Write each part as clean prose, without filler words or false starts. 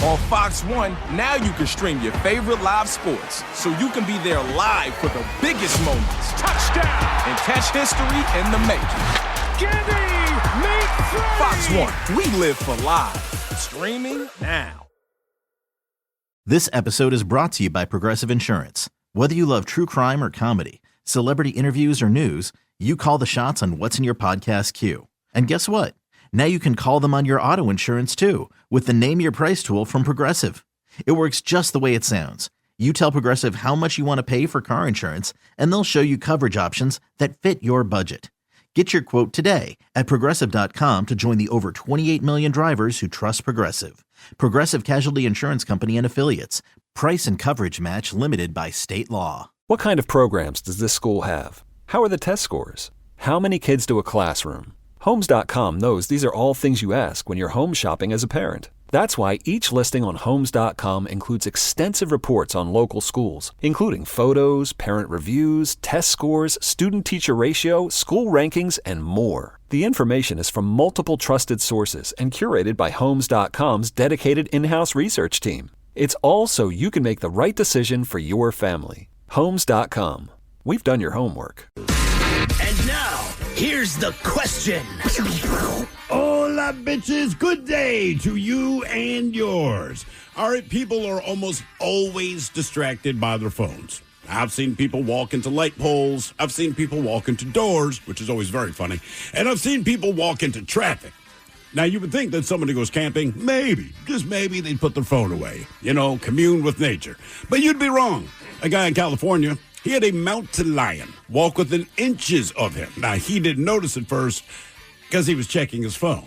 On Fox One, now you can stream your favorite live sports, so you can be there live for the biggest moments. Touchdown! And catch history in the making. Gibby, meet Freddie! Fox One, we live for live. Streaming now. This episode is brought to you by Progressive Insurance. Whether you love true crime or comedy, celebrity interviews or news, you call the shots on what's in your podcast queue. And guess what? Now you can call them on your auto insurance too, with the Name Your Price tool from Progressive. It works just the way it sounds. You tell Progressive how much you want to pay for car insurance, and they'll show you coverage options that fit your budget. Get your quote today at Progressive.com to join the over 28 million drivers who trust Progressive. Progressive Casualty Insurance Company and Affiliates. Price and coverage match limited by state law. What kind of programs does this school have? How are the test scores? How many kids do a classroom? Homes.com knows these are all things you ask when you're home shopping as a parent. That's why each listing on Homes.com includes extensive reports on local schools, including photos, parent reviews, test scores, student-teacher ratio, school rankings, and more. The information is from multiple trusted sources and curated by Homes.com's dedicated in-house research team. It's all so you can make the right decision for your family. Homes.com. We've done your homework. And now, here's the question. Hola, bitches. Good day to you and yours. All right, people are almost always distracted by their phones. I've seen people walk into light poles. I've seen people walk into doors, which is always very funny. And I've seen people walk into traffic. Now, you would think that somebody goes camping, maybe, just maybe they'd put their phone away, commune with nature. But you'd be wrong. A guy in California, he had a mountain lion walk within inches of him. Now, he didn't notice at first because he was checking his phone.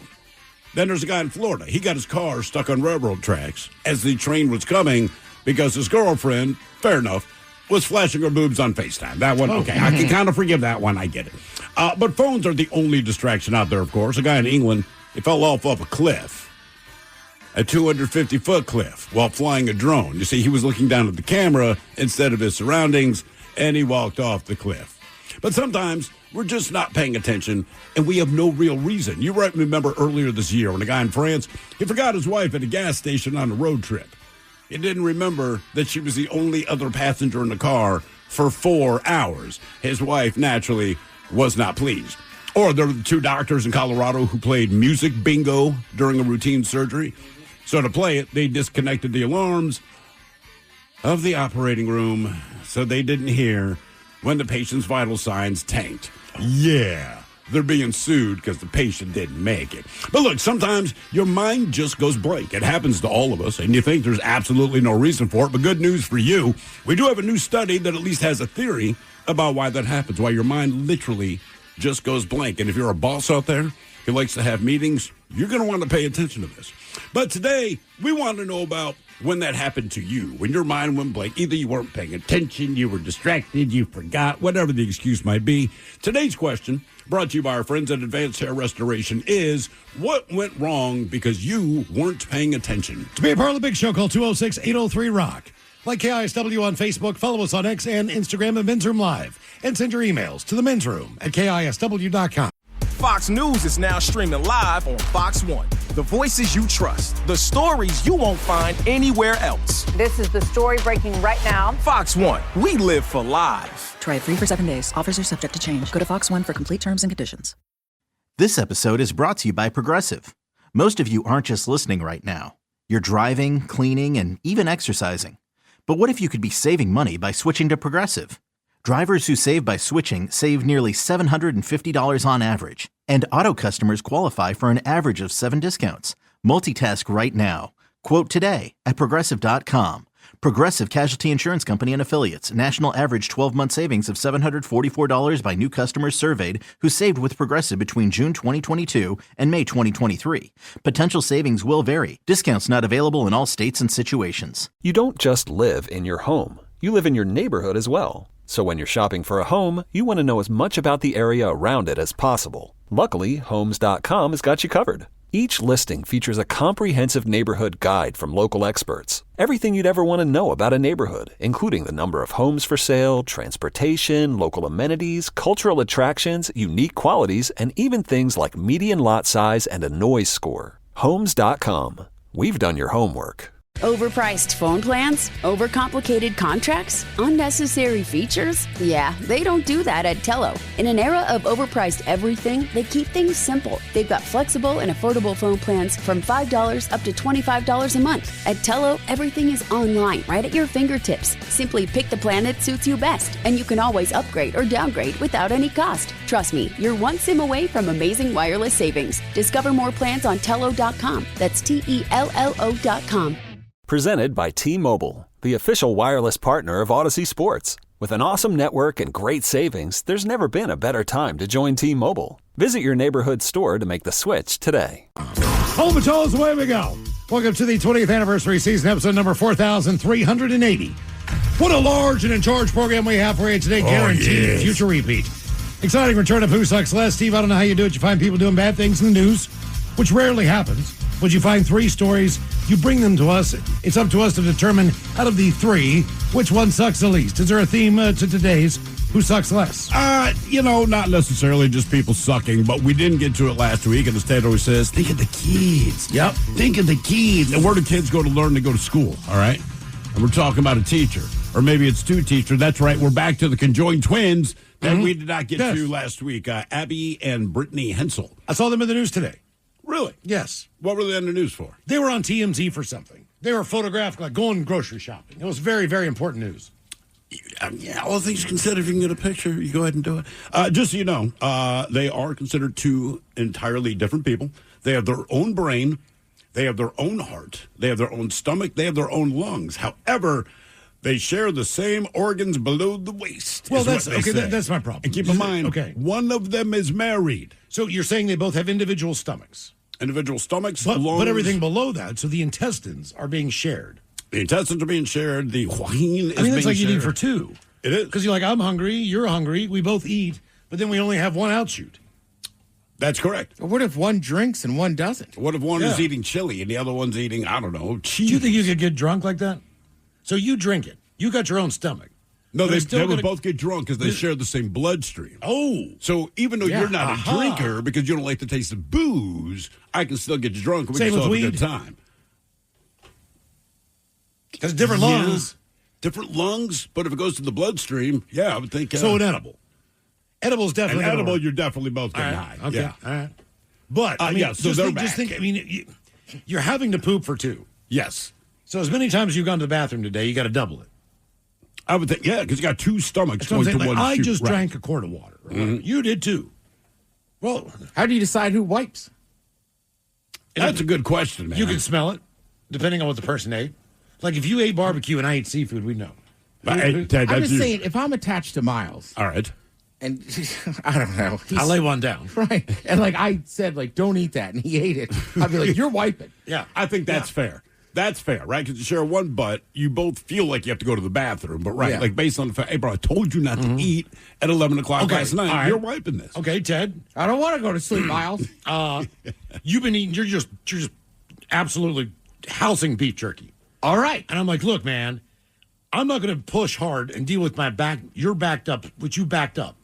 Then there's a guy in Florida. He got his car stuck on railroad tracks as the train was coming because his girlfriend, fair enough, was flashing her boobs on FaceTime. That one, okay, I can kind of forgive that one. I get it. But phones are the only distraction out there, of course. A guy in England, he fell off of a cliff, a 250-foot cliff, while flying a drone. You see, he was looking down at the camera instead of his surroundings, and he walked off the cliff. But sometimes we're just not paying attention, and we have no real reason. You might remember earlier this year when a guy in France, he forgot his wife at a gas station on a road trip. He didn't remember that she was the only other passenger in the car for 4 hours. His wife, naturally, was not pleased. Or there were the two doctors in Colorado who played music bingo during a routine surgery. So to play it, they disconnected the alarms of the operating room so they didn't hear when the patient's vital signs tanked. Yeah, they're being sued because the patient didn't make it. But look, sometimes your mind just goes blank. It happens to all of us, and you think there's absolutely no reason for it. But good news for you, we do have a new study that at least has a theory about why that happens, why your mind literally just goes blank. And if you're a boss out there who likes to have meetings, you're going to want to pay attention to this. But today, we want to know about when that happened to you, when your mind went blank. Either you weren't paying attention, you were distracted, you forgot, whatever the excuse might be. Today's question, brought to you by our friends at Advanced Hair Restoration, is what went wrong because you weren't paying attention? To be a part of the big show, call 206-803-ROCK. Like KISW on Facebook, follow us on X and Instagram at Men's Room Live, and send your emails to the Men's Room at KISW.com. Fox News is now streaming live on Fox One. The voices you trust, the stories you won't find anywhere else. This is the story breaking right now. Fox One, we live for live. Try it free for 7 days. Offers are subject to change. Go to Fox One for complete terms and conditions. This episode is brought to you by Progressive. Most of you aren't just listening right now. You're driving, cleaning, and even exercising. But what if you could be saving money by switching to Progressive? Drivers who save by switching save nearly $750 on average, and auto customers qualify for an average of 7 discounts. Multitask right now. Quote today at Progressive.com. Progressive Casualty Insurance Company and Affiliates. National average 12-month savings of $744 by new customers surveyed who saved with Progressive between June 2022 and May 2023. Potential savings will vary. Discounts not available in all states and situations. You don't just live in your home. You live in your neighborhood as well. So when you're shopping for a home, you want to know as much about the area around it as possible. Luckily, Homes.com has got you covered. Each listing features a comprehensive neighborhood guide from local experts. Everything you'd ever want to know about a neighborhood, including the number of homes for sale, transportation, local amenities, cultural attractions, unique qualities, and even things like median lot size and a noise score. Homes.com. We've done your homework. Overpriced phone plans? Overcomplicated contracts? Unnecessary features? Yeah, they don't do that at Tello. In an era of overpriced everything, they keep things simple. They've got flexible and affordable phone plans from $5 up to $25 a month. At Tello, everything is online, right at your fingertips. Simply pick the plan that suits you best, and you can always upgrade or downgrade without any cost. Trust me, you're one SIM away from amazing wireless savings. Discover more plans on Tello.com. That's TELLO.com. Presented by T-Mobile, the official wireless partner of Odyssey Sports. With an awesome network and great savings, there's never been a better time to join T-Mobile. Visit your neighborhood store to make the switch today. Home and Toes, away we go. Welcome to the 20th anniversary season, episode number 4,380. What a large and in charge program we have for you today. Guaranteed future repeat. Exciting return of Who Sucks Less. Steve, I don't know how you do it. You find people doing bad things in the news, which rarely happens. But you find three stories, you bring them to us. It's up to us to determine, out of the three, which one sucks the least. Is there a theme to today's Who Sucks Less? Not necessarily just people sucking, but we didn't get to it last week, and the state always says, think of the kids. Yep. Think of the kids. And where do kids go to learn to go to school, all right? And we're talking about a teacher. Or maybe it's two teachers. That's right. We're back to the conjoined twins that we did not get to last week. Abby and Brittany Hensel. I saw them in the news today. Really? Yes. What were they on the news for? They were on TMZ for something. They were photographed like going grocery shopping. It was very, very important news. All things considered, if you can get a picture, you go ahead and do it. Just so you know, they are considered two entirely different people. They have their own brain. They have their own heart. They have their own stomach. They have their own lungs. However, they share the same organs below the waist. Well, that's my problem. And keep in mind, one of them is married. So you're saying they both have individual stomachs? Individual stomachs, lungs. But everything below that, so the intestines are being shared. The intestines are being shared. The wahine is that's like eating for two. It is. Because you're like, I'm hungry, you're hungry, we both eat, but then we only have one outshoot. That's correct. What if one drinks and one doesn't? What if one is eating chili and the other one's eating, I don't know, cheese? Do you think you could get drunk like that? So you drink it. You got your own stomach. No, they would both get drunk because they share the same bloodstream. Oh. So even though you're not a drinker because you don't like the taste of booze, I can still get you drunk and we can still have a good time. Because different lungs. Different lungs, but if it goes to the bloodstream, I would think. So an edible. Edible is definitely an edible. You're definitely both getting high. Okay. Yeah. All right. But just think. You're having to poop for two. Yes. So as many times as you've gone to the bathroom today, you got to double it. I would think, because you got two stomachs going to one. I just drank a quart of water. Right? Mm-hmm. You did too. Well, how do you decide who wipes? That's a good question, man. You can smell it, depending on what the person ate. Like if you ate barbecue and I ate seafood, we'd know. I'm just saying, if I'm attached to Miles, all right, and I don't know, I'll lay one down, right? And like I said, like don't eat that, and he ate it. I'd be like, you're wiping. Yeah, I think that's fair. That's fair, right? Because you share one butt, you both feel like you have to go to the bathroom. But like based on the fact, hey, bro, I told you not to eat at 11 o'clock last night. Right. You're wiping this. Okay, Ted. I don't want to go to sleep, Miles. You've been eating. You're just absolutely housing beef jerky. All right. And I'm like, look, man, I'm not going to push hard and deal with my back. You're backed up, which you backed up,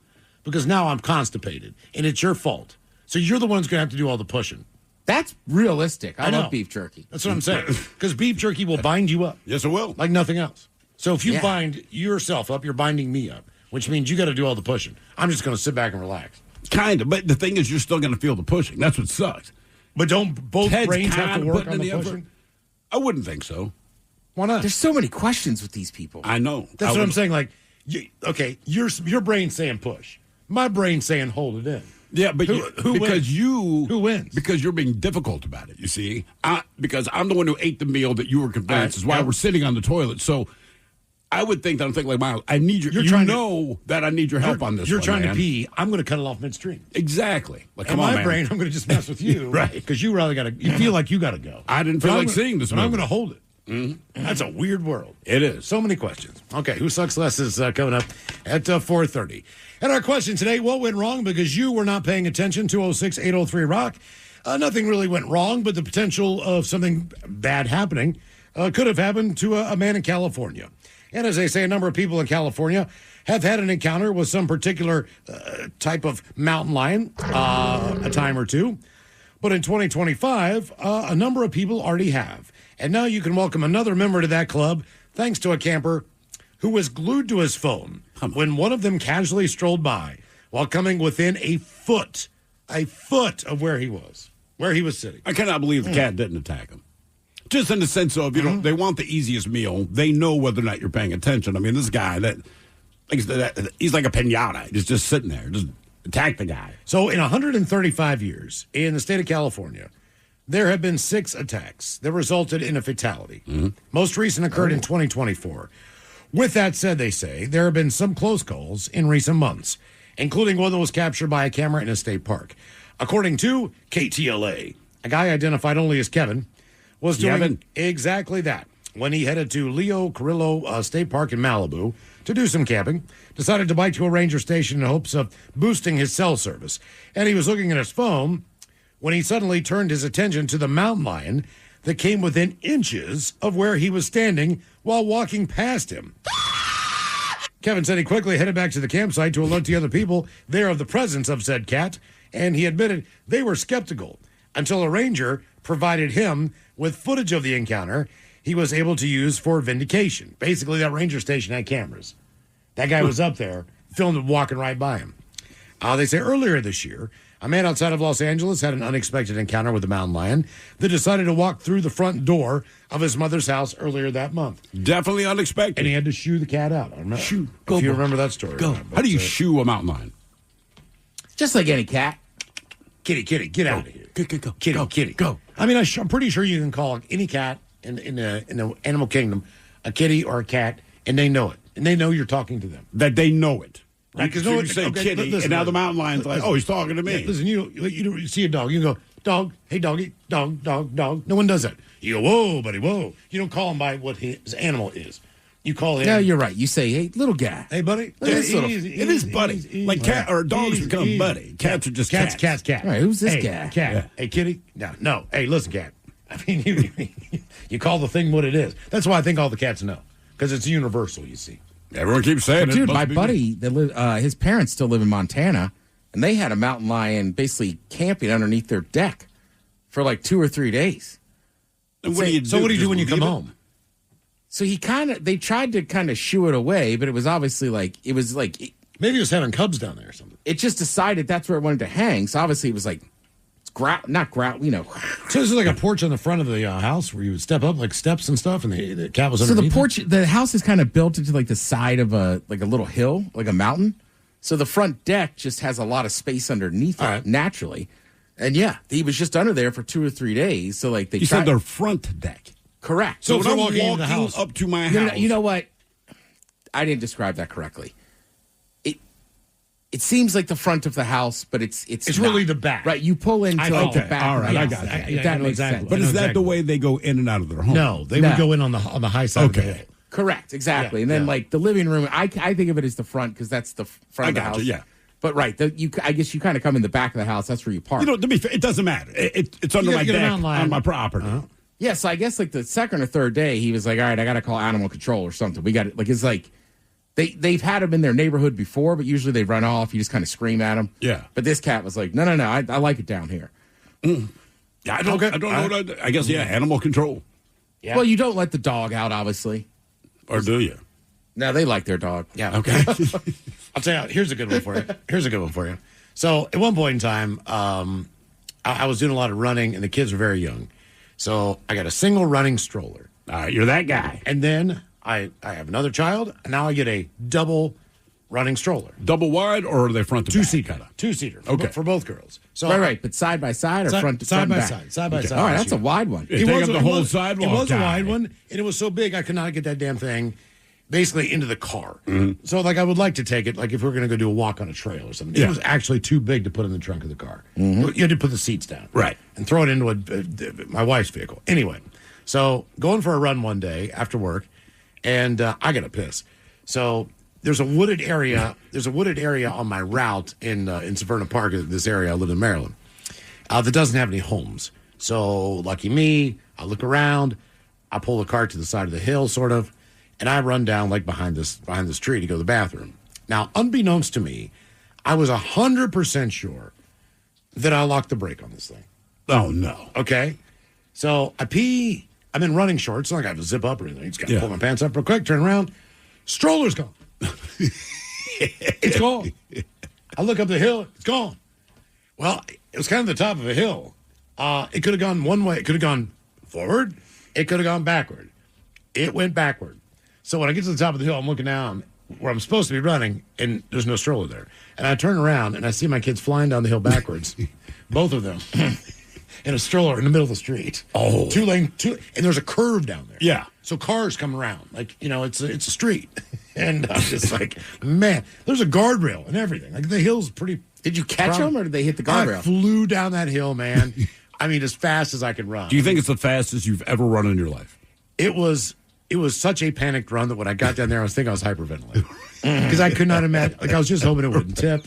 because now I'm constipated, and it's your fault. So you're the one who's going to have to do all the pushing. That's realistic. I love beef jerky. That's what I'm saying. Because beef jerky will bind you up. Yes, it will. Like nothing else. So if you bind yourself up, you're binding me up, which means you got to do all the pushing. I'm just going to sit back and relax. Kind of. But the thing is, you're still going to feel the pushing. That's what sucks. But don't both brains have to work on the pushing? I wouldn't think so. Why not? There's so many questions with these people. I know. That's what I'm saying. Like, your brain's saying push. My brain's saying hold it in. Yeah, but who wins? Because you're being difficult about it, you see. Because I'm the one who ate the meal that you were convinced is why we're sitting on the toilet. So I would think that I'm thinking like, Miles, I need your that I need your help on this. You're trying to pee. I'm going to cut it off midstream. Exactly. Like, in my brain, I'm going to just mess with you. Right. Because you feel like you got to go. I didn't feel like seeing this movie. I'm going to hold it. Mm-hmm. That's a weird world. It is. So many questions. Okay, Who Sucks Less is coming up at 4:30. And our question today, what went wrong because you were not paying attention? 206-803-ROCK. Nothing really went wrong, but the potential of something bad happening could have happened to a man in California. And as they say, a number of people in California have had an encounter with some particular type of mountain lion a time or two. But in 2025, a number of people already have. And now you can welcome another member to that club thanks to a camper who was glued to his phone when one of them casually strolled by while coming within a foot of where he was sitting. I cannot believe the cat didn't attack him. Just in the sense of, they want the easiest meal. They know whether or not you're paying attention. I mean, this guy, he's like a pinata. He's just sitting there. Just attack the guy. So in 135 years in the state of California, there have been 6 attacks that resulted in a fatality. Most recent occurred in 2024. With that said, they say, there have been some close calls in recent months, including one that was captured by a camera in a state park. According to KTLA, a guy identified only as Kevin was doing exactly that when he headed to Leo Carrillo State Park in Malibu to do some camping, decided to bike to a ranger station in hopes of boosting his cell service. And he was looking at his phone when he suddenly turned his attention to the mountain lion that came within inches of where he was standing while walking past him. Kevin said he quickly headed back to the campsite to alert the other people there of the presence of said cat, and he admitted they were skeptical until a ranger provided him with footage of the encounter he was able to use for vindication. Basically, that ranger station had cameras. That guy was up there, filmed him walking right by him. They say earlier this year, a man outside of Los Angeles had an unexpected encounter with a mountain lion that decided to walk through the front door of his mother's house earlier that month. Definitely unexpected. And he had to shoo the cat out. If you remember that story. Go. How do you shoo a mountain lion? Just like any cat. Kitty, get out of here. Go. Kitty. Go. I mean, I'm pretty sure you can call any cat in the animal kingdom a kitty or a cat, and they know it. And they know you're talking to them. That they know it. Right? Because you say kitty, and now the mountain lion's like, he's talking to me. Yeah, listen, you see a dog, you go, dog, hey, doggy, dog. No one does that. You go, whoa, buddy, whoa. You don't call him by what his animal is. You call him. Yeah, you're right. You say, hey, little guy. Hey, buddy. It is buddy. Like cat or dogs become buddy. Cats are just cats. Cat. All right, who's this guy? Cat. Yeah. Hey, kitty. No. Hey, listen, cat. I mean, you call the thing what it is. That's why I think all the cats know, because it's universal. You see, everyone keeps saying it. Dude, my buddy, his parents still live in Montana, and they had a mountain lion basically camping underneath their deck for like 2 or 3 days. And what do you do? So what do you do when you come home? So they tried to kind of shoo it away, but it was obviously maybe it was having cubs down there or something. It just decided that's where it wanted to hang. So obviously it was like, not grout, So this is like a porch on the front of the house where you would step up like steps and stuff, and the cat was underneath. So the house is kind of built into like the side of a little hill, like a mountain. So the front deck just has a lot of space underneath it naturally. And yeah, he was just under there for 2 or 3 days. So like you said their front deck. Correct. So if I'm walking up to my house. You know what? I didn't describe that correctly. It seems like the front of the house, but it's really the back. Right, you pull into the back. All right, I got it. That makes sense. But is that the way they go in and out of their home? No, they would go in on the high side of the hill. Correct, exactly. And then like the living room, I think of it as the front because that's the front of the house. Yeah. But right, I guess you kind of come in the back of the house. That's where you park. To be fair, it doesn't matter. It's under my deck on my property. Yeah, so I guess like the second or third day, he was like, all right, I got to call animal control or something. We got it. Like, it's like they've had him in their neighborhood before, but usually they run off. You just kind of scream at them. Yeah. But this cat was like, no, I like it down here. Yeah, I don't know. I guess, animal control. Yeah. Well, you don't let the dog out, obviously. Or do you? No, they like their dog. Yeah. Okay. I'll tell you, here's a good one for you. So at one point in time, I was doing a lot of running, and the kids were very young. So I got a single running stroller. All right, you're that guy. And then I have another child, and now I get a double running stroller. Double wide, or are they front to back? Two-seater. For both girls. So right. But side by side or front to side by back? Side by side. All right, that's a wide one. It was the whole sidewalk. It was a wide one, and it was so big I could not get that damn thing basically into the car. Mm-hmm. So, like, I would like to take it, like, if we're going to go do a walk on a trail or something. Yeah. It was actually too big to put in the trunk of the car. Mm-hmm. You had to put the seats down. Right. And throw it into my wife's vehicle. Anyway, so going for a run one day after work, and I got to piss. So there's a wooded area. There's a wooded area on my route in Severna Park, this area. I live in Maryland, that doesn't have any homes. So, lucky me, I look around. I pull the cart to the side of the hill, sort of, and I run down like behind this tree to go to the bathroom. Now, unbeknownst to me, I was 100% sure that I locked the brake on this thing. Oh, no. Okay? So I pee I'm in running shorts, so I got to zip up or anything. Just got to pull my pants up real quick, turn around. Stroller's gone. It's gone. I look up the hill. It's gone. Well, it was kind of the top of a hill. It could have gone one way. It could have gone forward. It could have gone backward. It went backward. So when I get to the top of the hill, I'm looking down where I'm supposed to be running, and there's no stroller there. And I turn around, and I see my kids flying down the hill backwards, both of them, in a stroller in the middle of the street. Oh. And there's a curve down there. Yeah. So cars come around. Like, it's a street. And I'm just like, man, there's a guardrail and everything. Like, the hill's pretty... Did you catch them, or did they hit the guardrail? I flew down that hill, man. I mean, as fast as I could run. Do you think it's the fastest you've ever run in your life? It was such a panicked run that when I got down there, I was thinking I was hyperventilating. Because I could not imagine. Like, I was just hoping it wouldn't tip.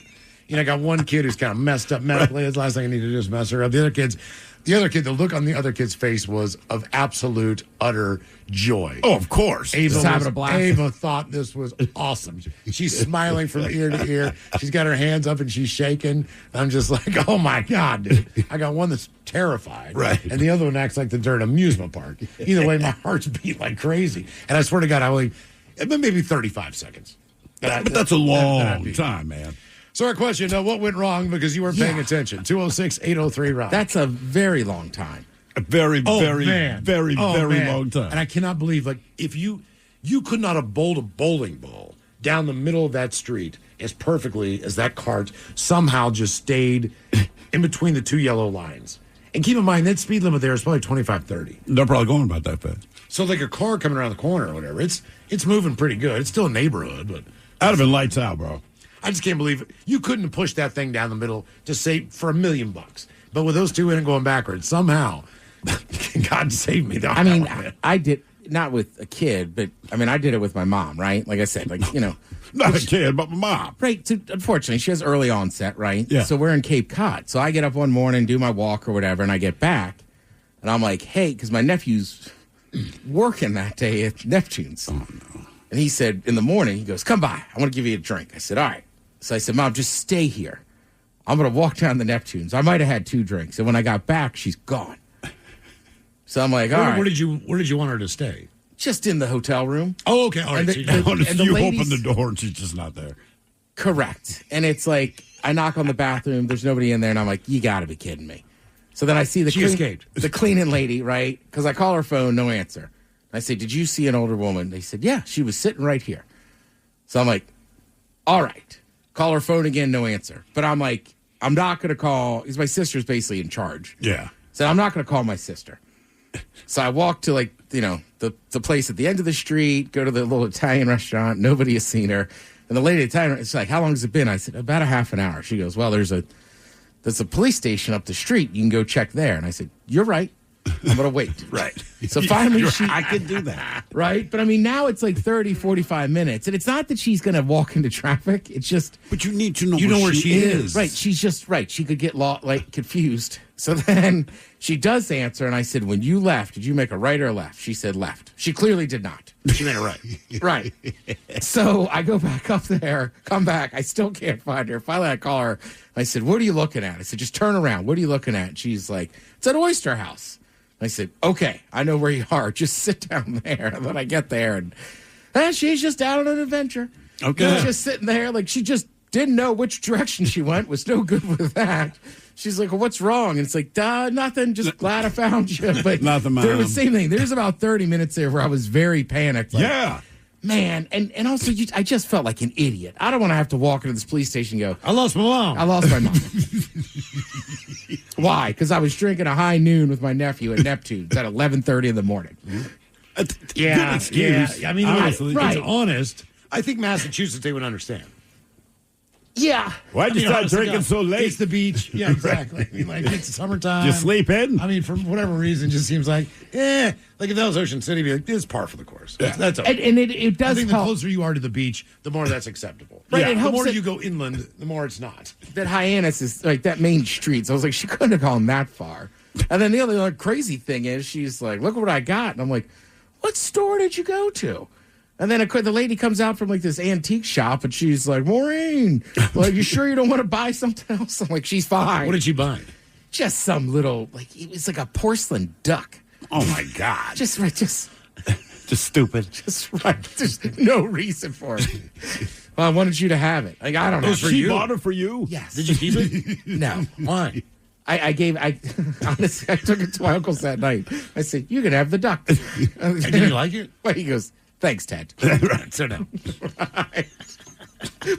I got one kid who's kind of messed up medically. That's the last thing I need to do is mess her up. The other kid, the look on the other kid's face was of absolute, utter joy. Oh, of course. Ava thought this was awesome. She's smiling from ear to ear. She's got her hands up and she's shaking. I'm just like, oh my God, dude. I got one that's terrified. Right. And the other one acts like they're at an amusement park. Either way, my heart's beat like crazy. And I swear to God, it been maybe 35 seconds. But that's a long time, man. So our question, what went wrong because you weren't paying attention? 206-803-ROCK. That's a very long time. A very long time. And I cannot believe, if you could not have bowled a bowling ball down the middle of that street as perfectly as that cart somehow just stayed in between the two yellow lines. And keep in mind, that speed limit there is probably 25, 30. They're probably going about that fast. So like a car coming around the corner or whatever, it's moving pretty good. It's still a neighborhood, but... I'd have been lights out, bro. I just can't believe it. You couldn't have pushed that thing down the middle to save for $1 million. But with those two in and going backwards, somehow, God save me. I mean, I did, not with a kid, but I did it with my mom, right? Like I said, Not a kid, but my mom. Right. So unfortunately, she has early onset, right? Yeah. So we're in Cape Cod. So I get up one morning, do my walk or whatever, and I get back, and I'm like, hey, because my nephew's working that day at Neptune's. Oh, no. And he said, in the morning, he goes, come by. I want to give you a drink. I said, all right. So I said, Mom, just stay here. I'm going to walk down the Neptunes. I might have had 2 drinks. And when I got back, she's gone. So I'm like, all right. Where did you want her to stay? Just in the hotel room. Oh, okay. All right. You open the door and she's just not there. Correct. And it's like, I knock on the bathroom. There's nobody in there. And I'm like, you got to be kidding me. So then I see the cleaning lady, right? Because I call her phone, no answer. I say, did you see an older woman? They said, yeah, she was sitting right here. So I'm like, all right. Call her phone again, no answer. But I'm like, I'm not going to call, because my sister's basically in charge. Yeah. So I'm not going to call my sister. So I walk to the place at the end of the street, go to the little Italian restaurant. Nobody has seen her. And the lady at the Italian, it's like, how long has it been? I said, about a half an hour. She goes, well, there's a police station up the street. You can go check there. And I said, you're right. I'm going to wait. Right. So finally, I could do that. Right? But now it's like 30, 45 minutes. And it's not that she's going to walk into traffic. It's just. But you need to know where she is. Right. She's just, right. She could get confused. So then she does answer. And I said, when you left, did you make a right or a left? She said left. She clearly did not. She made a right. Right. So I go back up there, come back. I still can't find her. Finally, I call her. I said, what are you looking at? I said, just turn around. What are you looking at? And she's like, it's at Oyster House. I said, okay, I know where you are. Just sit down there. And then I get there, and she's just out on an adventure. Okay. She's just sitting there, like she just didn't know which direction she went, was no good with that. She's like, well, what's wrong? And it's like, nothing, just glad I found you. But nothing, there was the same thing. There's about 30 minutes there where I was very panicked. Like, yeah. Man, and also I just felt like an idiot. I don't want to have to walk into this police station and go, I lost my mom. I lost my mom. Why? Because I was drinking a high noon with my nephew at Neptune's at 11:30 in the morning. Yeah. Good excuse. Yeah. I mean, honestly, it's honest. I think Massachusetts, they would understand. Yeah. Why'd you start drinking so late? It's the beach. Yeah, exactly. I mean, it's summertime. You sleep in? I mean, for whatever reason, it just seems like, like if that was Ocean City, be like, it's par for the course. Yeah. That's okay. And it does I think help. the closer you are to the beach, the more that's acceptable. Right, Yeah. it The helps more that- you go inland, the more it's not. That Hyannis is like that main street. So I was like, she couldn't have gone that far. And then the other crazy thing is, she's like, look what I got. And I'm like, what store did you go to? And then the lady comes out from like this antique shop, and she's like, Maureen, like, you sure you don't want to buy something else? I'm like, she's fine. What did you buy? Just some little, like, it was like a porcelain duck. Oh, my God. Just stupid. Just right. There's no reason for it. Well, I wanted you to have it. Like, I don't know. Oh, she bought it for you? Yes. Did you keep it? No. Why? Honestly, I took it to my uncle's that night. I said, "You can have the duck." Did you like it? Well, he goes, "Thanks, Ted." Right. So no. Right.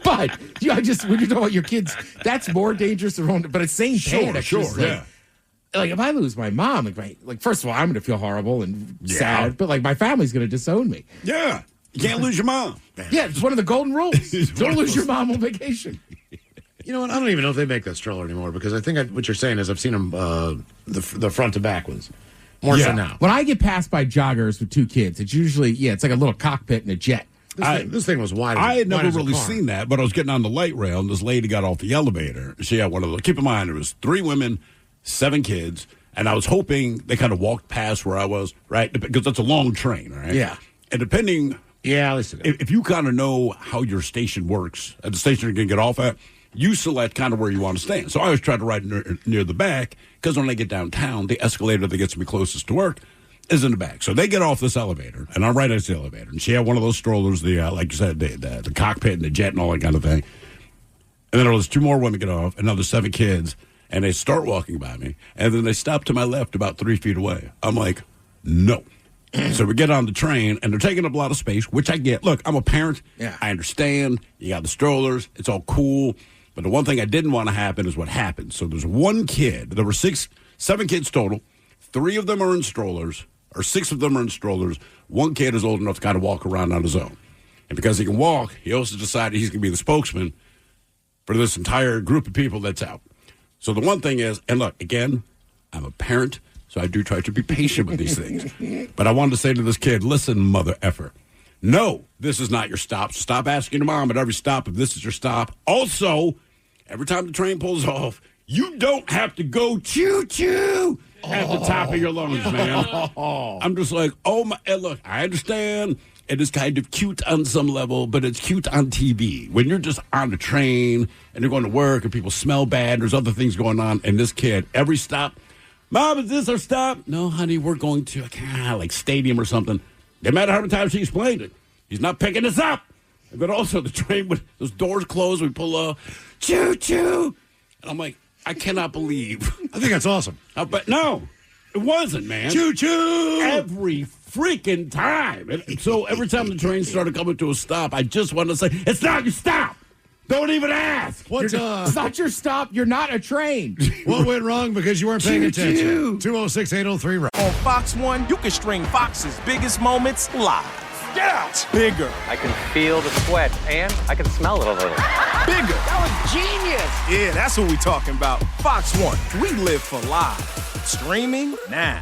But when you're talking about your kids, that's more dangerous than but it's same panic. Sure, yeah. Like if I lose my mom, like first of all, I'm going to feel horrible and sad, but like my family's going to disown me. Yeah. You can't lose your mom. Yeah, it's one of the golden rules. Don't lose your mom on vacation. You know what? I don't even know if they make that stroller anymore because I think what you're saying is I've seen them the front to back ones more so now. When I get passed by joggers with two kids, it's usually it's like a little cockpit and a jet. This thing was wide. I had never really seen that, but I was getting on the light rail, and this lady got off the elevator. She had one of those. Keep in mind, it was 3 women, 7 kids, and I was hoping they kind of walked past where I was, right? Because it's a long train, right? Yeah. And depending, if you kind of know how your station works, at the station you're going to get off at, you select kind of where you want to stand. So I always try to ride near the back because when I get downtown, the escalator that gets me closest to work is in the back. So they get off this elevator, and I'm right next to the elevator. And she had one of those strollers, like you said, the cockpit and the jet and all that kind of thing. And then there was 2 more women get off, another 7 kids, and they start walking by me. And then they stop to my left about 3 feet away. I'm like, no. So we get on the train, and they're taking up a lot of space, which I get. Look, I'm a parent. Yeah. I understand. You got the strollers. It's all cool. But the one thing I didn't want to happen is what happened. So there's 1 kid. There were 7 kids total. 3 of them are in strollers, or 6 of them are in strollers. 1 kid is old enough to kind of walk around on his own. And because he can walk, he also decided he's going to be the spokesman for this entire group of people that's out. So the one thing is, and look, again, I'm a parent, so I do try to be patient with these things. But I wanted to say to this kid, listen, mother effer. No, this is not your stop. Stop asking your mom at every stop if this is your stop. Also, every time the train pulls off, you don't have to go choo-choo at the top of your lungs, man. I'm just like, oh, my. And look, I understand it is kind of cute on some level, but it's cute on TV. When you're just on the train and you're going to work and people smell bad, there's other things going on, and this kid, every stop, Mom, is this our stop? No, honey, we're going to like stadium or something. No matter how many times she explained it, he's not picking us up. But also the train, when those doors close, we pull up, choo-choo. And I'm like, I cannot believe. I think that's awesome. But no, it wasn't, man. Choo-choo. Every freaking time. And so every time the train started coming to a stop, I just wanted to say, it's not your stop. Don't even ask. It's not your stop. You're not a train. What went wrong because you weren't paying attention? 206-803. On Fox 1, you can stream Fox's biggest moments live. Get out! Bigger. I can feel the sweat, and I can smell it a little. Bigger. That was genius. Yeah, that's what we talking about. Fox 1, we live for live. Streaming now.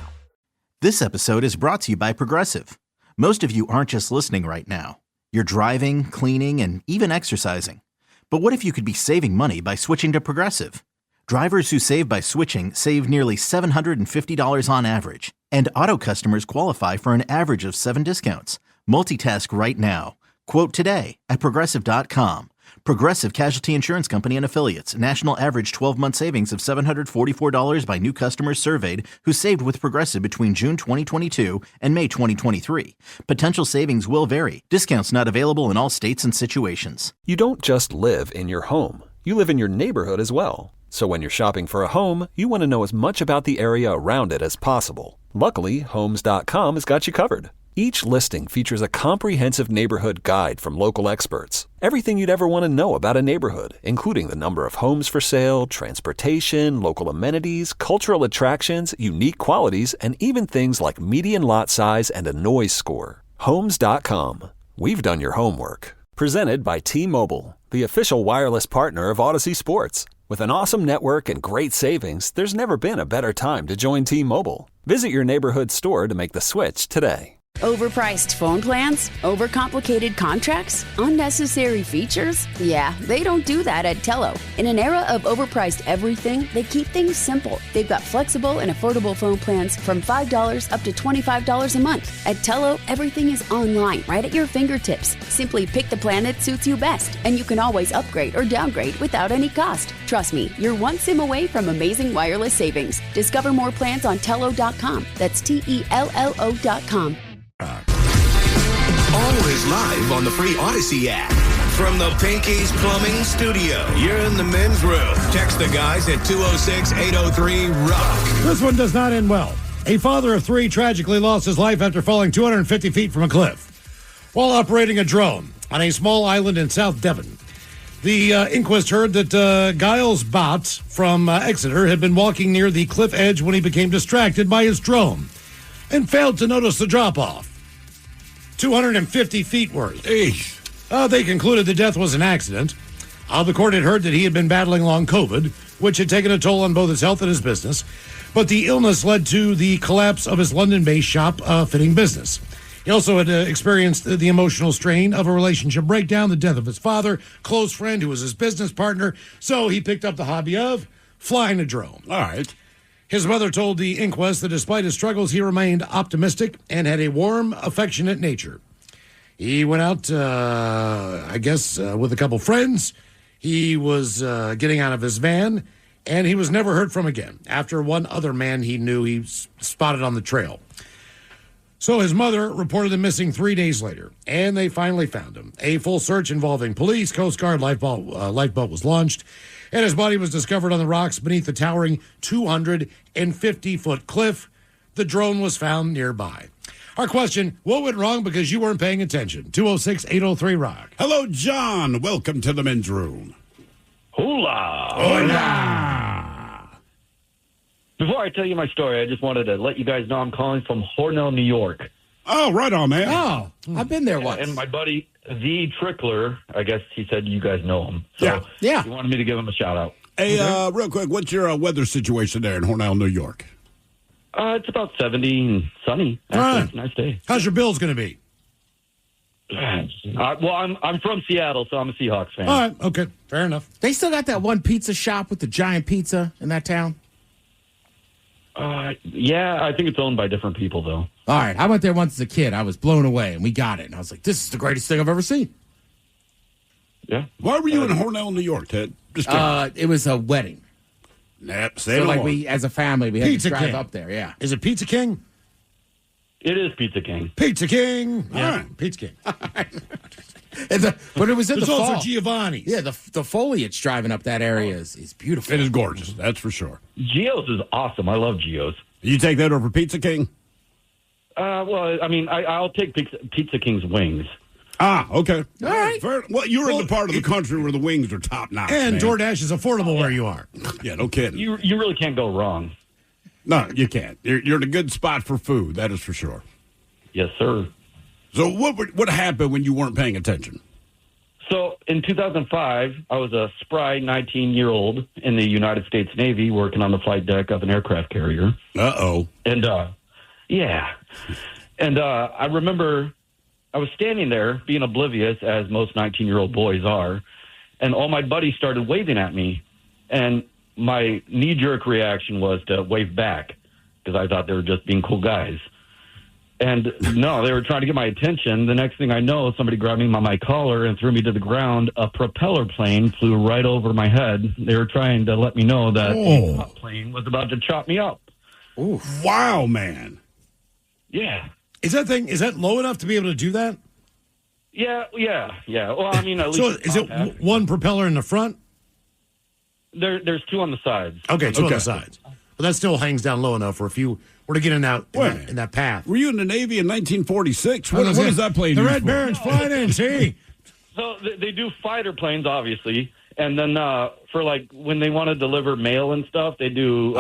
This episode is brought to you by Progressive. Most of you aren't just listening right now. You're driving, cleaning, and even exercising. But what if you could be saving money by switching to Progressive? Drivers who save by switching save nearly $750 on average. And auto customers qualify for an average of 7 discounts. Multitask right now. Quote today at Progressive.com. Progressive Casualty Insurance Company and Affiliates. National average 12-month savings of $744 by new customers surveyed who saved with Progressive between June 2022 and May 2023. Potential savings will vary. Discounts not available in all states and situations. You don't just live in your home. You live in your neighborhood as well. So when you're shopping for a home, you want to know as much about the area around it as possible. Luckily, Homes.com has got you covered. Each listing features a comprehensive neighborhood guide from local experts. Everything you'd ever want to know about a neighborhood, including the number of homes for sale, transportation, local amenities, cultural attractions, unique qualities, and even things like median lot size and a noise score. Homes.com. We've done your homework. Presented by T-Mobile, the official wireless partner of Odyssey Sports. With an awesome network and great savings, there's never been a better time to join T-Mobile. Visit your neighborhood store to make the switch today. Overpriced phone plans? Overcomplicated contracts? Unnecessary features? Yeah, they don't do that at Tello. In an era of overpriced everything, they keep things simple. They've got flexible and affordable phone plans from $5 up to $25 a month. At Tello, everything is online, right at your fingertips. Simply pick the plan that suits you best, and you can always upgrade or downgrade without any cost. Trust me, you're one SIM away from amazing wireless savings. Discover more plans on Tello.com. That's TELLO.com. Always live on the free Odyssey app. From the Pinky's Plumbing Studio, you're in the men's room. Text the guys at 206-803-ROCK. This one does not end well. A father of 3 tragically lost his life after falling 250 feet from a cliff while operating a drone on a small island in South Devon. The inquest heard that Giles Bott from Exeter had been walking near the cliff edge when he became distracted by his drone and failed to notice the drop-off. 250 feet worth. They concluded the death was an accident. The court had heard that he had been battling long COVID, which had taken a toll on both his health and his business. But the illness led to the collapse of his London-based shop fitting business. He also had experienced the emotional strain of a relationship breakdown, the death of his father, close friend who was his business partner. So he picked up the hobby of flying a drone. All right. His mother told the inquest that despite his struggles, he remained optimistic and had a warm, affectionate nature. He went out, with a couple friends. He was getting out of his van, and he was never heard from again after one other man he knew he spotted on the trail. So his mother reported him missing 3 days later, and they finally found him. A full search involving police, Coast Guard, lifeboat was launched, and his body was discovered on the rocks beneath the towering 250-foot cliff. The drone was found nearby. Our question, what went wrong because you weren't paying attention? 206-803-ROCK. Hello, John. Welcome to the men's room. Hola. Hola. Before I tell you my story, I just wanted to let you guys know I'm calling from Hornell, New York. Oh, right on, man. Oh, I've been there once. And my buddy, The Trickler, I guess he said you guys know him. So yeah. He wanted me to give him a shout out. Hey, real quick, what's your weather situation there in Hornell, New York? It's about 70 and sunny. Actually, It's a nice day. How's your Bills going to be? Well, I'm from Seattle, so I'm a Seahawks fan. All right, okay, fair enough. They still got that one pizza shop with the giant pizza in that town? Yeah, I think it's owned by different people, though. All right, I went there once as a kid. I was blown away, and we got it. And I was like, this is the greatest thing I've ever seen. Yeah. Why were you in Hornell, New York, Ted? Just it was a wedding. Yep, so like we, as a family, we had to drive up there, yeah. Is it Pizza King? It is Pizza King. Pizza King. Yeah. All right, Pizza King. But it was in the fall. There's also Giovanni's. Yeah, the foliage driving up that area is beautiful. It is gorgeous, that's for sure. Gio's is awesome. I love Gio's. You take that over Pizza King? Well, I mean, I'll take Pizza King's wings. Ah, okay. All right. Well, you're in the part of the country where the wings are top notch. And man. DoorDash is affordable where you are. Yeah, no kidding. You really can't go wrong. No, you can't. You're in a good spot for food, that is for sure. Yes, sir. So what happened when you weren't paying attention? So in 2005, I was a spry 19-year-old in the United States Navy working on the flight deck of an aircraft carrier. Uh-oh. And, yeah. And I remember I was standing there being oblivious, as most 19-year-old boys are, and all my buddies started waving at me. And my knee-jerk reaction was to wave back because I thought they were just being cool guys. And no, they were trying to get my attention. The next thing I know, somebody grabbed me by my collar and threw me to the ground. A propeller plane flew right over my head. They were trying to let me know that a top plane was about to chop me up. Ooh. Wow, man. Yeah. Is that low enough to be able to do that? Yeah. Well, I mean, at least. So is it one propeller in the front? There's two on the sides. Okay, two on the sides. But that still hangs down low enough for if you were to get in that path. Were you in the Navy in 1946? What is that plane? The Red Baron's flying in, see? So they do fighter planes, obviously. And then for, like, when they want to deliver mail and stuff, they do,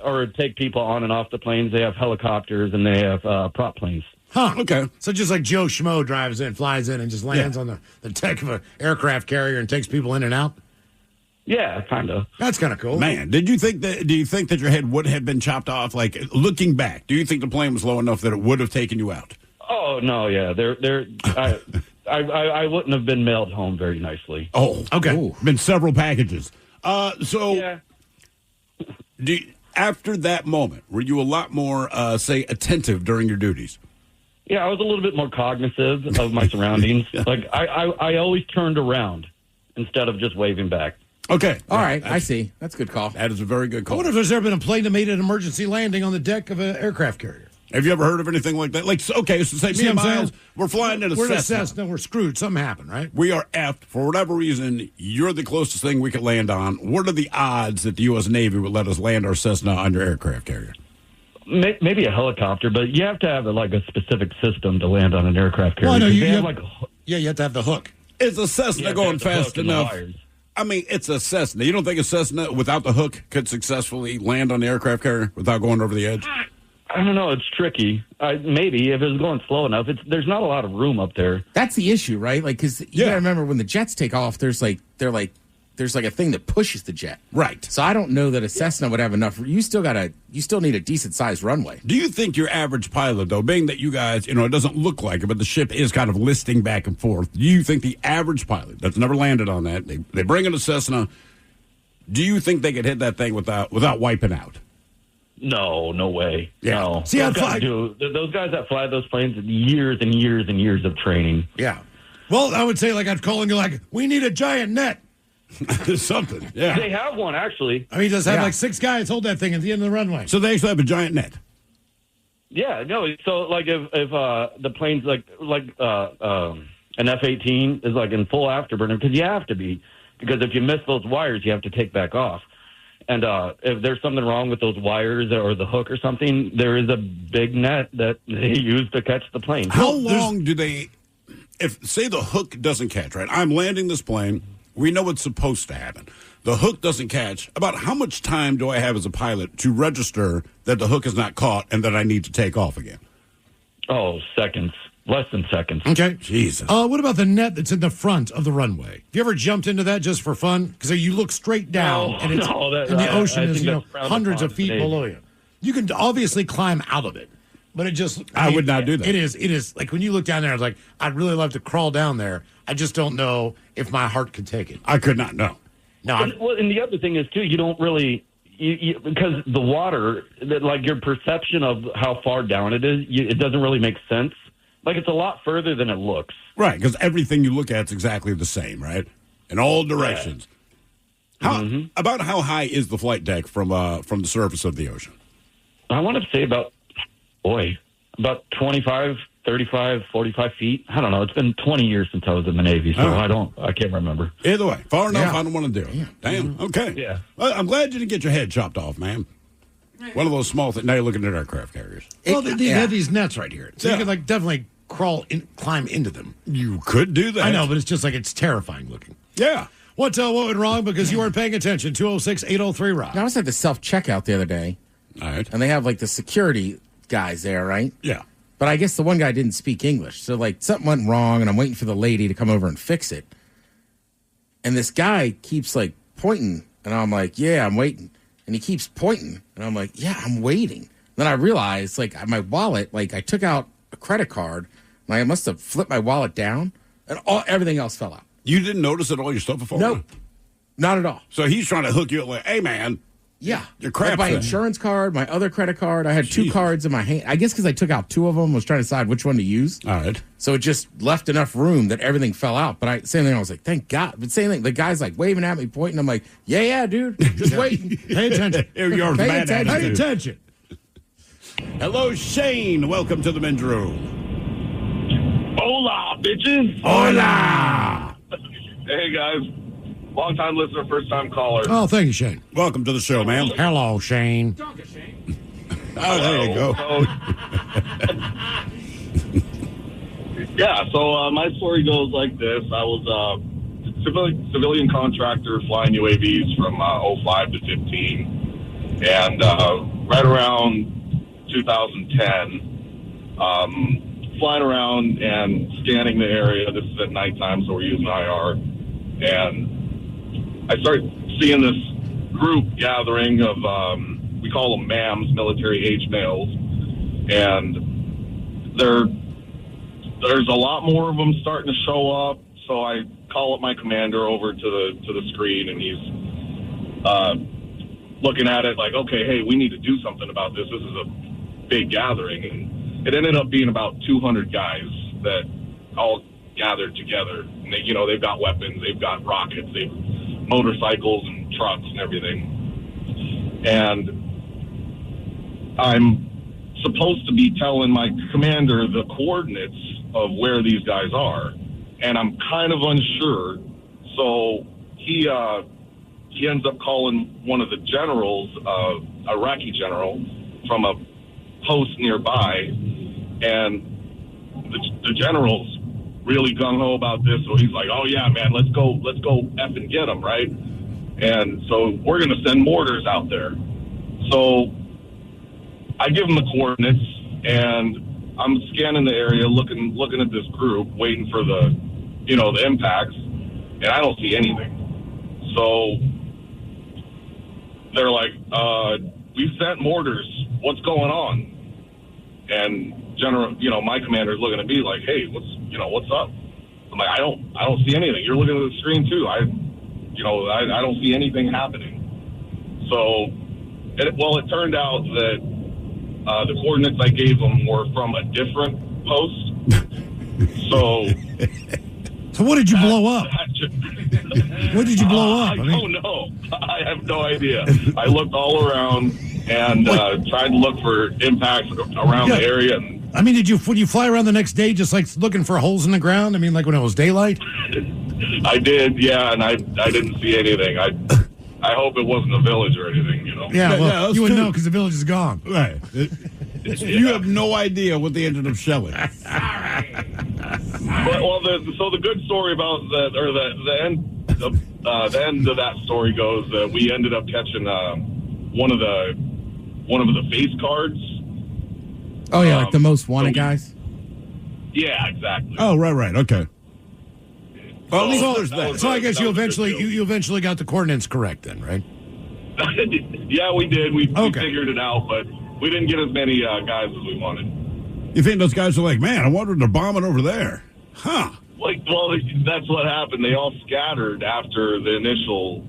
or take people on and off the planes. They have helicopters and they have prop planes. Huh. Okay. So just like Joe Schmo drives in, flies in, and just lands on the deck of an aircraft carrier and takes people in and out? Yeah, kind of. That's kind of cool. Man, do you think that your head would have been chopped off? Like, looking back, do you think the plane was low enough that it would have taken you out? Oh no, yeah, I wouldn't have been mailed home very nicely. Oh, okay. Ooh. Been several packages. After that moment, were you a lot more, say, attentive during your duties? Yeah, I was a little bit more cognizant of my surroundings. Like I always turned around instead of just waving back. Okay. All right, I see. That's a good call. That is a very good I call. wonder if there's ever been a plane that made an emergency landing on the deck of an aircraft carrier. Have you ever heard of anything like that? Like, okay, so say See me and what I'm Miles, saying? we're flying in a We're in a Cessna. Cessna. We're screwed. Something happened, right? We are effed. For whatever reason, you're the closest thing we could land on. What are the odds that the U.S. Navy would let us land our Cessna on your aircraft carrier? Maybe a helicopter, but you have to have like a specific system to land on an aircraft carrier. Well, I know you have, have, you have to have the hook. Is a Cessna going fast enough? I mean, it's a Cessna. You don't think a Cessna without the hook could successfully land on the aircraft carrier without going over the edge? I don't know. It's tricky. Maybe if it was going slow enough. There's not a lot of room up there. That's the issue, right? Like, because you gotta remember when the jets take off, there's like a thing that pushes the jet. Right. So I don't know that a Cessna would have enough. You still need a decent sized runway. Do you think your average pilot, though, being that you guys, it doesn't look like it, but the ship is kind of listing back and forth, do you think the average pilot that's never landed on that, they bring in a Cessna, do you think they could hit that thing without wiping out? No way. Yeah. No. See, those guys that fly those planes, years and years and years of training. Yeah. Well, I would say, like, I'd call and go, like, we need a giant net. Something, yeah. They have one, actually. I mean, just have like 6 guys hold that thing at the end of the runway. So they actually have a giant net. Yeah, no. So, like, if the plane's like an F-18 is like in full afterburner, because you have to be, because if you miss those wires, you have to take back off. And if there's something wrong with those wires or the hook or something, there is a big net that they use to catch the plane. How long do they, if, say, the hook doesn't catch, right? I'm landing this plane. We know what's supposed to happen. The hook doesn't catch. About how much time do I have as a pilot to register that the hook is not caught and that I need to take off again? Oh, seconds. Less than seconds. Okay. Jesus. What about the net that's in the front of the runway? Have you ever jumped into that just for fun? Because you look straight down, and the ocean is hundreds of feet below you. You can obviously climb out of it, but it just... I would not do that. It is like when you look down there, it's like, I'd really love to crawl down there. I just don't know if my heart could take it. I could not, no. No. And the other thing is, too, you don't really... because the water, like your perception of how far down it is, it doesn't really make sense. Like, it's a lot further than it looks. Right, because everything you look at is exactly the same, right? In all directions. Yeah. About how high is the flight deck from the surface of the ocean? I want to say about 25, 35, 45 feet. I don't know. It's been 20 years since I was in the Navy, so I can't remember. Either way, far enough, I don't want to do it. Yeah. Damn, okay. Yeah. Well, I'm glad you didn't get your head chopped off, man. One of those small things. Now you're looking at aircraft carriers. Well, they have these nets right here. So you can, like, definitely climb into them. You could do that. I know, but it's just like, it's terrifying looking. Yeah. What went wrong because you weren't paying attention? 206-803-ROCK. I was at the self-checkout the other day. All right. And they have, like, the security guys there, right? Yeah. But I guess the one guy didn't speak English. So, like, something went wrong, and I'm waiting for the lady to come over and fix it. And this guy keeps, like, pointing, and I'm like, yeah, I'm waiting. And he keeps pointing, and I'm like, yeah, I'm waiting. Then I realized, like, my wallet, like, I took out a credit card, and I must have flipped my wallet down, and everything else fell out. You didn't notice that all your stuff before? Nope. Not at all. So he's trying to hook you up like, hey, man. Yeah. Your crap. Like my insurance card, my other credit card. I had 2 cards in my hand. I guess because I took out 2 of them, was trying to decide which one to use. All right. So it just left enough room that everything fell out. But same thing, I was like, thank God. But same thing, the guy's like waving at me, pointing. I'm like, yeah, dude. Just waiting. Pay attention. Here you are with the bad attitude. Pay attention. Hello, Shane. Welcome to the men's room. Hola, bitches. Hola. Hey, guys. Long-time listener, first-time caller. Oh, thank you, Shane. Welcome to the show, man. Hello, Shane. Oh, there you go. So my story goes like this. I was a civilian contractor flying UAVs from 05 to 15. And right around 2010, flying around and scanning the area. This is at nighttime, so we're using IR. And I started seeing this group gathering of, we call them MAMs, military-age males, and they're there's a lot more of them starting to show up. So I call up my commander over to the screen, and he's looking at it like, okay, hey, we need to do something about this. This is a big gathering. And it ended up being about 200 guys that all gathered together. And they, they've got weapons, they've got rockets, they've motorcycles and trucks and everything. And I'm supposed to be telling my commander the coordinates of where these guys are, and I'm kind of unsure. So he ends up calling one of the generals, Iraqi general, from a post nearby, and the general's really gung-ho about this. So he's like, "Oh yeah, man, let's go F and get them, right?" And so we're going to send mortars out there. So I give them the coordinates, and I'm scanning the area, looking at this group, waiting for the impacts, and I don't see anything. So they're like, "We sent mortars. What's going on?" And my commander's looking at me like, "Hey, what's up?" I'm like, I don't see anything. You're looking at the screen too. I don't see anything happening. So, it turned out that the coordinates I gave them were from a different post. So what did you blow up? What did you blow up? I don't know. I have no idea. I looked all around and tried to look for impacts around the area. And, I mean, would you fly around the next day just like looking for holes in the ground? I mean, like when it was daylight? I did, yeah, and I didn't see anything. I hope it wasn't a village or anything, Yeah, well, you wouldn't know because the village is gone. Right. You have no idea what they ended up shelling. So the good story about that, or the end of that story goes that we ended up catching one of the face cards. Oh yeah, like the most wanted guys. Yeah, exactly. Oh, right, okay. Well, at least there's that. So I guess you eventually got the coordinates correct then, right? Yeah, we did. We figured it out, but we didn't get as many guys as we wanted. You think those guys are like, man, I wonder if they're bombing over there. Huh. Well, that's what happened. They all scattered after the initial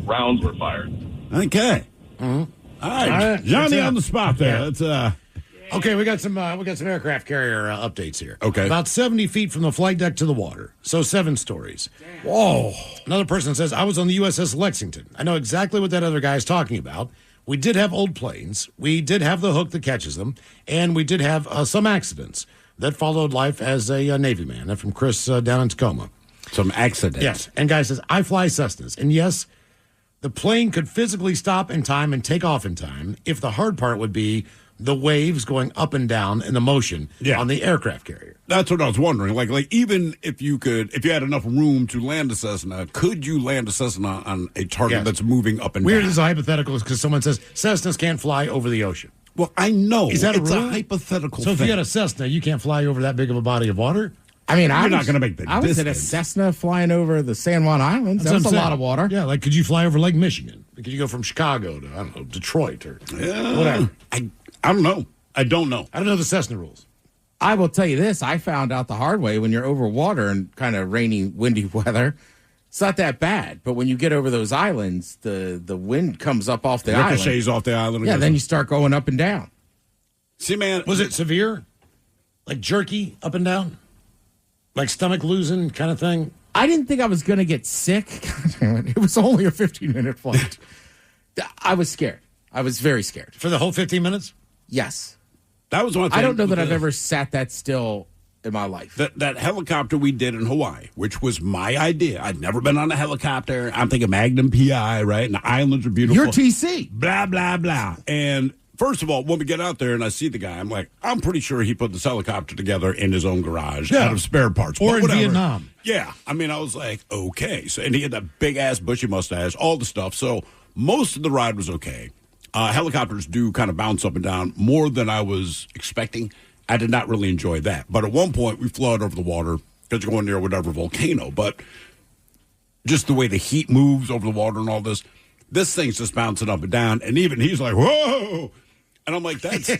rounds were fired. Okay. Mm-hmm. All right. Johnny on the spot there. That's Okay, we got some aircraft carrier updates here. Okay. About 70 feet from the flight deck to the water. So 7 stories. Whoa. Another person says, I was on the USS Lexington. I know exactly what that other guy is talking about. We did have old planes. We did have the hook that catches them. And we did have some accidents that followed life as a Navy man. That's from Chris down in Tacoma. Some accidents. Yes. And guy says, I fly Cessnas. And yes, the plane could physically stop in time and take off in time if the hard part would be the waves going up and down in the motion on the aircraft carrier. That's what I was wondering. Like even if you had enough room to land a Cessna, could you land a Cessna on a target that's moving up and Weird down? as a hypothetical is because someone says Cessnas can't fly over the ocean. Well, I know. Is that it's a hypothetical So thing. if you had a Cessna, you can't fly over that big of a body of water? I mean, you're not going to make the I was distance. in a Cessna flying over the San Juan Islands. That's a lot of water. Yeah, like could you fly over Lake Michigan? Could you go from Chicago to, I don't know, Detroit or whatever? I don't know. I don't know. I don't know the Cessna rules. I will tell you this. I found out the hard way when you're over water and kind of rainy, windy weather. It's not that bad. But when you get over those islands, the wind comes up off the island. Ricochets off the island. Yeah, then you start going up and down. See, man. Was it severe? Like jerky up and down? Like stomach losing kind of thing? I didn't think I was going to get sick. God damn it. It was only a 15-minute flight. I was scared. I was very scared. For the whole 15 minutes? Yes. That was one thing. I don't know that I've ever sat that still in my life. That helicopter we did in Hawaii, which was my idea. I'd never been on a helicopter. I'm thinking Magnum PI, right? And the islands are beautiful. You're TC. Blah, blah, blah. And first of all, when we get out there and I see the guy, I'm like, I'm pretty sure he put this helicopter together in his own garage out of spare parts. Or But in whatever. Vietnam. Yeah. I mean, I was like, okay. So, and he had that big-ass bushy mustache, all the stuff. So most of the ride was okay. Helicopters do kind of bounce up and down more than I was expecting. I did not really enjoy that. But at one point, we flew out over the water because you're going near whatever volcano. But just the way the heat moves over the water and all this thing's just bouncing up and down. And even he's like, whoa! And I'm like, that's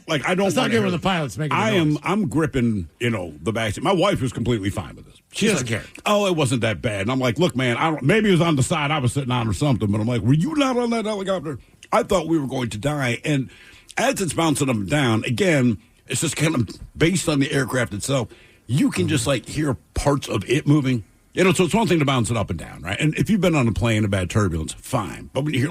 like, I don't. Let's not get where the pilot's making. I'm gripping, the back seat. My wife was completely fine with this. She doesn't care. Oh, it wasn't that bad. And I'm like, look, man, maybe it was on the side I was sitting on or something. But I'm like, were you not on that helicopter? I thought we were going to die. And as it's bouncing up and down, again, it's just kind of based on the aircraft itself. You can just like hear parts of it moving. So it's one thing to bounce it up and down, right? And if you've been on a plane in bad turbulence, fine. But when you hear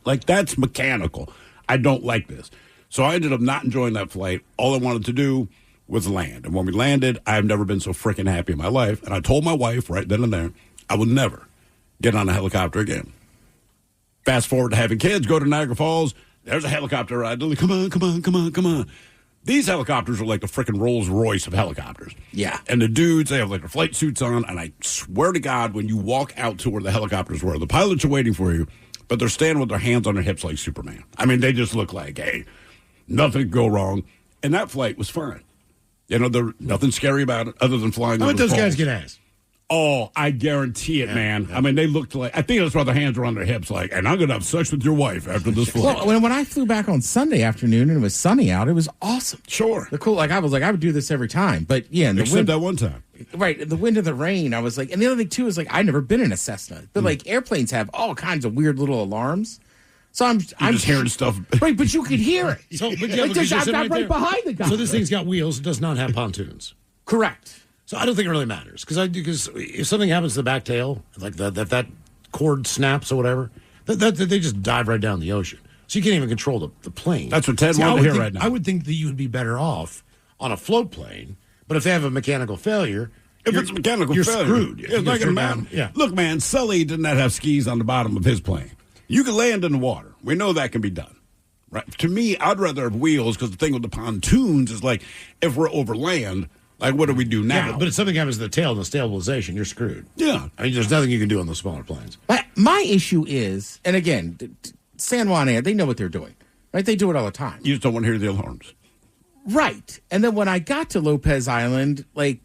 like that's mechanical. I don't like this. So I ended up not enjoying that flight. All I wanted to do was land. And when we landed, I've never been so freaking happy in my life. And I told my wife right then and there, I will never get on a helicopter again. Fast forward to having kids, go to Niagara Falls. There's a helicopter ride. They're like, come on. These helicopters are like the freaking Rolls Royce of helicopters. Yeah. And the dudes, they have like their flight suits on. And I swear to God, when you walk out to where the helicopters were, the pilots are waiting for you. But they're standing with their hands on their hips like Superman. I mean, they just look like, hey, nothing could go wrong. And that flight was fine. There's nothing scary about it other than flying. How about those guys get ass? Oh, I guarantee it, man. Yeah. I mean, they looked like, I think that's why their hands were on their hips, like, and I'm going to have sex with your wife after this flight. Well, when I flew back on Sunday afternoon and it was sunny out, it was awesome. Sure. I would do this every time. But yeah, and except that one time. Right, the wind and the rain, I was like, and the other thing too is like, I've never been in a Cessna, but like airplanes have all kinds of weird little alarms. So I'm just hearing stuff. Right, but you could hear it. So, I'm right behind the guy. So this thing's got wheels. It does not have pontoons. Correct. So I don't think it really matters because if something happens to the back tail, like that cord snaps or whatever, that they just dive right down the ocean. So you can't even control the plane. That's what Ted wanted to hear right now. I would think that you would be better off on a float plane, but if they have a mechanical failure, it's a mechanical you're failure, screwed. It's not going to matter. Yeah. Look, man, Sully did not have skis on the bottom of his plane. You can land in the water. We know that can be done. Right? To me, I'd rather have wheels because the thing with the pontoons is like if we're over land, like what do we do now? Yeah, but if something happens to the tail and the stabilization, you're screwed. Yeah. I mean, there's nothing you can do on those smaller planes. My issue is, and again, San Juan Air, they know what they're doing. Right? They do it all the time. You just don't want to hear the alarms. Right. And then when I got to Lopez Island, like,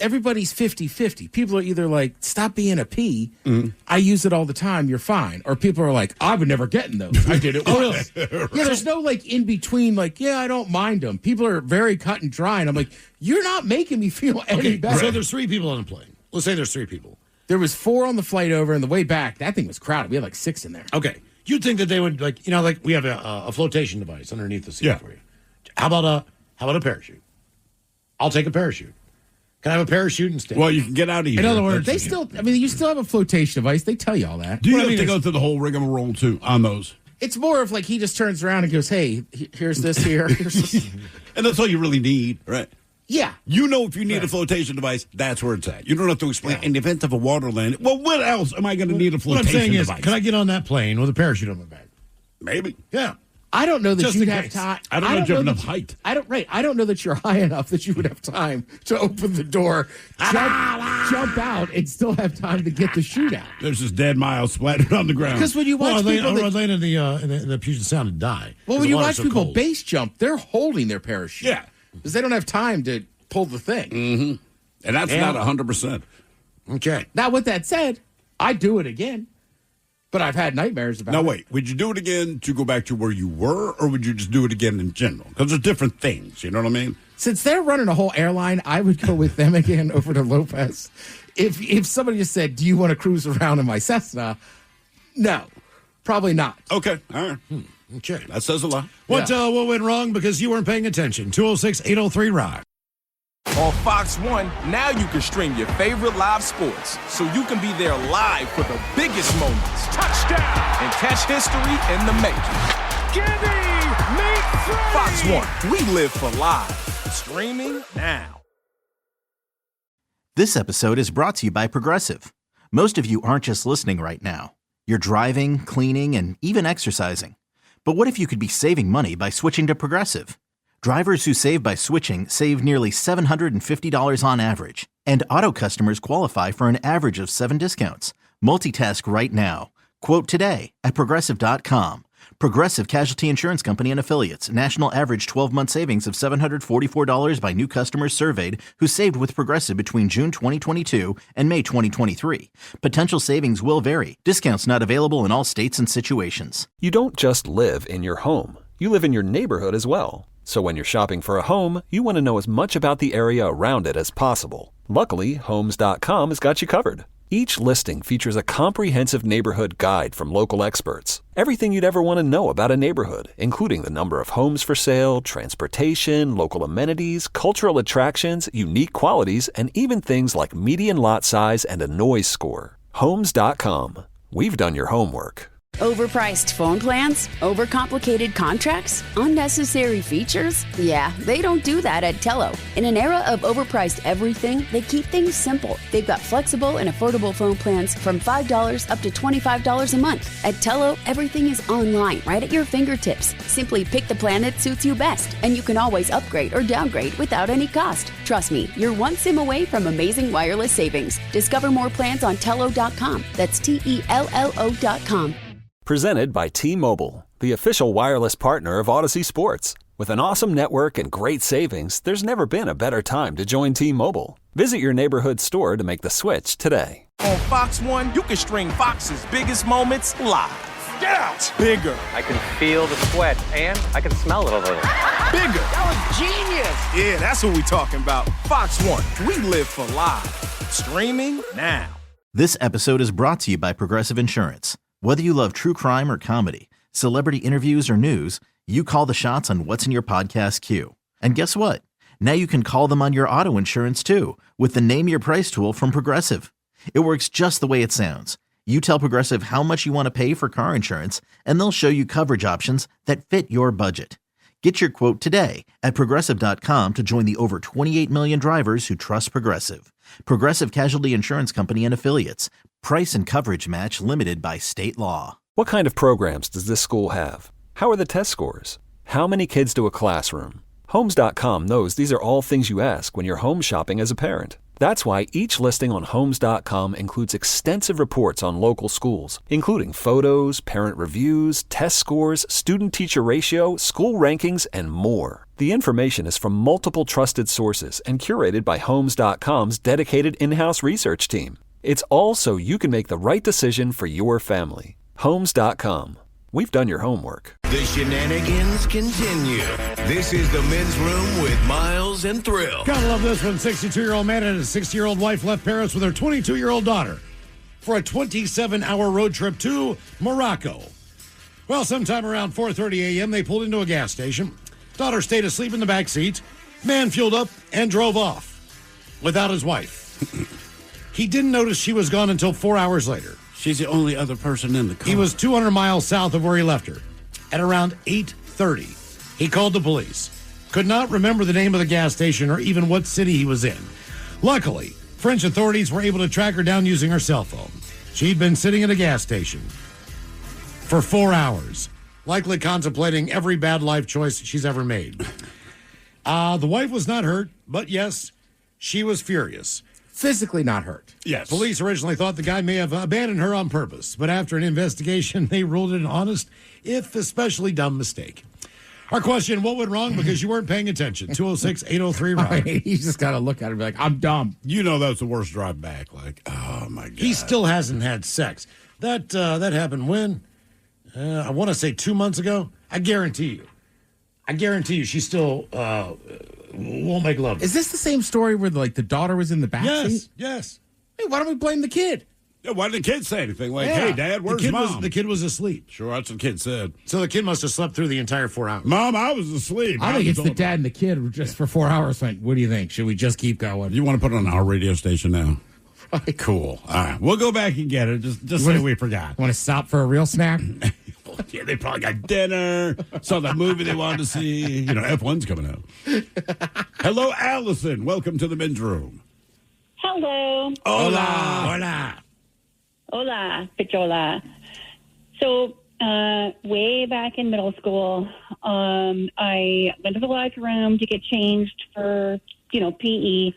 everybody's 50-50. People are either like, stop being a P. Mm-hmm. I use it all the time. You're fine. Or people are like, I would never get in those. I did it once. Right. Yeah, there's no like in between, like, yeah, I don't mind them. People are very cut and dry. And I'm like, you're not making me feel any better. So there's 3 people on the plane. Let's say there's 3 people. There was 4 on the flight over, and the way back, that thing was crowded. We had like 6 in there. Okay. You'd think that they would, like we have a flotation device underneath the seat for you. How about a parachute? I'll take a parachute. Can I have a parachute instead? Well, you can get out easier. In other words, you still have a flotation device. They tell you all that. Do you have to go through the whole rigmarole, too, on those? It's more of like he just turns around and goes, hey, here's this here. Here's this. And that's all you really need, right? Yeah. You know if you need a flotation device, that's where it's at. You don't have to explain in the event of a water landing. Well, what else am I going to need a flotation device? What I'm saying is, can I get on that plane with a parachute on my back? Maybe. Yeah. I don't know that you'd have time. I don't know if you have enough height. I don't know that you're high enough that you would have time to open the door, jump out, and still have time to get the chute out. There's this dead mile splattered on the ground. Because when you watch people, land in the Puget Sound and die. Well, when you watch people base jump, they're holding their parachute. Yeah, because they don't have time to pull the thing. Mm-hmm. And that's not 100%. Okay. Now, with that said, I'd do it again. But I've had nightmares about it. Now, wait. Would you do it again to go back to where you were, or would you just do it again in general? Because there's different things. You know what I mean? Since they're running a whole airline, I would go with them again over to Lopez. If somebody just said, do you want to cruise around in my Cessna? No, probably not. Okay. All right. Okay. That says a lot. What went wrong because you weren't paying attention? 206-803-ROCK. On Fox 1, now you can stream your favorite live sports, so you can be there live for the biggest moments. Touchdown! And catch history in the making. Gibby, make three! Fox 1, we live for live. Streaming now. This episode is brought to you by Progressive. Most of you aren't just listening right now. You're driving, cleaning, and even exercising. But what if you could be saving money by switching to Progressive? Drivers who save by switching save nearly $750 on average, and auto customers qualify for an average of 7 discounts. Multitask right now. Quote today at Progressive.com. Progressive Casualty Insurance Company and Affiliates. National average 12-month savings of $744 by new customers surveyed who saved with Progressive between June 2022 and May 2023. Potential savings will vary. Discounts not available in all states and situations. You don't just live in your home. you live in your neighborhood as well. So when you're shopping for a home, you want to know as much about the area around it as possible. Luckily, Homes.com has got you covered. Each listing features a comprehensive neighborhood guide from local experts. Everything you'd ever want to know about a neighborhood, including the number of homes for sale, transportation, local amenities, cultural attractions, unique qualities, and even things like median lot size and a noise score. Homes.com. We've done your homework. Overpriced phone plans? Overcomplicated contracts? Unnecessary features? Yeah, they don't do that at Tello. In an era of overpriced everything, they keep things simple. They've got flexible and affordable phone plans from $5 up to $25 a month. At Tello, everything is online, right at your fingertips. Simply pick the plan that suits you best, and you can always upgrade or downgrade without any cost. Trust me, you're one SIM away from amazing wireless savings. Discover more plans on Tello.com. That's TELLO.com. Presented by T-Mobile, the official wireless partner of Odyssey Sports. With an awesome network and great savings, there's never been a better time to join T-Mobile. Visit your neighborhood store to make the switch today. On Fox 1, you can stream Fox's biggest moments live. Get out! Bigger. I can feel the sweat, and I can smell it a little. Bigger. That was genius. Yeah, that's what we're talking about. Fox 1, we live for live. Streaming now. This episode is brought to you by Progressive Insurance. Whether you love true crime or comedy, celebrity interviews or news, you call the shots on what's in your podcast queue. And guess what? Now you can call them on your auto insurance too with the Name Your Price tool from Progressive. It works just the way it sounds. You tell Progressive how much you want to pay for car insurance, and they'll show you coverage options that fit your budget. Get your quote today at Progressive.com to join the over 28 million drivers who trust Progressive. Progressive Casualty Insurance Company and Affiliates. Price and coverage match limited by state law. What kind of programs does this school have? How are the test scores? How many kids do a classroom? Homes.com knows these are all things you ask when you're home shopping as a parent. That's why each listing on Homes.com includes extensive reports on local schools, including photos, parent reviews, test scores, student-teacher ratio, school rankings, and more. The information is from multiple trusted sources and curated by Homes.com's dedicated in-house research team. It's all so you can make the right decision for your family. Homes.com. We've done your homework. The shenanigans continue. This is the Men's Room with Miles and Thrill. Gotta love this one. 62-year-old man and his 60-year-old wife left Paris with her 22-year-old daughter for a 27-hour road trip to Morocco. Well, sometime around 4:30 a.m., they pulled into a gas station. Daughter stayed asleep in the back seat. Man fueled up and drove off without his wife. He didn't notice she was gone until 4 hours later. She's the only other person in the car. He was 200 miles south of where he left her. At around 8:30, he called the police. Could not remember the name of the gas station or even what city he was in. Luckily, French authorities were able to track her down using her cell phone. She'd been sitting at a gas station for 4 hours, likely contemplating every bad life choice she's ever made. The wife was not hurt, but yes, she was furious. Physically not hurt. Yes. Police originally thought the guy may have abandoned her on purpose, but after an investigation, they ruled it an honest, if especially dumb mistake. Our question, what went wrong because you weren't paying attention? 206-803-ROCK. You just got to look at it and be like, I'm dumb. You know that's the worst drive back. Like, oh, my God. He still hasn't had sex. That happened when? I want to say 2 months ago. I guarantee you she still won't make love. Is this the same story where the daughter was in the backseat? Yes. Hey, why don't we blame the kid? Yeah, why didn't the kid say anything? Like, hey, Dad, where's Mom? The kid was asleep. Sure, that's what the kid said. So the kid must have slept through the entire 4 hours. Mom, I was asleep. I think it's the dad and the kid just for 4 hours went, what do you think? Should we just keep going? You want to put it on our radio station now? Right. Cool. All right. We'll go back and get it. Just say we forgot. Want to stop for a real snack? Yeah, they probably got dinner, saw that movie they wanted to see. You know, F1's coming out. Hello, Allison. Welcome to the Men's Room. Hello. Hola. Hola, Pichola. So, way back in middle school, I went to the locker room to get changed for, PE,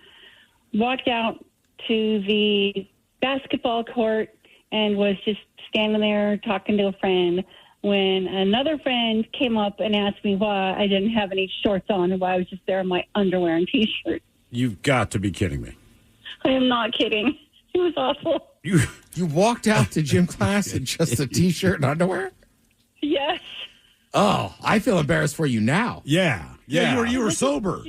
walked out to the basketball court and was just standing there talking to a friend when another friend came up and asked me why I didn't have any shorts on and why I was just there in my underwear and T-shirt. You've got to be kidding me. I am not kidding. It was awful. You walked out to gym class in just a T-shirt and underwear? Yes. Oh, I feel embarrassed for you now. Yeah. You were sober.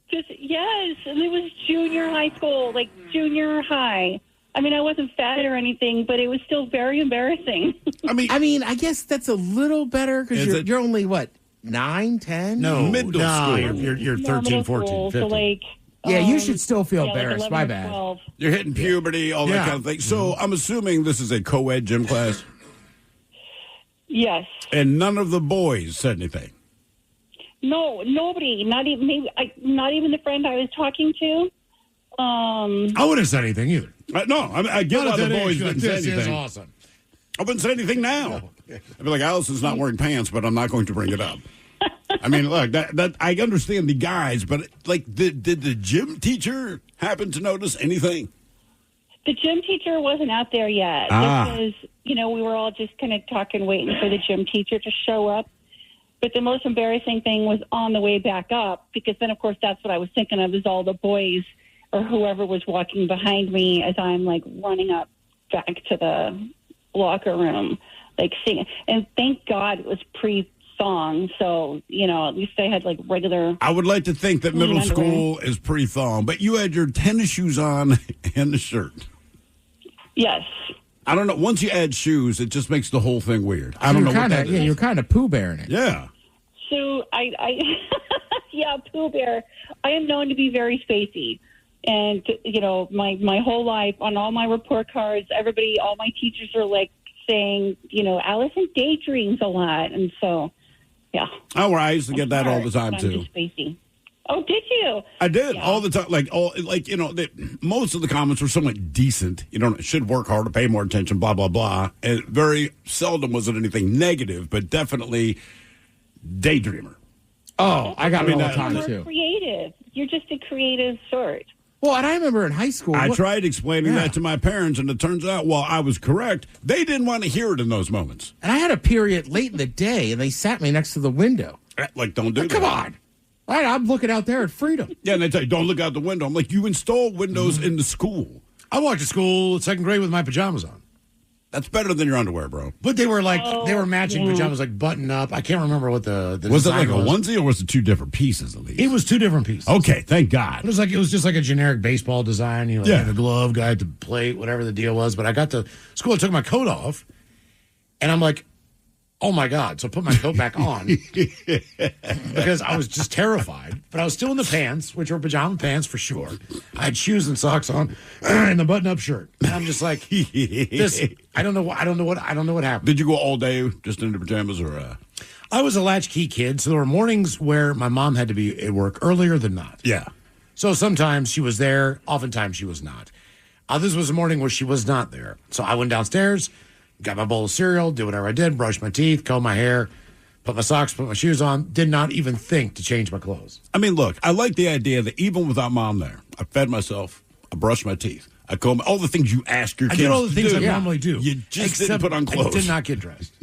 Yes, and it was junior high school, like junior high. I mean, I wasn't fat or anything, but it was still very embarrassing. I mean, I guess that's a little better because you're only, what, 9, 10? No, middle school. You're 13, 14, 15. So like, yeah, you should still feel embarrassed. Like My bad. 12. You're hitting puberty, all that kind of thing. So I'm assuming this is a co-ed gym class? Yes. And none of the boys said anything? No, nobody. Not even not even the friend I was talking to. I wouldn't have said anything either. No, I get why the boys didn't say anything. This is awesome. I wouldn't say anything now. I'd be like, Allison's not wearing pants, but I'm not going to bring it up. I mean, look, that I understand the guys, but like, did the gym teacher happen to notice anything? The gym teacher wasn't out there yet because, we were all just kind of talking, waiting for the gym teacher to show up. But the most embarrassing thing was on the way back up, because then, of course, that's what I was thinking of, is all the boys or whoever was walking behind me as I'm, like, running up back to the locker room, like, singing. And thank God it was pre-thong, so, at least I had, like, regular... I would like to think that middle school is pre-thong, but you had your tennis shoes on and the shirt. Yes. I don't know. Once you add shoes, it just makes the whole thing weird. I don't know what that is. Yeah, you're kind of Pooh Bearing it. Yeah. So yeah, Pooh Bear. I am known to be very spacey. And, my whole life, on all my report cards, all my teachers are like saying, Allison daydreams a lot. And so, yeah. Oh, well, I used to get that all the time, too. Spacey. Oh, did you? I did all the time. Most of the comments were somewhat decent. Should work harder, pay more attention, blah, blah, blah. And very seldom was it anything negative, but definitely daydreamer. Oh, I got it all the time, You're too. Creative. You're just a creative sort. Well, and I remember in high school... I tried explaining that to my parents, and it turns out, while I was correct, they didn't want to hear it in those moments. And I had a period late in the day, and they sat me next to the window. Like, don't do that. Come on. I'm looking out there at Freedom. Yeah, and they tell you, don't look out the window. I'm like, you install windows in the school. I walked to school in second grade with my pajamas on. That's better than your underwear, bro. But they were they were matching pajamas, like button up. I can't remember what the was it like design a onesie, or was it two different pieces at least? It was two different pieces. Okay, thank God. It was just like a generic baseball design. Had the glove, guy had the plate, whatever the deal was. But I got to school, I took my coat off, and I'm like, oh my God. So I put my coat back on because I was just terrified. But I was still in the pants, which were pajama pants for sure. I had shoes and socks on and the button-up shirt. And I'm just like, this. I don't know what happened. Did you go all day just in the pajamas, or? I was a latchkey kid, so there were mornings where my mom had to be at work earlier than not. Yeah. So sometimes she was there, oftentimes she was not. This was a morning where she was not there. So I went downstairs, got my bowl of cereal, did whatever I did, brushed my teeth, combed my hair, put my socks, put my shoes on, did not even think to change my clothes. I mean, look, I like the idea that even without mom there, I fed myself, I brushed my teeth, I combed all the things you ask your kids to do. I did all the things I normally do. You just didn't put on clothes. I did not get dressed.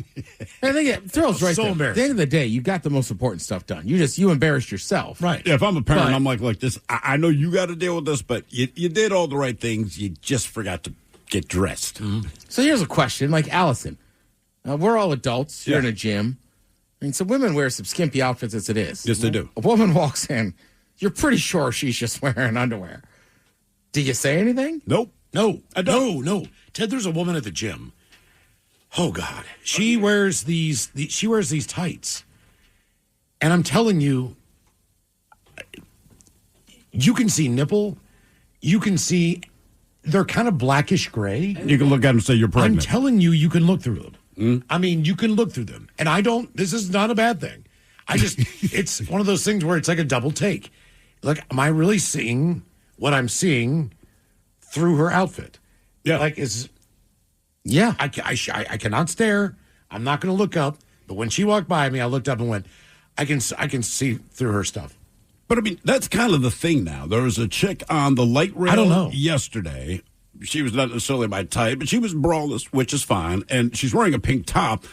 I think Thrill's right so there. embarrassed. At the end of the day, you got the most important stuff done. You embarrassed yourself. Right. Yeah, if I'm a parent, I'm like this, I know you got to deal with this, but you did all the right things. You just forgot to get dressed. Mm-hmm. So here's a question, like Allison. We're all adults. You're in a gym. I mean, so women wear some skimpy outfits as it is. Yes, they do. A woman walks in. You're pretty sure she's just wearing underwear. Do you say anything? Nope. No. No. Ted, there's a woman at the gym. Oh, God. She wears these tights. And I'm telling you, you can see nipple. You can see they're kind of blackish gray. You can look at them and say you're pregnant. I'm telling you, you can look through them. I mean, you can look through them. And this is not a bad thing. It's one of those things where it's like a double take. Like, am I really seeing what I'm seeing through her outfit? Yeah. I cannot stare. I'm not going to look up. But when she walked by me, I looked up and went, I can see through her stuff. But I mean, that's kind of the thing now. There was a chick on the light rail I don't know. yesterday. She was not necessarily my type, but she was braless, which is fine. And she's wearing a pink top,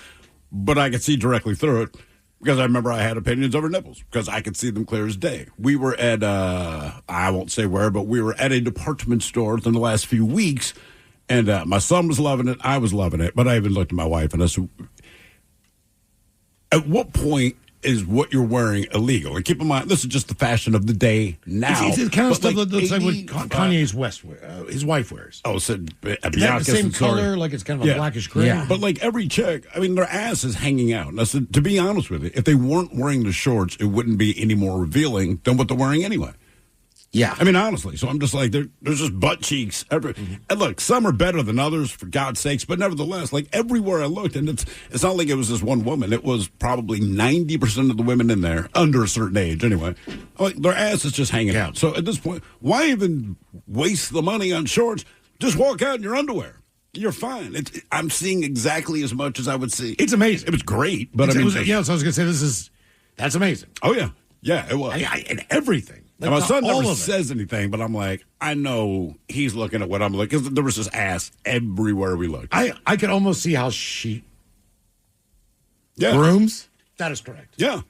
but I could see directly through it because I remember I had opinions over nipples because I could see them clear as day. We were at, I won't say where, but we were at a department store in the last few weeks, and my son was loving it. I was loving it. But I even looked at my wife, and I said, At what point is what you're wearing illegal? And keep in mind, this is just the fashion of the day now. It's the kind of But stuff that looks like what Kanye's his wife wears. Oh, so Is that the same color? Like it's kind of a blackish gray? Yeah. But like every chick, I mean, their ass is hanging out. And I said, to be honest with you, if they weren't wearing the shorts, it wouldn't be any more revealing than what they're wearing anyway. Yeah. I mean, honestly. So I'm just like, there's just butt cheeks. And look, some are better than others, for God's sakes. But nevertheless, like everywhere I looked, and it's not like it was this one woman. It was probably 90% of the women in there, under a certain age anyway. Like their ass is just hanging out. So at this point, why even waste the money on shorts? Just walk out in your underwear. You're fine. I'm seeing exactly as much as I would see. It's amazing. It was great. But So I was going to say, that's amazing. Oh, yeah. Yeah, it was. And everything. Like, my son never says anything, but I'm like, I know he's looking at what I'm looking, because there was just ass everywhere we looked. I could almost see how she grooms. That is correct. Yeah,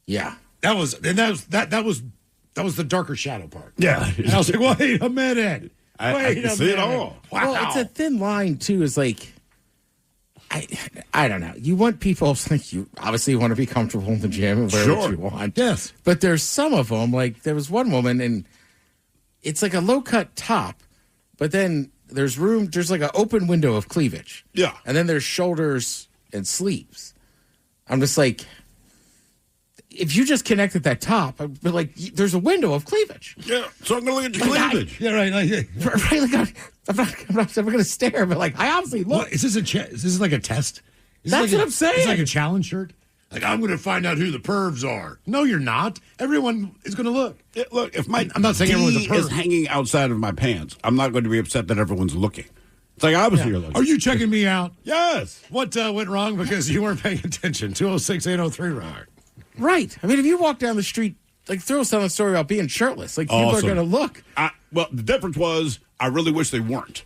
yeah. That was the darker shadow part. Yeah, and I was like, wait a minute. I can see it all. Wow. Well, it's a thin line too. Is like, I don't know. You want people like you obviously want to be comfortable in the gym and wear what you want. Yes, but there's some of them. Like there was one woman, and it's like a low cut top, but then there's room. There's like an open window of cleavage. Yeah, and then there's shoulders and sleeves. I'm just like, if you just connected that top, I'd be like, there's a window of cleavage. Yeah, so I'm gonna look at your cleavage. Yeah, right. Right. I'm not going to stare, but like, I obviously look. What, is this like a test? That's what I'm saying. It's like a challenge shirt. Like, I'm going to find out who the pervs are. No, you're not. Everyone is going to look. Yeah, look, if my I'm not saying everyone's a perv. is hanging outside of my pants, I'm not going to be upset that everyone's looking. It's like, obviously you're looking. Are you checking me out? Yes. What went wrong because you weren't paying attention? 206-803-ROCK. Right. I mean, if you walk down the street, like, throw us on a story about being shirtless. Like, people are going to look. Well, the difference was, I really wish they weren't.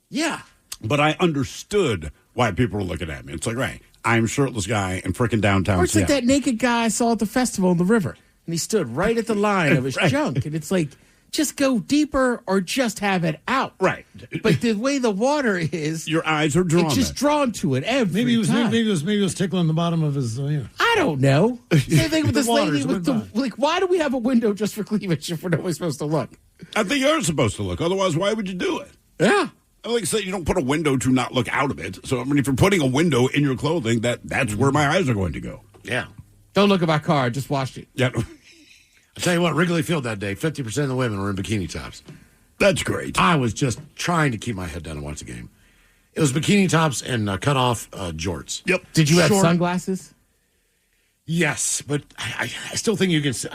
Yeah. But I understood why people were looking at me. It's like, right, I'm a shirtless guy in frickin' downtown Or it's Seattle. like that naked guy I saw at the festival in the river. And he stood right at the line of his junk. And it's like, just go deeper or just have it out. Right. But the way the water is, your eyes are drawn. It's just drawn to it every time. Maybe it was tickling the bottom of his. I don't know. Same thing with this lady. Waters Like, why do we have a window just for cleavage if we're not supposed to look? I think you're supposed to look. Otherwise, why would you do it? Yeah. Like I said, you don't put a window to not look out of it. So, I mean, if you're putting a window in your clothing, that's where my eyes are going to go. Yeah. Don't look at my car. I just washed it. Yeah. I tell you what, Wrigley Field that day, 50% of the women were in bikini tops. That's great. I was just trying to keep my head down and watch the game. It was bikini tops and cut off jorts. Yep. Did you have sunglasses? Yes, but I still think you can see.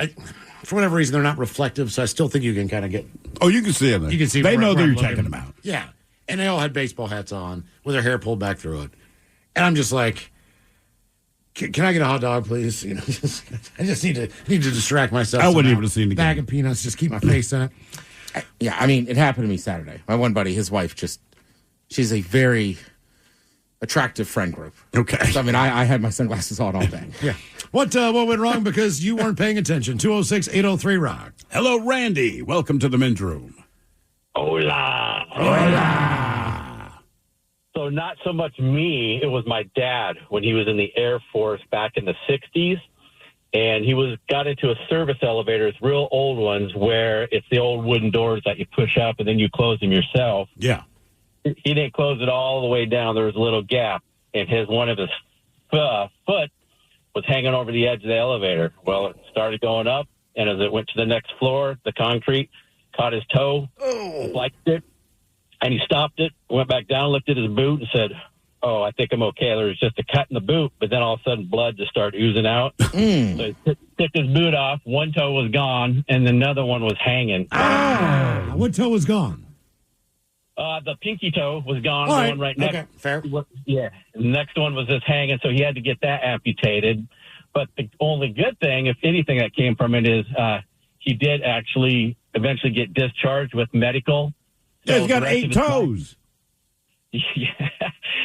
For whatever reason, they're not reflective, so I still think you can kind of get. Oh, you can see them. You can see. They know where that I'm you're checking looking. them out. Yeah, and they all had baseball hats on with their hair pulled back through it, and I'm just like, can I get a hot dog, please? You know, I just need to distract myself. I wouldn't somehow. even have seen the bag game. of peanuts. Just keep my face in it. Yeah, I mean, it happened to me Saturday. My one buddy, his wife, she's a very attractive friend group. Okay. So, I mean, I had my sunglasses on all day. Yeah. What went wrong because you weren't paying attention? 206-803-ROCK. Hello, Randy. Welcome to the men's room. Hola. Hola. So not so much me, it was my dad when he was in the Air Force back in the 60s. And he got into a service elevator, it's real old ones, where it's the old wooden doors that you push up and then you close them yourself. Yeah. He didn't close it all the way down. There was a little gap, and one of his foot was hanging over the edge of the elevator. Well, it started going up, and as it went to the next floor, the concrete caught his toe, flexed it, and he stopped it, went back down, looked at his boot, and said, "Oh, I think I'm okay." There was just a cut in the boot, but then all of a sudden blood just started oozing out. So he took his boot off. One toe was gone, and another one was hanging. What toe was gone? The pinky toe was gone. All The right. one right next. Okay, fair. Yeah. The next one was just hanging, so he had to get that amputated. But the only good thing, if anything, that came from it is he did actually eventually get discharged with medical. Yeah, he's got the rest 8 of his life- toes.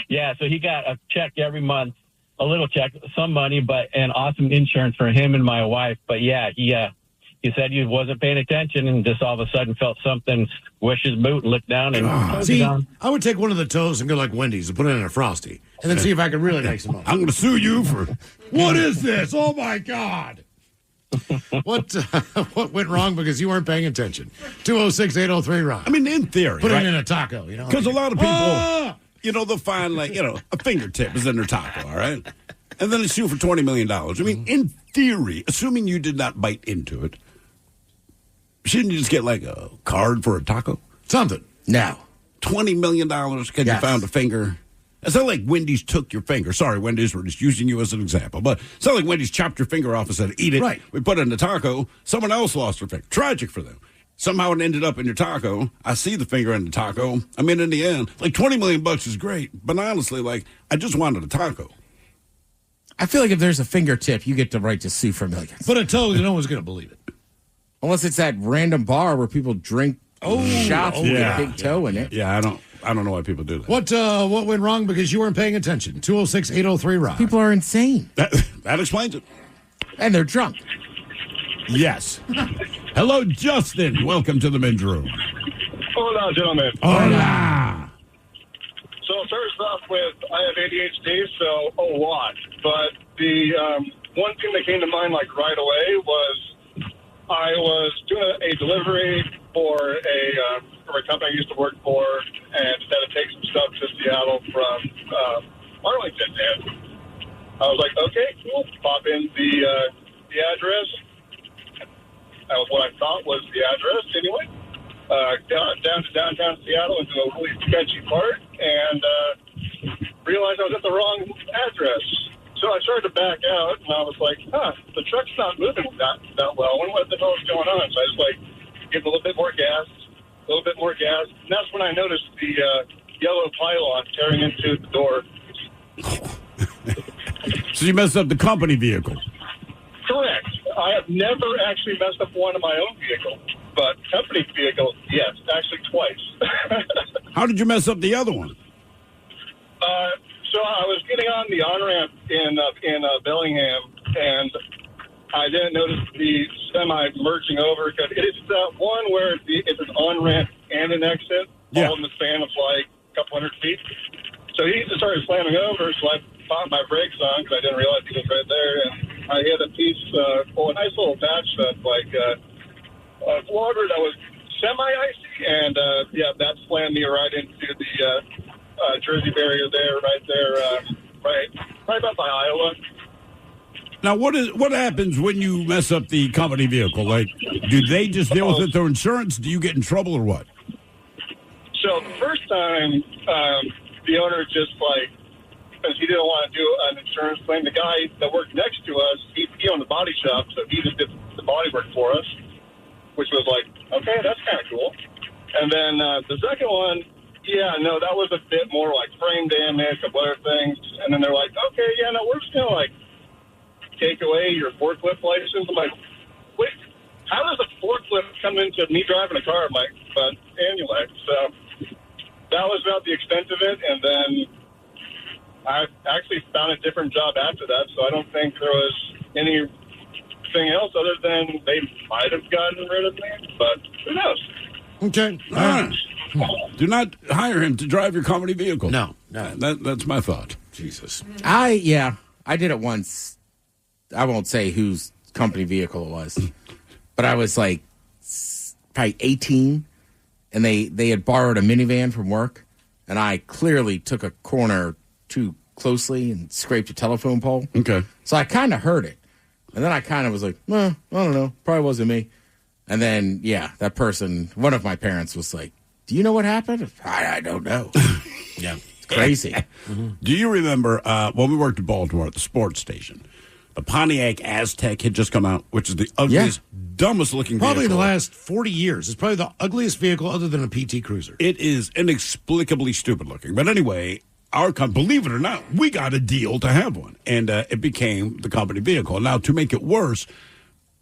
Yeah, so he got a check every month, a little check, some money, and awesome insurance for him and my wife. But yeah, he he said he wasn't paying attention and just all of a sudden felt something squish his boot and looked down and see, I would take one of the toes and go like Wendy's and put it in a Frosty and then see if I could really make some money. I'm going to sue you for... What is this? Oh, my God. What went wrong because you weren't paying attention? 206-803-ROCK. I mean, in theory. Put right? it in a taco, you know? Because a lot of people, they'll find, like, a fingertip is in their taco, all right? And then they sue for $20 million. I mean, in theory, assuming you did not bite into it, shouldn't you just get, like, a card for a taco? Something. Now. $20 million because you found a finger. It's not like Wendy's took your finger. Sorry, Wendy's, we're just using you as an example. But it's not like Wendy's chopped your finger off and said, eat it. Right. We put it in the taco. Someone else lost their finger. Tragic for them. Somehow it ended up in your taco. I see the finger in the taco. I mean, in the end, like $20 million is great. But honestly, like, I just wanted a taco. I feel like if there's a fingertip, you get the right to sue for millions. But a toe, no one's going to believe it. Unless it's that random bar where people drink shots with a big toe in it. Yeah, I don't know why people do that. What went wrong because you weren't paying attention? 206-803-ROCK. People are insane. That explains it. And they're drunk. Yes. Hello, Justin. Welcome to the men's room. Hola, gentlemen. Hola. So first off with, I have ADHD, so a lot. But the one thing that came to mind like right away was I was doing a delivery for a company I used to work for, and had to take some stuff to Seattle from Arlington. And I was like, okay, cool. Pop in the address. That was what I thought was the address anyway. Down to downtown Seattle into a really sketchy part, and realized I was at the wrong address. So I started to back out, and I was like, the truck's not moving that well. I wonder what the hell is going on. So I just, give it a little bit more gas, And that's when I noticed the yellow pylon tearing into the door. So you messed up the company vehicle. Correct. I have never actually messed up one of my own vehicle, but company vehicle, yes, actually twice. How did you mess up the other one? So I was getting on the on-ramp in Bellingham, and I didn't notice the semi merging over. Cause it's that one where it's an on-ramp and an exit, all in the span of like a couple hundred feet. So he just started slamming over, so I popped my brakes on because I didn't realize he was right there, and I hit a piece, a nice little patch of like water that was semi-icy, and that slammed me right into the Jersey barrier there, right about by Iowa. Now, what happens when you mess up the company vehicle? Like, do they just deal with it through insurance? Do you get in trouble or what? So the first time, the owner just like, because he didn't want to do an insurance claim, the guy that worked next to us, he owned the body shop, so he just did the body work for us, which was like, okay, that's kind of cool. And then the second one, that was a bit more like frame damage, a couple other things. And then they're like, okay, we're just going to like take away your forklift license. I'm like, wait, how does a forklift come into me driving a car? I'm like, but anyway, so that was about the extent of it. And then I actually found a different job after that, so I don't think there was anything else other than they might have gotten rid of me, but who knows? Okay. All right. Do not hire him to drive your company vehicle. No. That's my thought. Jesus. I did it once. I won't say whose company vehicle it was, but I was like probably 18, and they had borrowed a minivan from work, and I clearly took a corner too closely and scraped a telephone pole. Okay. So I kind of heard it, and then I kind of was like, I don't know, probably wasn't me. And then, that person, one of my parents was like, do you know what happened? I don't know. It's crazy. Mm-hmm. Do you remember when we worked in Baltimore at the sports station, the Pontiac Aztec had just come out, which is the ugliest, dumbest looking probably vehicle. in the last 40 years. It's probably the ugliest vehicle other than a PT Cruiser. It is inexplicably stupid looking. But anyway, our company, believe it or not, we got a deal to have one. And it became the company vehicle. Now, to make it worse,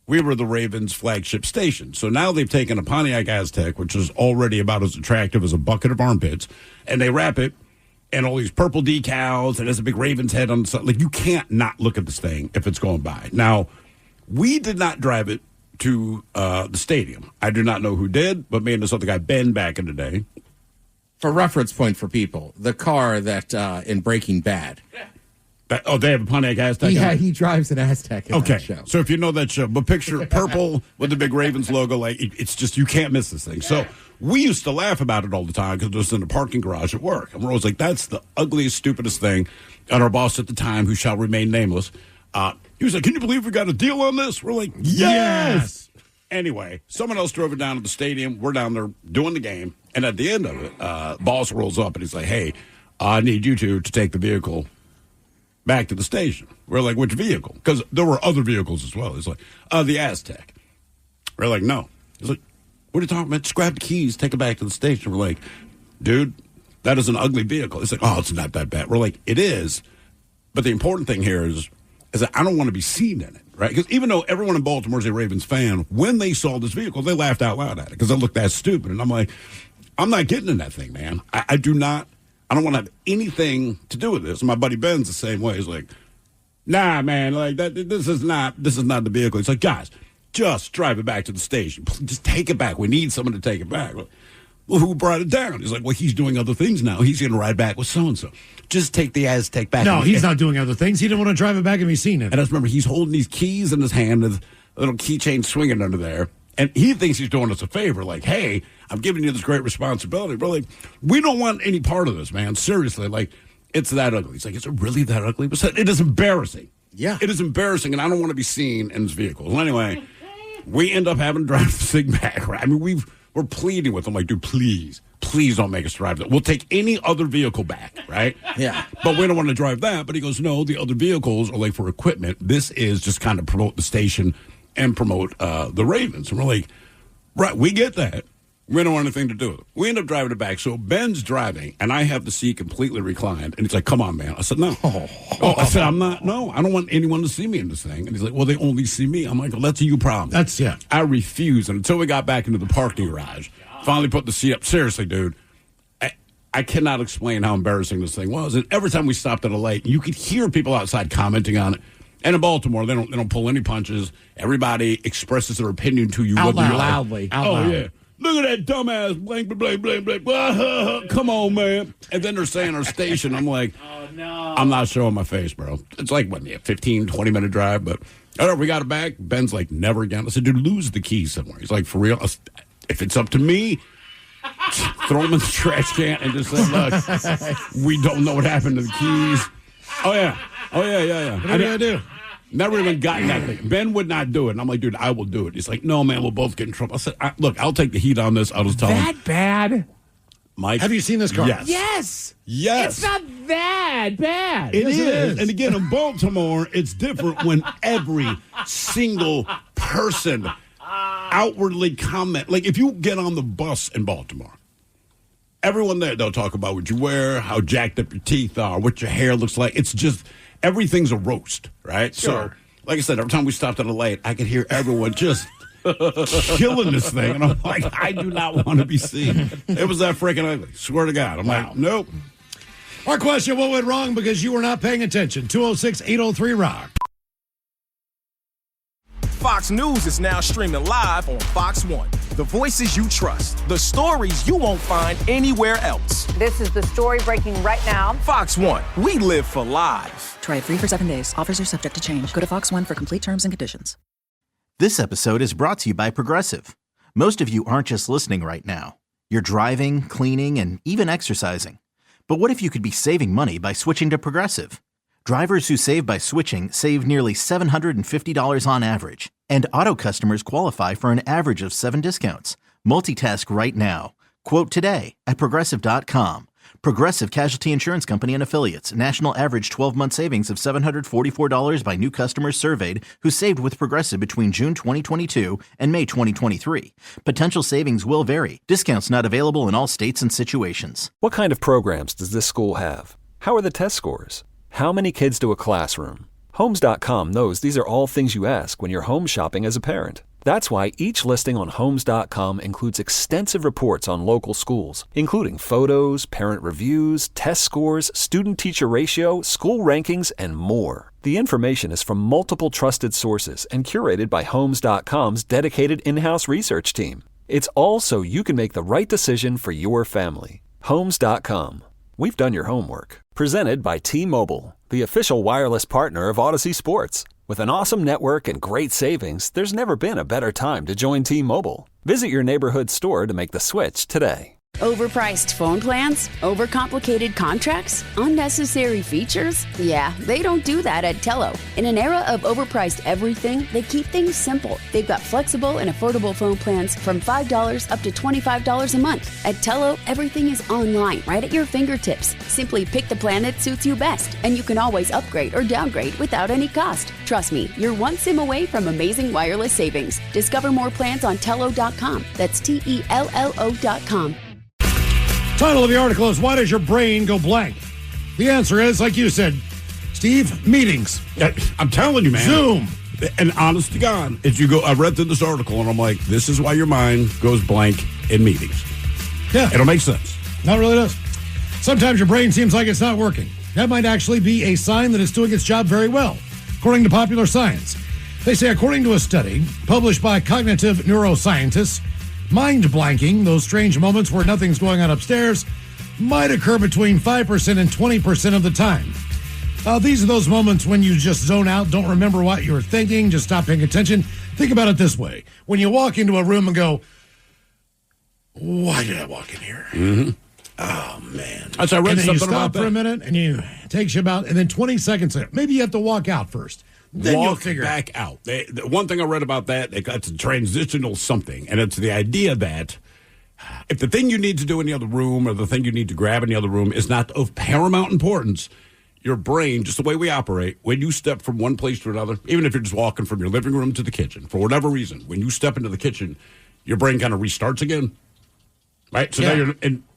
we were the Ravens' flagship station. So now they've taken a Pontiac Aztec, which is already about as attractive as a bucket of armpits, and they wrap it in all these purple decals, and there's a big Ravens head on the side. Like, you can't not look at this thing if it's going by. Now, we did not drive it to the stadium. I do not know who did, but me and this other guy, Ben, back in the day. For reference point for people, the car that in Breaking Bad. They have a Pontiac Aztek? Yeah, he drives an Aztek in okay. that show. So if you know that show, but picture purple with the big Ravens logo, like it's just, you can't miss this thing. So we used to laugh about it all the time because it was in the parking garage at work. And we're always like, that's the ugliest, stupidest thing. And our boss at the time, who shall remain nameless, he was like, can you believe we got a deal on this? We're like, yes! Anyway, someone else drove it down to the stadium. We're down there doing the game. And at the end of it, boss rolls up and he's like, hey, I need you two to take the vehicle back to the station. We're like, which vehicle? Because there were other vehicles as well. He's like, the Aztek. We're like, no. He's like, what are you talking about? Just grab the keys, take it back to the station. We're like, dude, that is an ugly vehicle. It's like, oh, it's not that bad. We're like, it is. But the important thing here is that I don't want to be seen in it, right? Because even though everyone in Baltimore is a Ravens fan, when they saw this vehicle, they laughed out loud at it because it looked that stupid. And I'm like, I'm not getting in that thing, man. I do not. I don't want to have anything to do with this. My buddy Ben's the same way. He's like, nah, man, like that. This is not the vehicle. He's like, guys, just drive it back to the station. Just take it back. We need someone to take it back. Well, who brought it down? He's like, well, he's doing other things now. He's going to ride back with so-and-so. Just take the Aztek back. No, he's not doing other things. He didn't want to drive it back and be seen in it. And I just remember he's holding these keys in his hand with a little keychain swinging under there. And he thinks he's doing us a favor. Like, hey, I'm giving you this great responsibility. But, like, we don't want any part of this, man. Seriously, like, it's that ugly. He's like, is it really that ugly? It is embarrassing. Yeah. It is embarrassing, and I don't want to be seen in this vehicle. Well, anyway, we end up having to drive the thing back. Right? I mean, we're pleading with him, like, dude, please don't make us drive that. We'll take any other vehicle back, right? Yeah. But we don't want to drive that. But he goes, no, the other vehicles are, like, for equipment. This is just kind of promote the station and promote the Ravens. And we're like, right, we get that. We don't want anything to do with it. We end up driving it back. So Ben's driving, and I have the seat completely reclined. And he's like, come on, man. I said, no. I said, I don't want anyone to see me in this thing. And he's like, well, they only see me. I'm like, well, that's a you problem. I refuse. And until we got back into the parking garage, finally put the seat up. Seriously, dude, I cannot explain how embarrassing this thing was. And every time we stopped at a light, you could hear people outside commenting on it. And in Baltimore, they don't pull any punches. Everybody expresses their opinion to you. Loudly. Yeah. Look at that dumbass, blank, blank, blank, blank. Come on, man. And then they're saying our station. I'm like, oh, no. I'm not showing my face, bro. It's like, what, 15, 20-minute drive. But, all right, we got it back. Ben's like, never again. I said, dude, lose the keys somewhere. He's like, for real? If it's up to me, throw them in the trash can and just say, look, we don't know what happened to the keys. Oh, yeah. What are you going to do? Never even gotten that thing. Ben would not do it. And I'm like, dude, I will do it. He's like, no, man, we'll both get in trouble. I said, look, I'll take the heat on this. I'll just tell him. That bad? Mike. Have you seen this car? Yes. It's not that bad. It is. And again, in Baltimore, it's different when every single person outwardly comment. Like, if you get on the bus in Baltimore, everyone there, they'll talk about what you wear, how jacked up your teeth are, what your hair looks like. It's just, everything's a roast, right? Sure. So, like I said, every time we stopped at a light, I could hear everyone just killing this thing. And I'm like, I do not want to be seen. It was that freaking ugly. Swear to God. I'm like, nope. Our question, what went wrong because you were not paying attention? 206-803-ROCK. Fox News is now streaming live on Fox One. The voices you trust, the stories you won't find anywhere else. This is the story breaking right now. Fox One, we live for live. Try it free for 7 days. Offers are subject to change. Go to Fox One for complete terms and conditions. This episode is brought to you by Progressive. Most of you aren't just listening right now. You're driving, cleaning, and even exercising. But what if you could be saving money by switching to Progressive? Drivers who save by switching save nearly $750 on average. And auto customers qualify for an average of 7 discounts. Multitask right now. Quote today at Progressive.com. Progressive Casualty Insurance Company and Affiliates. National average 12-month savings of $744 by new customers surveyed who saved with Progressive between June 2022 and May 2023. Potential savings will vary. Discounts not available in all states and situations. What kind of programs does this school have? How are the test scores? How many kids do a classroom? Homes.com knows these are all things you ask when you're home shopping as a parent. That's why each listing on Homes.com includes extensive reports on local schools, including photos, parent reviews, test scores, student-teacher ratio, school rankings, and more. The information is from multiple trusted sources and curated by Homes.com's dedicated in-house research team. It's all so you can make the right decision for your family. Homes.com. We've done your homework. Presented by T-Mobile, the official wireless partner of Odyssey Sports. With an awesome network and great savings, there's never been a better time to join T-Mobile. Visit your neighborhood store to make the switch today. Overpriced phone plans? Overcomplicated contracts? Unnecessary features? Yeah, they don't do that at Tello. In an era of overpriced everything, they keep things simple. They've got flexible and affordable phone plans from $5 up to $25 a month. At Tello, everything is online, right at your fingertips. Simply pick the plan that suits you best, and you can always upgrade or downgrade without any cost. Trust me, you're one SIM away from amazing wireless savings. Discover more plans on Tello.com. That's TELLO.com. Title of the article is, Why Does Your Brain Go Blank? The answer is, like you said, Steve, meetings. I'm telling you, man. Zoom. And honest to God, as you go, I read through this article and I'm like, this is why your mind goes blank in meetings. Yeah. It'll make sense. No, it really does. Sometimes your brain seems like it's not working. That might actually be a sign that it's doing its job very well, according to popular science. They say, according to a study published by cognitive neuroscientists, mind blanking, those strange moments where nothing's going on upstairs, might occur between 5% and 20% of the time. These are those moments when you just zone out, don't remember what you were thinking, just stop paying attention. Think about it this way. When you walk into a room and go, why did I walk in here? Mm-hmm. Oh, man. I read and then you something stop about for that. a minute, and it takes you about, and then 20 seconds later, maybe you have to walk out first. Then you'll Walk figure back out. The one thing I read about that, it's a transitional something, and it's the idea that if the thing you need to do in the other room or the thing you need to grab in the other room is not of paramount importance, your brain, just the way we operate, when you step from one place to another, even if you're just walking from your living room to the kitchen, for whatever reason, when you step into the kitchen, your brain kind of restarts again, right? So now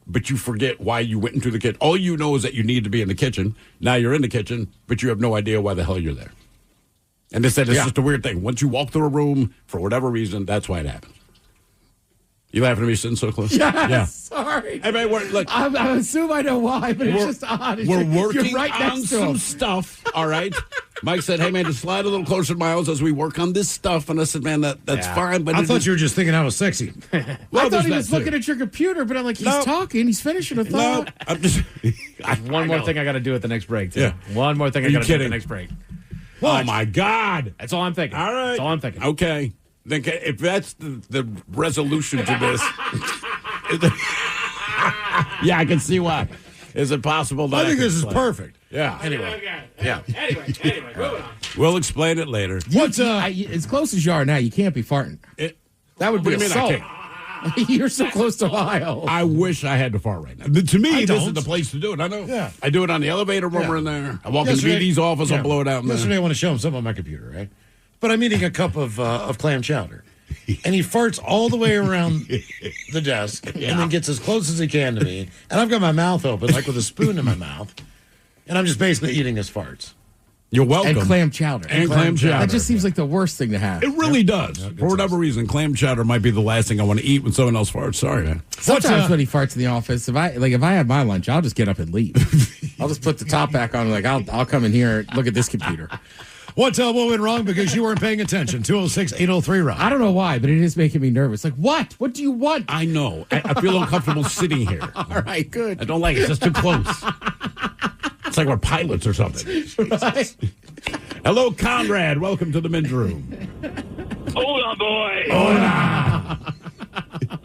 but you forget why you went into the kitchen. All you know is that you need to be in the kitchen. Now you're in the kitchen, but you have no idea why the hell you're there. And they said it's just a weird thing. Once you walk through a room, for whatever reason, that's why it happens. You laughing at me sitting so close? Yes, Yeah. Sorry. I mean, look, I assume I know why, but it's just odd. We're working You're right on next to some him. stuff, all right? Mike said, hey, man, just slide a little closer, Miles, as we work on this stuff. And I said, man, that's fine. But I thought you were just thinking I was sexy. I thought he was looking at your computer, but I'm like, he's talking. He's finishing a thought. No, I'm just... One more thing I got to do at the next break, too. Yeah. One more thing I got to do at the next break. What? Oh, my God. That's all I'm thinking. All right. That's all I'm thinking. Okay. Then if that's the resolution to this... yeah, I can see why. Is it possible that I think this is perfect. Yeah. Anyway. Yeah. Anyway, moving on. We'll explain it later. What's as close as you are now, you can't be farting. That would be What do you mean I assault. You're so close to Miles. I wish I had to fart right now. To me, I this is don't. the place to do it. I know. Yeah. I do it on the elevator when we're in there. I walk in the Yesterday- BD's office. yeah. I'll blow it out in Yesterday, there. I want to show him something on my computer, right? But I'm eating a cup of clam chowder. And he farts all the way around the desk and then gets as close as he can to me. And I've got my mouth open, like with a spoon in my mouth. And I'm just basically eating his farts. You're welcome. And clam chowder. And clam chowder. That just seems like the worst thing to have. It really does. For whatever reason, clam chowder might be the last thing I want to eat when someone else farts. Sorry, man. Sometimes when he farts in the office, if I have my lunch, I'll just get up and leave. I'll just put the top back on. Like I'll come in here, look at this computer. What went wrong because you weren't paying attention? 206-803-ROCK. I don't know why, but it is making me nervous. Like what? What do you want? I know. I feel uncomfortable sitting here. All right, good. I don't like it. It's just too close. It's like we're pilots or something. Right? Hello, Conrad. Welcome to the men's room. Hola, boy. Hola.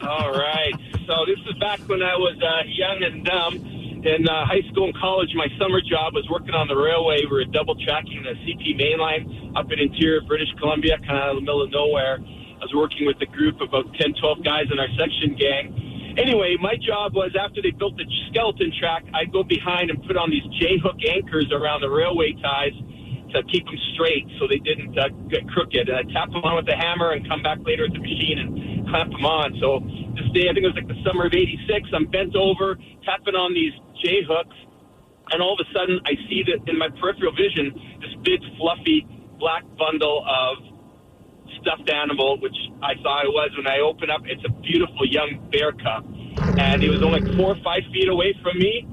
All right. So this is back when I was young and dumb. In high school and college, my summer job was working on the railway. We were double tracking the CP mainline up in interior British Columbia, kind of in the middle of nowhere. I was working with a group of about 10, 12 guys in our section gang. Anyway, my job was after they built the skeleton track, I'd go behind and put on these J-hook anchors around the railway ties to keep them straight so they didn't get crooked. And I'd tap them on with a hammer and come back later with the machine and clamp them on. So this day, I think it was like the summer of '86, I'm bent over, tapping on these J-hooks, and all of a sudden I see that in my peripheral vision, this big, fluffy, black bundle of stuffed animal, which I thought it was. When I opened up, it's a beautiful young bear cub. And he was only like 4 or 5 feet away from me.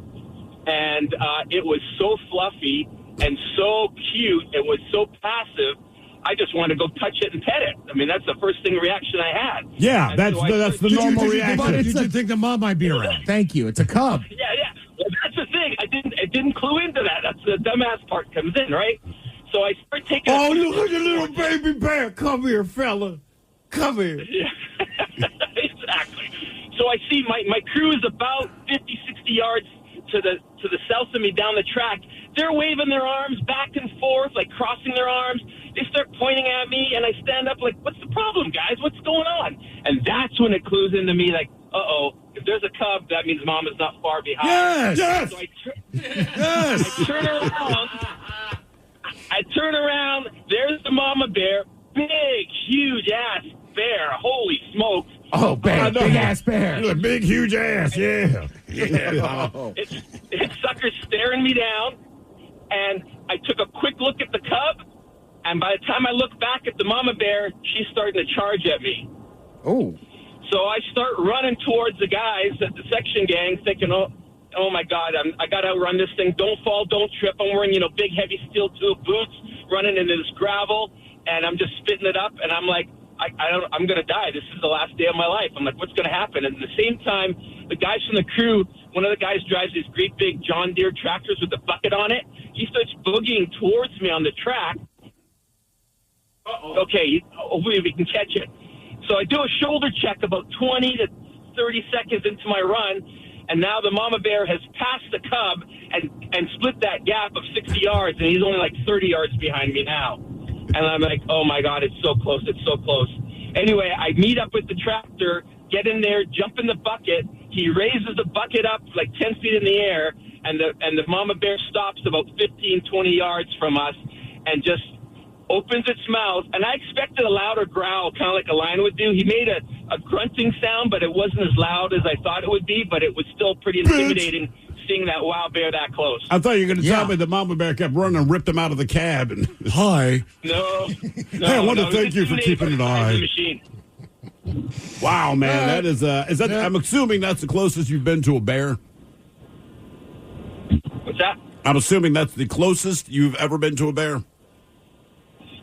And it was so fluffy and so cute. It was so passive. I just wanted to go touch it and pet it. I mean, that's the first reaction I had. Yeah, that's the normal reaction. Did you think the mom might be around? Thank you. It's a cub. Yeah. Well, that's the thing. It didn't clue into that. That's the dumbass part comes in, right? So I start taking. Oh, look at the little baby bear! Come here, fella. Come here. Yeah. Exactly. So I see my crew is about 50, 60 yards to the south of me down the track. They're waving their arms back and forth, like crossing their arms. They start pointing at me, and I stand up like, what's the problem, guys? What's going on? And that's when it clues into me like, uh-oh, if there's a cub, that means mom is not far behind. Yes! So I turn around. I turn around. There's the mama bear. Big, huge-ass bear. Holy smokes. Oh, bear. Big-ass bear. A big, huge ass, yeah. It's sucker's staring me down, and I took a quick look at the cub, and by the time I look back at the mama bear, she's starting to charge at me. Oh. So I start running towards the guys at the section gang, thinking, oh my God, I got to outrun this thing. Don't fall, don't trip. I'm wearing, big, heavy steel toe boots, running into this gravel, and I'm just spitting it up, and I'm like, I'm going to die. This is the last day of my life. I'm like, what's going to happen? And at the same time, the guys from the crew, one of the guys drives these great big John Deere tractors with a bucket on it. He starts boogieing towards me on the track. Okay, hopefully we can catch it. So I do a shoulder check about 20 to 30 seconds into my run, and now the mama bear has passed the cub and split that gap of 60 yards, and he's only like 30 yards behind me now. And I'm like, oh, my God, it's so close. It's so close. Anyway, I meet up with the tractor, get in there, jump in the bucket. He raises the bucket up like 10 feet in the air, and the mama bear stops about 15, 20 yards from us and just opens its mouth. And I expected a louder growl, kind of like a lion would do. He made a grunting sound, but it wasn't as loud as I thought it would be, but it was still pretty intimidating seeing that wild bear that close. I thought you were going to tell me the mama bear kept running and ripped him out of the cab. And hi. No. Hey, I want to thank you for keeping an eye. Wow, man, that is that? Yeah. I'm assuming that's the closest you've been to a bear. What's that? I'm assuming that's the closest you've ever been to a bear.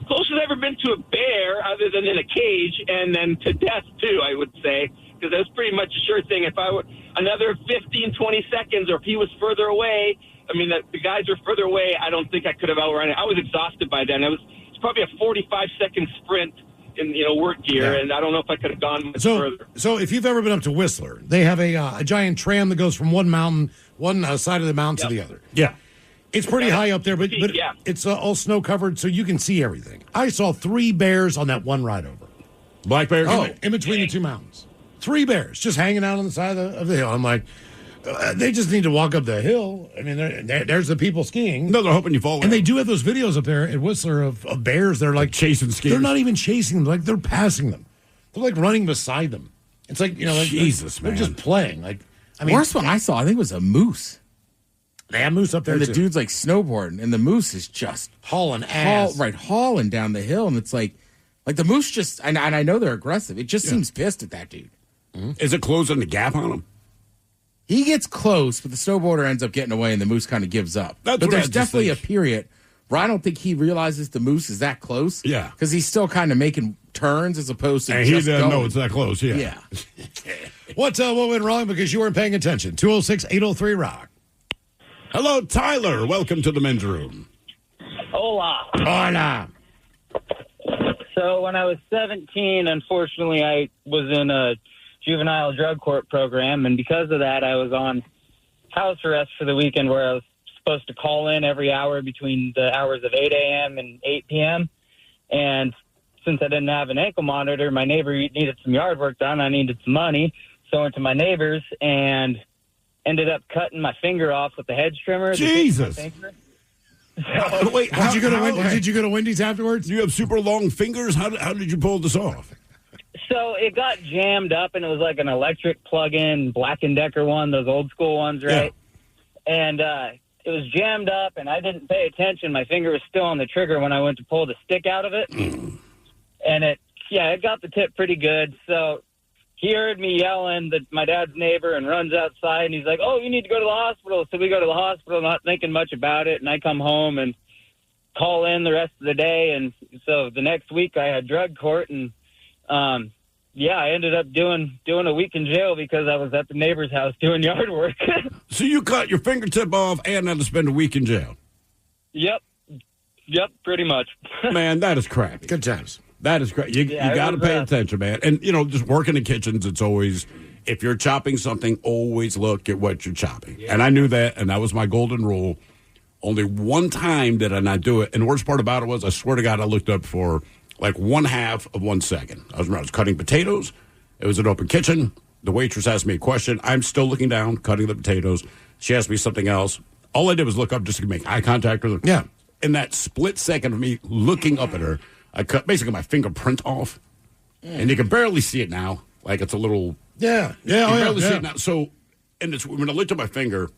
Closest I've ever been to a bear, other than in a cage, and then to death too, I would say, because that was pretty much a sure thing. If I were another 15, 20 seconds, or if he was further away, I mean, the guys were further away, I don't think I could have outrun it. I was exhausted by then. It's probably a 45-second sprint in work gear, and I don't know if I could have gone much further. So if you've ever been up to Whistler, they have a giant tram that goes from one side of the mountain to the other. Yeah. It's pretty high up there, but it's all snow covered, so you can see everything. I saw 3 bears on that one ride over. Black bears? In between the two mountains. 3 bears just hanging out on the side of the hill. I'm like, they just need to walk up the hill. I mean, there's the people skiing. No, they're hoping you fall. And they do have those videos up there at Whistler of bears. They're like chasing skiers. They're not even chasing them. Like, they're passing them. They're like running beside them. It's like, Jesus, they're man. just playing. Like, I mean, worst one I saw, I think, was a moose. They have moose up there, and the too. dude's like snowboarding, and the moose is just hauling ass. Hauling down the hill, and it's like the moose just, and I know they're aggressive. It just seems pissed at that dude. Mm-hmm. Is it closing the gap on him? He gets close, but the snowboarder ends up getting away, and the moose kind of gives up. But there's definitely a period where I don't think he realizes the moose is that close. Yeah. Because he's still kind of making turns as opposed to and just he doesn't going. know it's that close, Yeah. What went wrong because you weren't paying attention? 206-803-ROCK. Hello, Tyler. Welcome to the men's room. Hola. Hola. So when I was 17, unfortunately, I was in a juvenile drug court program, and because of that, I was on house arrest for the weekend where I was supposed to call in every hour between the hours of 8 a.m. and 8 p.m. And since I didn't have an ankle monitor, my neighbor needed some yard work done. I needed some money, so I went to my neighbor's and ended up cutting my finger off with the hedge trimmer. Jesus. Wait, did you go to Wendy's afterwards? You have super long fingers? How did you pull this off? So it got jammed up, and it was like an electric plug-in Black & Decker one, those old school ones, right? Yeah. And it was jammed up, and I didn't pay attention. My finger was still on the trigger when I went to pull the stick out of it. And it Yeah, it got the tip pretty good. So he heard me yelling at my dad's neighbor and runs outside, and he's like, oh, you need to go to the hospital. So we go to the hospital, not thinking much about it, and I come home and call in the rest of the day. And so the next week I had drug court, and I ended up doing a week in jail because I was at the neighbor's house doing yard work. So you cut your fingertip off and had to spend a week in jail? Yep, pretty much. Man, that is crappy. Good times. That is great. You got to pay attention, man. And, just working in kitchens, it's always, if you're chopping something, always look at what you're chopping. Yeah. And I knew that, and that was my golden rule. Only one time did I not do it. And the worst part about it was, I swear to God, I looked up for like 1/2 of 1 second. I was cutting potatoes. It was an open kitchen. The waitress asked me a question. I'm still looking down, cutting the potatoes. She asked me something else. All I did was look up just to make eye contact with her. Yeah. In that split second of me looking up at her, I cut basically my fingerprint off. And you can barely see it now. Like it's a little... Yeah. You can barely see it now. So, and it's, when I looked at my finger,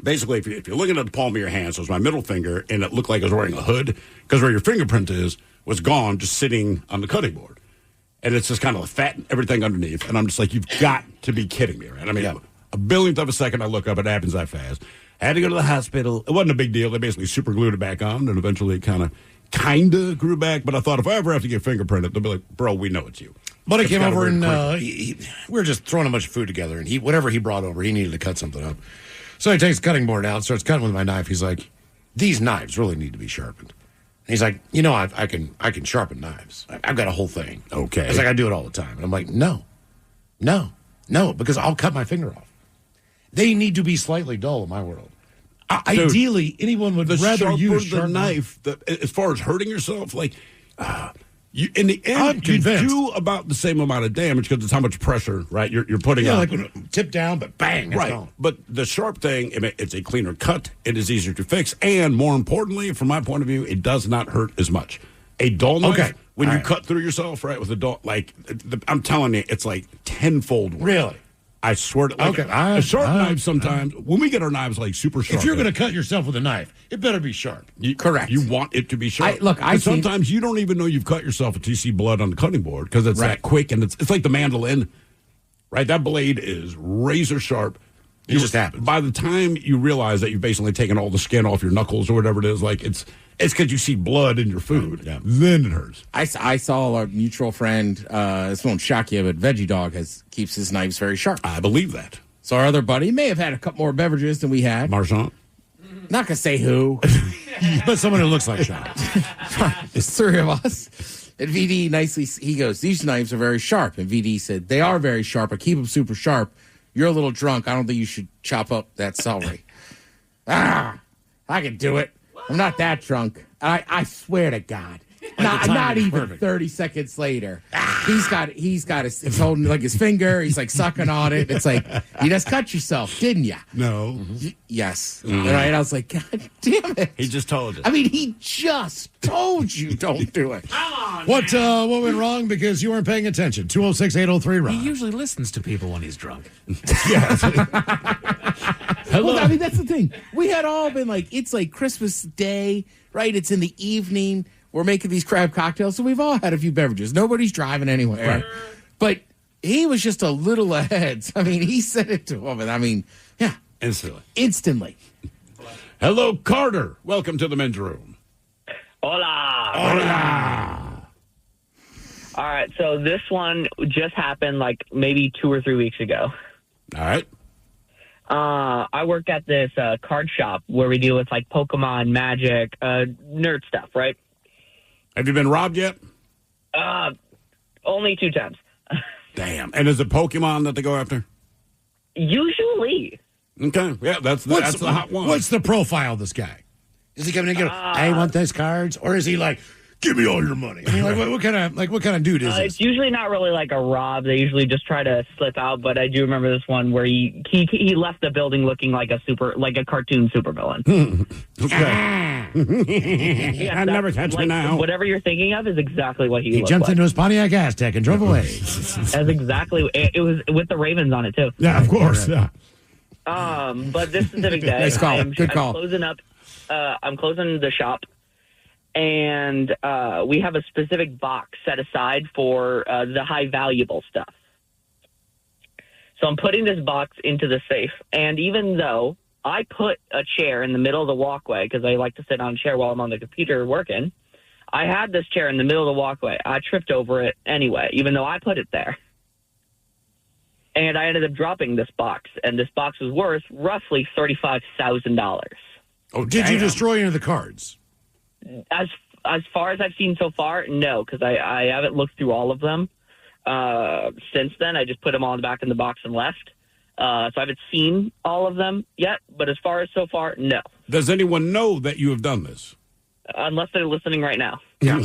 basically, if you're looking at the palm of your hand, so it's my middle finger, and it looked like I was wearing a hood, because where your fingerprint is was gone, just sitting on the cutting board. And it's just kind of fat and everything underneath. And I'm just like, you've got to be kidding me, right? I mean, a billionth of a second I look up, it happens that fast. I had to go to the hospital. It wasn't a big deal. They basically super glued it back on, and eventually it kind of grew back. But I thought if I ever have to get fingerprinted, they'll be like, bro, we know it's you. Buddy came over and we were just throwing a bunch of food together, and whatever he brought over, he needed to cut something up. So he takes the cutting board out, starts cutting with my knife. He's like, these knives really need to be sharpened. And he's like, I can sharpen knives. I've got a whole thing. Okay. It's like, I do it all the time. And I'm like, no, because I'll cut my finger off. They need to be slightly dull in my world. Ideally, anyone would rather use the knife. As far as hurting yourself, like in the end, you do about the same amount of damage because it's how much pressure, right? You're putting on. Like when it tip down, but bang, right. Gone. But the sharp thing, it's a cleaner cut. It is easier to fix, and more importantly, from my point of view, it does not hurt as much. A dull knife, when you cut through yourself, right, with a dull, like I'm telling you, it's like tenfold worse. Really. I swear to a sharp knife sometimes, when we get our knives like super sharp. If you're going to cut yourself with a knife, it better be sharp. Correct. You want it to be sharp. Sometimes you don't even know you've cut yourself until you see blood on the cutting board because it's that quick, and it's like the mandolin, right? That blade is razor sharp. It just happens. By the time you realize that you've basically taken all the skin off your knuckles or whatever it is, like it's because you see blood in your food. Yeah. Then it hurts. I saw our mutual friend, this won't shock you, but Veggie Dog keeps his knives very sharp. I believe that. So our other buddy may have had a couple more beverages than we had. Marchand? Not going to say who. But someone who looks like Sean. It's three of us. And VD nicely, he goes, these knives are very sharp. And VD said, they are very sharp. I keep them super sharp. You're a little drunk. I don't think you should chop up that celery. I can do it. I'm not that drunk. I swear to God. Not even perfect. 30 seconds later. He's got it's holding like his finger. He's like sucking on it. It's like, you just cut yourself, didn't you? No. Yes. Right? I was like, God damn it. He just told you. I mean, he just told you don't do it. What went wrong because you weren't paying attention? 206-803-ROCK. He usually listens to people when he's drunk. Yes. Well, I mean, that's the thing. We had all been like, it's like Christmas Day, right? It's in the evening. We're making these crab cocktails, so we've all had a few beverages. Nobody's driving anywhere. Right. But he was just a little ahead. I mean, he said it to him, and I mean, yeah. Instantly. Hello, Carter. Welcome to the men's room. Hola. All right, so this one just happened like maybe 2 or 3 weeks ago. All right. I work at this card shop where we deal with like Pokemon, Magic, nerd stuff, right? Have you been robbed yet? Only 2 times. Damn. And is it Pokemon that they go after? Usually. Okay. Yeah, that's the hot one. What's the profile of this guy? Is he coming in and go, I want those cards? Or is he like, give me all your money? I mean, like, what kind of dude is this? It's usually not really like a rob. They usually just try to slip out. But I do remember this one where he left the building looking like a cartoon supervillain. Okay. I never catch me now. Whatever you're thinking of is exactly what he jumped into his Pontiac Aztek and drove away. That's exactly. It was with the Ravens on it too. Yeah, of course. Yeah. But this specific day, nice call. Good call. I'm closing up. I'm closing the shop. and we have a specific box set aside for the high valuable stuff. So I'm putting this box into the safe, and even though I put a chair in the middle of the walkway because I like to sit on a chair while I'm on the computer working, I had this chair in the middle of the walkway. I tripped over it anyway, even though I put it there. And I ended up dropping this box, and this box was worth roughly $35,000. Oh, did you destroy any of the cards? As far as I've seen so far, no, because I haven't looked through all of them. Since then, I just put them all in the back in the box and left. So I haven't seen all of them yet, but as far as so far, no. Does anyone know that you have done this? Unless they're listening right now. Yeah.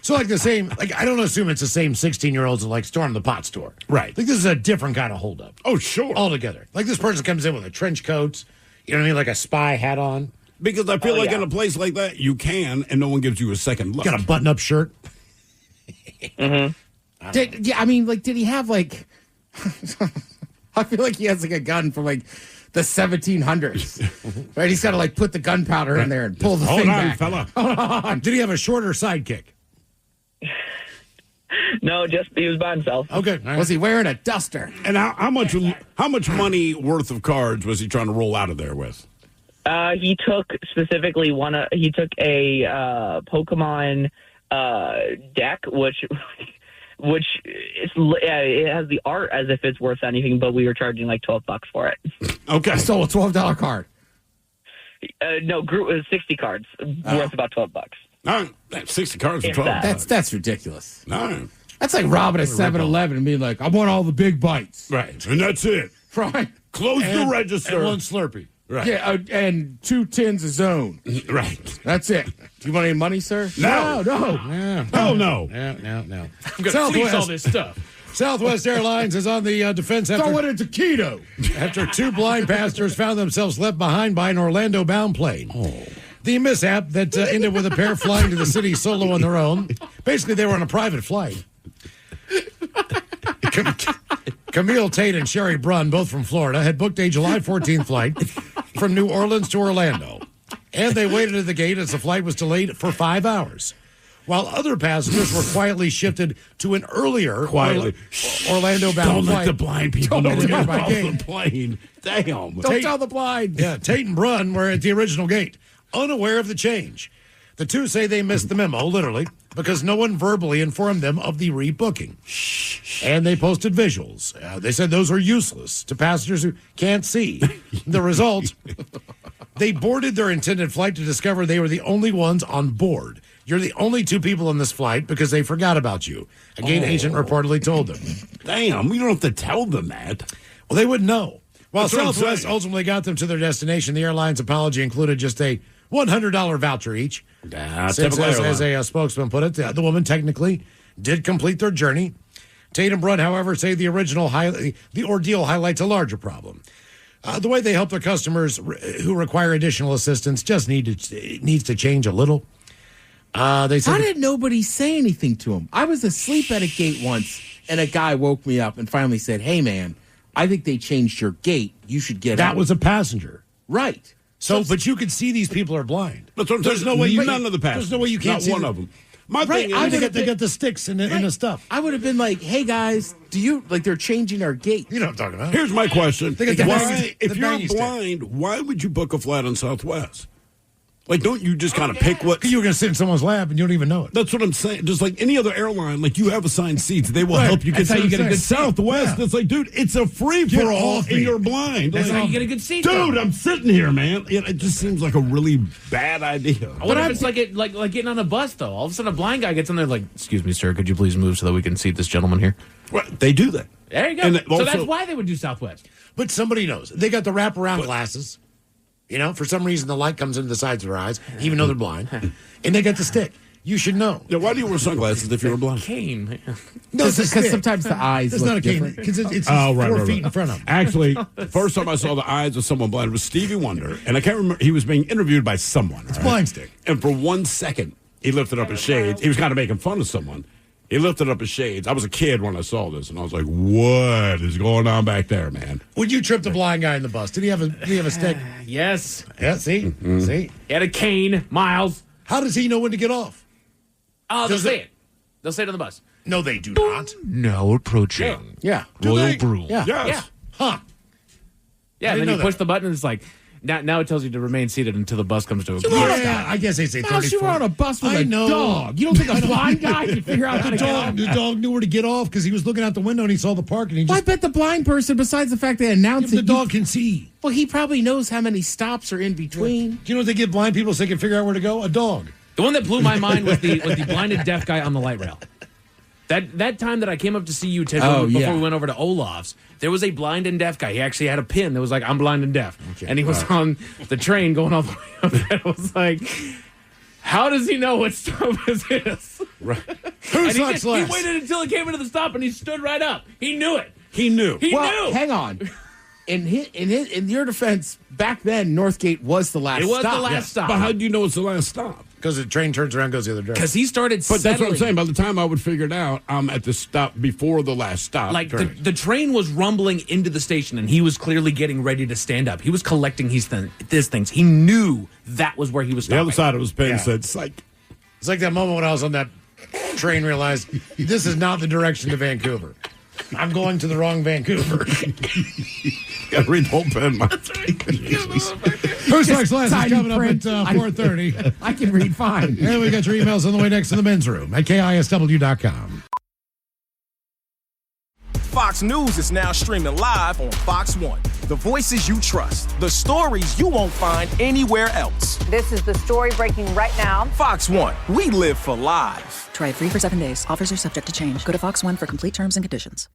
So I don't assume it's the same 16-year-olds that storm the pot store. Right. This is a different kind of holdup. Oh, sure. Altogether. This person comes in with a trench coat, you know what I mean, like a spy hat on. Because I feel in a place like that, you can, and no one gives you a second look. Got a button-up shirt. Mm-hmm. Did he have I feel like he has a gun from the 1700s. Right? He's got to put the gunpowder in there and pull the thing back. Fella. Hold on. Did he have a shorter sidekick? No, just he was by himself. Okay. Right. Was he wearing a duster? And how much money worth of cards was he trying to roll out of there with? He took specifically he took a Pokemon deck, which it has the art as if it's worth anything, but we were charging $12 for it. Okay. I stole a $12 card. No, group was 60 cards worth about $12. No, 60 cards for $12. That's ridiculous. No. That's like robbing a 7-Eleven and being like, I want all the big bites. Right. And that's it. Right. Close the register. And one Slurpee. Right. Yeah, and 2 tins of Zone. Right. That's it. Do you want any money, sir? No. No. Hell no. No. I'm going to freeze all this stuff. Southwest Airlines is on the defense after Throw it into keto. After 2 blind passengers found themselves left behind by an Orlando-bound plane. Oh. The mishap that ended with a pair flying to the city solo on their own. Basically, they were on a private flight. Camille Tate and Sherry Brunn, both from Florida, had booked a July 14th flight from New Orleans to Orlando. And they waited at the gate as the flight was delayed for 5 hours. While other passengers were quietly shifted to an earlier Orlando-bound flight. Don't let the blind people know they're by off the plane. Damn. Don't tell the blind. Yeah, Tate and Brunn were at the original gate, unaware of the change. The two say they missed the memo, literally, because no one verbally informed them of the rebooking. And they posted visuals. They said those are useless to passengers who can't see. The result, they boarded their intended flight to discover they were the only ones on board. You're the only 2 people on this flight because they forgot about you. A gate agent reportedly told them. Damn, we don't have to tell them that. Well, they wouldn't know. While That's what I'm Southwest saying. ultimately got them to their destination, the airline's apology included just a $100 voucher each. Since, as a spokesman put it, the woman technically did complete their journey. Tate and Brunn, however, say the ordeal highlights a larger problem. The way they help their customers who require additional assistance just needs to change a little. They said, How did nobody say anything to him? I was asleep at a gate once, and a guy woke me up and finally said, hey, man, I think they changed your gate. You should get out. that was a passenger. Right. So, but you can see these people are blind. That's what I'm There's saying. no way you None of the passengers. There's no way you can't Not see one them. of them. My Right, thing is, They got the sticks and the stuff. I would have been like, hey, guys, they're changing our gate. You know what I'm talking about. here's my question. They got the Why, if the you're bangy stick. blind, why would you book a flight on Southwest? Don't you just kind of pick what... You were going to sit in someone's lap and you don't even know it. That's what I'm saying. Just like any other airline, you have assigned seats. They will help you get That's how you get a good seat. Southwest. Yeah. It's dude, it's a free-for-all and you're blind. That's how you get a good seat. Dude, though. I'm sitting here, man. It just seems like a really bad idea. What if it's like getting on a bus, though? All of a sudden, a blind guy gets on there excuse me, sir, could you please move so that we can seat this gentleman here? Well, they do that. There you go. And So also- that's why they would do Southwest. But somebody knows. They got the wraparound glasses. For some reason the light comes into the sides of their eyes, even though they're blind. And they got the stick. You should know. Yeah, why do you wear sunglasses if you're blind? Cane. No, it's a Because stick. sometimes the eyes It's look not a cane. different. Because it's Oh, right, 4 right, feet right. in front of them. Actually, first time I saw the eyes of someone blind was Stevie Wonder, and I can't remember. He was being interviewed by someone. It's blind stick. And for 1 second, he lifted up his shades. He was kind of making fun of someone. He lifted up his shades. I was a kid when I saw this, and I was like, "What is going on back there, man?" Would you trip the blind guy in the bus? Did he have a stick? Yes. Yeah, see? See? He had a cane, Miles. How does he know when to get off? Oh, they'll say it. They'll say it on the bus. No, they do not. Now approaching. Yeah. Royal Brew. Yeah. Yeah. Huh. Yeah, and then you push the button and it's like, now it tells you to remain seated until the bus comes to a Yeah, I guess they say 30. You were on a bus with a dog. You don't think a blind guy can figure out how to get off? The dog knew where to get off because he was looking out the window and he saw the park and he Well, I just. bet the blind person, besides the fact they announced The it, dog can see. well, he probably knows how many stops are in between. Do you know what they give blind people so they can figure out where to go? A dog. The one that blew my mind was the blinded deaf guy on the light rail. That time that I came up to see you, Ted, before we went over to Olaf's, there was a blind and deaf guy. He actually had a pin that was like, I'm blind and deaf. Okay. And he was on the train going all the way up there. I was like, how does he know what stop is this? Right. And he waited until it came into the stop and he stood right up. He knew it. He knew. He knew. Hang on. In your defense, back then, Northgate was the last It was stop. the last stop. But how do you know it's the last stop? Because the train turns around and goes the other direction. Because he started But that's what I'm settling. saying. By the time I would figure it out, I'm at the stop before the last stop. Like the train was rumbling into the station, and he was clearly getting ready to stand up. He was collecting his things. He knew that was where he was the stopping. other side of his pen said, psych. It's like that moment when I was on that train, realized this is not the direction to Vancouver. I'm going to the wrong Vancouver. Got to read the whole pen. Who's Next Last is Tiny coming up print. at 4:30. I can read fine. And we got your emails on the way next to the men's room at KISW.com. Fox News is now streaming live on Fox One. The voices you trust, the stories you won't find anywhere else. This is the story breaking right now. Fox One, we live for live. Try it free for 7 days. Offers are subject to change. Go to Fox One for complete terms and conditions.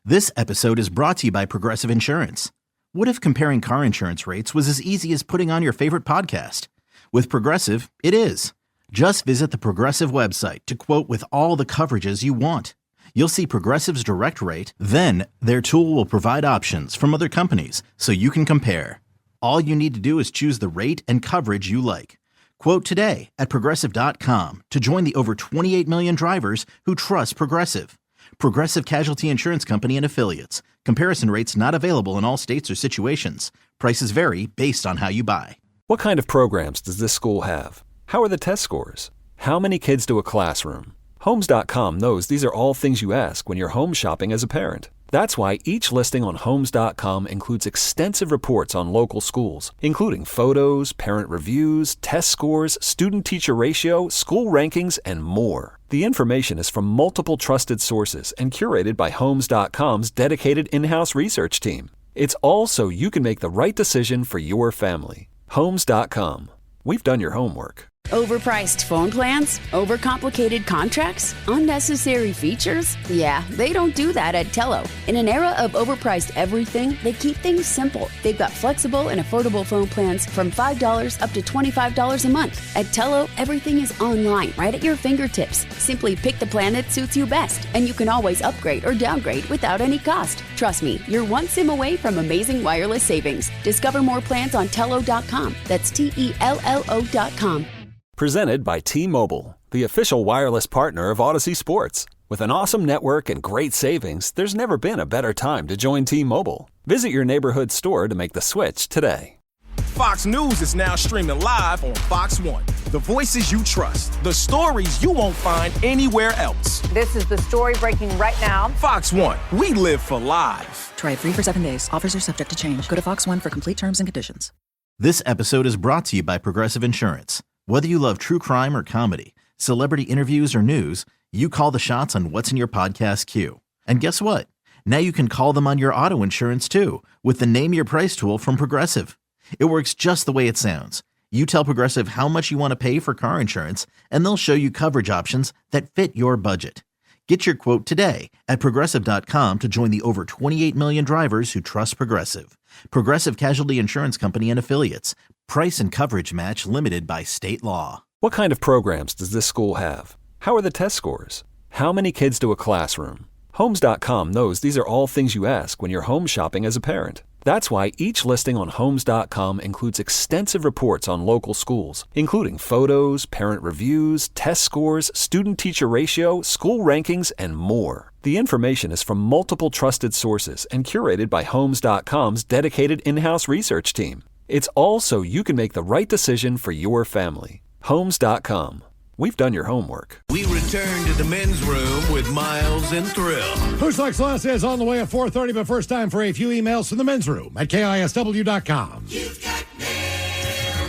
This episode is brought to you by Progressive Insurance. What if comparing car insurance rates was as easy as putting on your favorite podcast? With Progressive, it is. Just visit the Progressive website to quote with all the coverages you want. You'll see Progressive's direct rate, then their tool will provide options from other companies so you can compare. All you need to do is choose the rate and coverage you like. Quote today at Progressive.com to join the over 28 million drivers who trust Progressive. Progressive Casualty Insurance Company and Affiliates. Comparison rates not available in all states or situations. Prices vary based on how you buy. What kind of programs does this school have? How are the test scores? How many kids do a classroom? Homes.com knows these are all things you ask when you're home shopping as a parent. That's why each listing on Homes.com includes extensive reports on local schools, including photos, parent reviews, test scores, student-teacher ratio, school rankings, and more. The information is from multiple trusted sources and curated by Homes.com's dedicated in-house research team. It's all so you can make the right decision for your family. Homes.com. We've done your homework. Overpriced phone plans? Overcomplicated contracts? Unnecessary features? Yeah, they don't do that at Tello. In an era of overpriced everything, they keep things simple. They've got flexible and affordable phone plans from $5 up to $25 a month. At Tello, everything is online, right at your fingertips. Simply pick the plan that suits you best, and you can always upgrade or downgrade without any cost. Trust me, you're one SIM away from amazing wireless savings. Discover more plans on Tello.com. That's TELLO.com. Presented by T-Mobile, the official wireless partner of Odyssey Sports. With an awesome network and great savings, there's never been a better time to join T-Mobile. Visit your neighborhood store to make the switch today. Fox News is now streaming live on Fox One. The voices you trust, the stories you won't find anywhere else. This is the story breaking right now. Fox One, we live for live. Try it free for 7 days. Offers are subject to change. Go to Fox One for complete terms and conditions. This episode is brought to you by Progressive Insurance. Whether you love true crime or comedy, celebrity interviews or news, you call the shots on what's in your podcast queue. And guess what? Now you can call them on your auto insurance too with the Name Your Price tool from Progressive. It works just the way it sounds. You tell Progressive how much you want to pay for car insurance, and they'll show you coverage options that fit your budget. Get your quote today at Progressive.com to join the over 28 million drivers who trust Progressive. Progressive Casualty Insurance Company and Affiliates. Price and coverage match limited by state law. What kind of programs does this school have? How are the test scores? How many kids do a classroom? Homes.com knows these are all things you ask when you're home shopping as a parent. That's why each listing on Homes.com includes extensive reports on local schools, including photos, parent reviews, test scores, student-teacher ratio, school rankings, and more. The information is from multiple trusted sources and curated by Homes.com's dedicated in-house research team. It's all so you can make the right decision for your family. Homes.com. We've done your homework. We return to the men's room with Miles and Thrill. Who's Next Last is on the way at 4:30, but first time for a few emails from the men's room at KISW.com. You've got mail.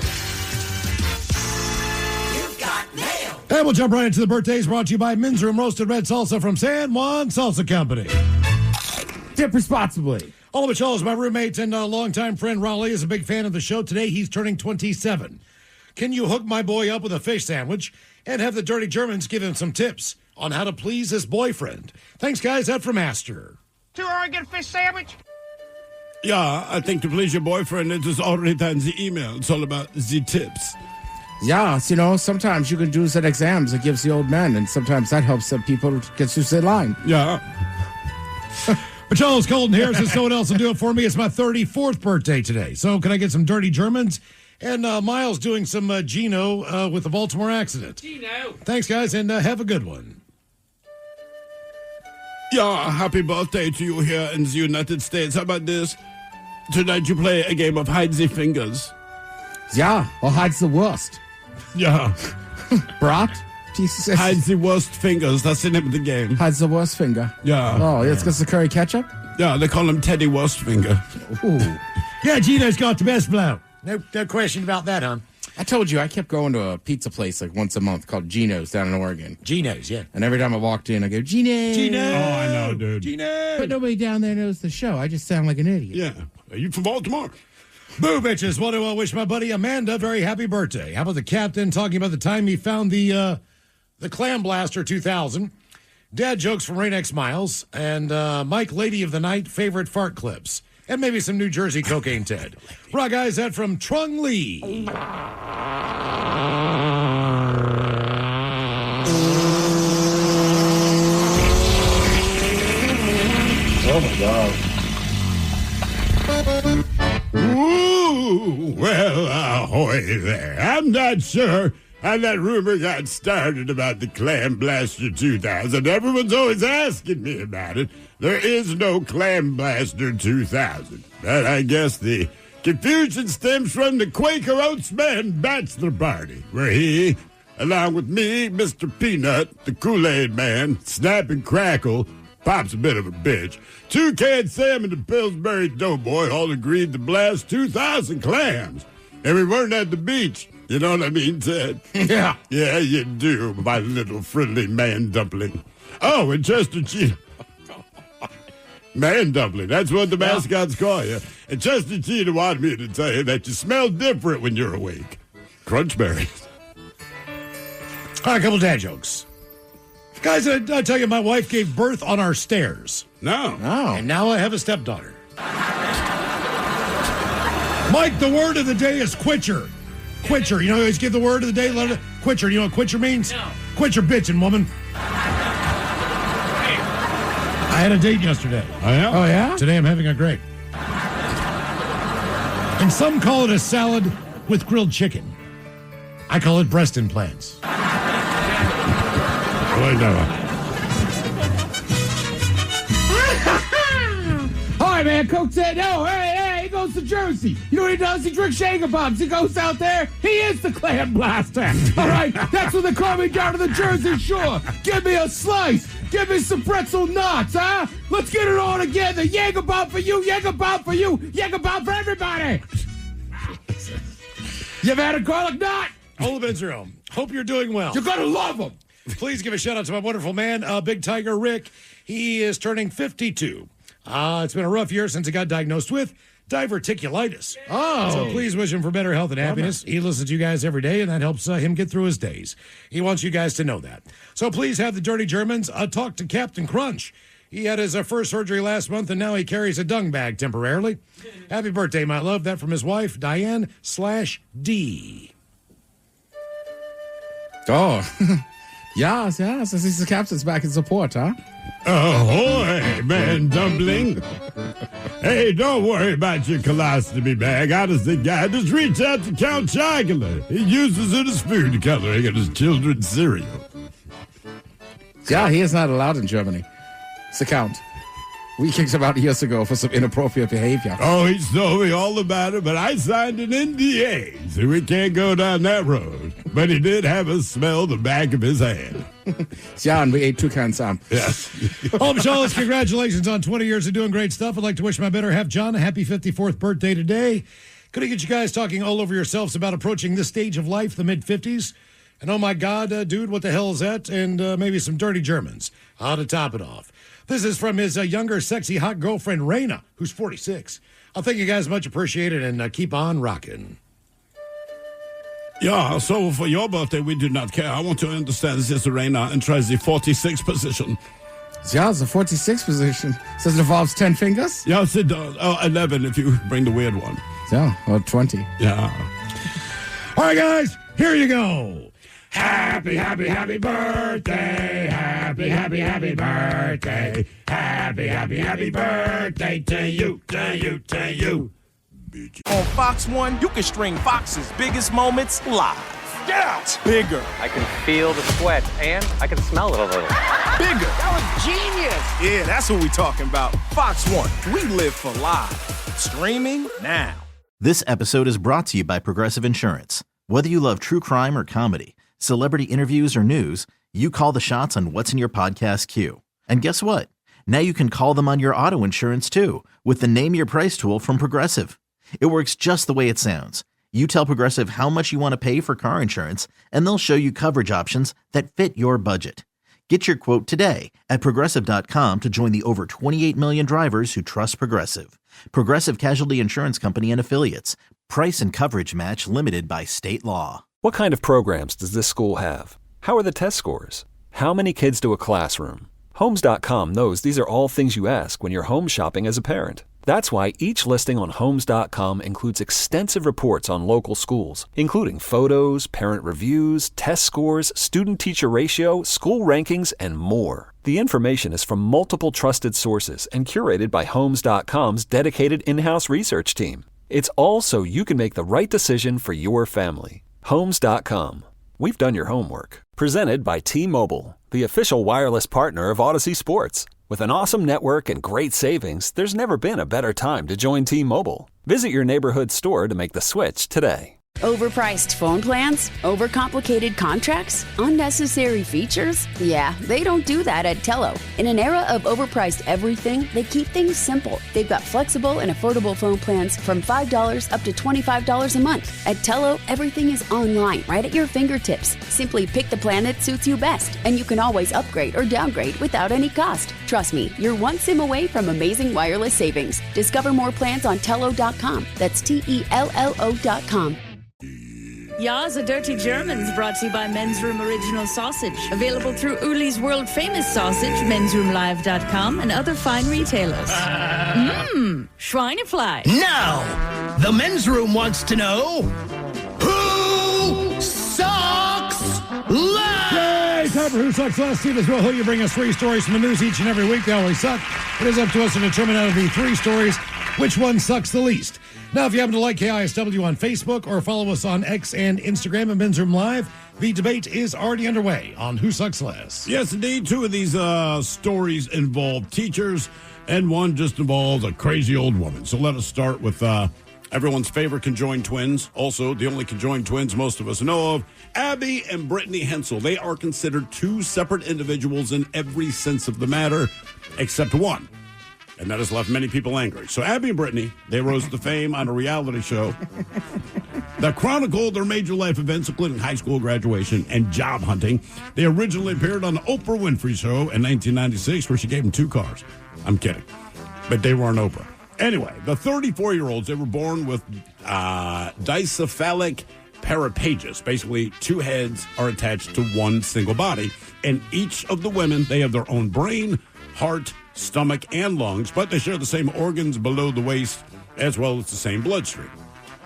You've got mail. And we'll jump right into the birthdays brought to you by Men's Room Roasted Red Salsa from San Juan Salsa Company. Tip responsibly. Oliver Charles, my roommate and longtime friend Raleigh, is a big fan of the show. Today he's turning 27. Can you hook my boy up with a fish sandwich and have the Dirty Germans give him some tips on how to please his boyfriend? Thanks, guys. That from Master. $2 get a fish sandwich? Yeah, I think to please your boyfriend, it is already done the email. It's all about the tips. Yeah, you know, sometimes you can do that exams it gives the old man, and sometimes that helps some people get through the line. Yeah. Charles Colton here says someone else will do it for me. It's my 34th birthday today. So can I get some Dirty Germans? And Miles doing some Gino with the Baltimore accident. Gino. Thanks, guys, and have a good one. Yeah, happy birthday to you here in the United States. How about this? Tonight you play a game of hide the fingers. Yeah, or hides the worst. Yeah. Brat? Jesus. Hide the worst fingers. That's the name of the game. Hides the worst finger. Yeah. Oh, it's because the curry ketchup? Yeah, they call him Teddy Worstfinger. Ooh. Yeah, Gino's got the best blow. No question about that, huh? I told you, I kept going to a pizza place like once a month called Gino's down in Oregon. Gino's, yeah. And every time I walked in, I go, Gino. Gino. Oh, I know, dude. Gino. But nobody down there knows the show. I just sound like an idiot. Yeah. Are you from Baltimore? Boo, bitches. Want to wish my buddy Amanda a very happy birthday. How about the captain talking about the time he found the Clam Blaster 2000? Dad jokes from Rain X Miles. And Mike, Lady of the Night, favorite fart clips. And maybe some New Jersey cocaine Ted. Right, guys, that from Trung Lee. Oh, my God. Ooh, well, ahoy there. I'm not sure how that rumor got started about the Clam Blaster 2000. Everyone's always asking me about it. There is no Clam Blaster 2000. But I guess the confusion stems from the Quaker Oatsman bachelor party, where he, along with me, Mr. Peanut, the Kool-Aid Man, Snap and Crackle, Pop's a bit of a bitch, Toucan Sam and the Pillsbury Doughboy all agreed to blast 2,000 clams. And we weren't at the beach. You know what I mean, Ted? Yeah. Yeah, you do, my little friendly man dumpling. Oh, and Chester Cheetah. Man dumpling, that's what the mascots call you. And Chester Cheetah wanted me to tell you that you smell different when you're awake. Crunchberries. All right, a couple dad jokes. Guys, I tell you, my wife gave birth on our stairs. No. Oh. And now I have a stepdaughter. Mike, the word of the day is quitcher. Quitcher. You know, always give the word of the day. Quitcher. You know what quitcher means? No. Quit your bitching, woman. I had a date yesterday. Oh, yeah? Oh, yeah? Today I'm having a grape. And some call it a salad with grilled chicken. I call it breast implants. I know. All right, man. Coach said, no, hey, he goes to Jersey. You know what he does? He drinks Jager Bombs. He goes out there. He is the Clam Blaster. All right, that's what they call me down to the Jersey Shore. Give me a slice. Give me some pretzel nuts, huh? Let's get it all together. Jager Bomb for you, Jager Bomb for you, Jager Bomb for everybody. You ever had a garlic nut? Olive Israel, hope you're doing well. You're going to love them. Please give a shout out to my wonderful man, Big Tiger Rick. He is turning 52. It's been a rough year since he got diagnosed with diverticulitis. Oh. So please wish him for better health and happiness. He listens to you guys every day, and that helps him get through his days. He wants you guys to know that. So please have the Dirty Germans talk to Captain Crunch. He had his first surgery last month, and now he carries a dung bag temporarily. Happy birthday, my love. That from his wife, Diane/D. Oh. Yes, since the captain's back in support, huh? Ahoy, man dumpling. Hey, don't worry about your colostomy bag. Honestly, guy, just reach out to Count Chocula. He uses it as food coloring in his children's cereal. Yeah, he is not allowed in Germany. It's the Count. We kicked him out years ago for some inappropriate behavior. Oh, he told me all about it, but I signed an NDA, so we can't go down that road. But he did have us smell the back of his hand. Yeah, and we ate toucan sam. Yes. Charles, congratulations on 20 years of doing great stuff. I'd like to wish my better half, John, a happy 54th birthday today. Gonna get you guys talking all over yourselves about approaching this stage of life, the mid-50s. And oh my God, dude, what the hell is that? And maybe some dirty Germans. How to top it off. This is from his younger, sexy, hot girlfriend, Raina, who's 46. I'll thank you guys much appreciated, and keep on rocking. Yeah, so for your birthday, we do not care. I want to understand this is Raina and tries the 46th position. Yeah, it's the 46th position. Says it involves 10 fingers? Yes, it does. Oh, 11 if you bring the weird one. Yeah, or 20. Yeah. All right, guys, here you go. Happy, happy, happy birthday. Happy, happy, happy birthday. Happy, happy, happy birthday to you, to you, to you. On Fox 1, you can stream Fox's biggest moments live. Get out! Bigger. I can feel the sweat, and I can smell it a little. Bigger. That was genius. Yeah, that's what we talking about. Fox 1, we live for live. Streaming now. This episode is brought to you by Progressive Insurance. Whether you love true crime or comedy, celebrity interviews or news, you call the shots on what's in your podcast queue. And guess what? Now you can call them on your auto insurance too with the Name Your Price tool from Progressive. It works just the way it sounds. You tell Progressive how much you want to pay for car insurance, and they'll show you coverage options that fit your budget. Get your quote today at Progressive.com to join the over 28 million drivers who trust Progressive. Progressive Casualty Insurance Company and Affiliates. Price and coverage match limited by state law. What kind of programs does this school have? How are the test scores? How many kids do a classroom? Homes.com knows these are all things you ask when you're home shopping as a parent. That's why each listing on Homes.com includes extensive reports on local schools, including photos, parent reviews, test scores, student-teacher ratio, school rankings, and more. The information is from multiple trusted sources and curated by Homes.com's dedicated in-house research team. It's all so you can make the right decision for your family. Homes.com. We've done your homework. Presented by T-Mobile, the official wireless partner of Odyssey Sports. With an awesome network and great savings, there's never been a better time to join T-Mobile. Visit your neighborhood store to make the switch today. Overpriced phone plans? Overcomplicated contracts? Unnecessary features? Yeah, they don't do that at Tello. In an era of overpriced everything, they keep things simple. They've got flexible and affordable phone plans from $5 up to $25 a month. At Tello, everything is online, right at your fingertips. Simply pick the plan that suits you best, and you can always upgrade or downgrade without any cost. Trust me, you're one SIM away from amazing wireless savings. Discover more plans on Tello.com. That's TELLO.com. Ya's a Dirty Germans, brought to you by Men's Room Original Sausage. Available through Uli's World Famous Sausage, mensroomlive.com, and other fine retailers. Schweinefly. Now, the Men's Room wants to know, who sucks less? Yay! Time for Who Sucks Less. Steve as well, who you bring us 3 stories from the news each and every week. They always suck. It is up to us to determine out of the 3 stories which one sucks the least. Now, if you happen to like KISW on Facebook or follow us on X and Instagram at Men's Room Live, the debate is already underway on Who Sucks Less. Yes, indeed. 2 of these stories involve teachers, and one just involves a crazy old woman. So let us start with everyone's favorite conjoined twins. Also, the only conjoined twins most of us know of, Abby and Brittany Hensel. They are considered 2 separate individuals in every sense of the matter, except one. And that has left many people angry. So Abby and Brittany, they rose to fame on a reality show that chronicled their major life events, including high school graduation and job hunting. They originally appeared on the Oprah Winfrey Show in 1996, where she gave them 2 cars. I'm kidding. But they were on Oprah. Anyway, the 34-year-olds, they were born with dicephalic paraplegia. Basically, 2 heads are attached to one single body. And each of the women, they have their own brain, heart, stomach, and lungs, but they share the same organs below the waist as well as the same bloodstream.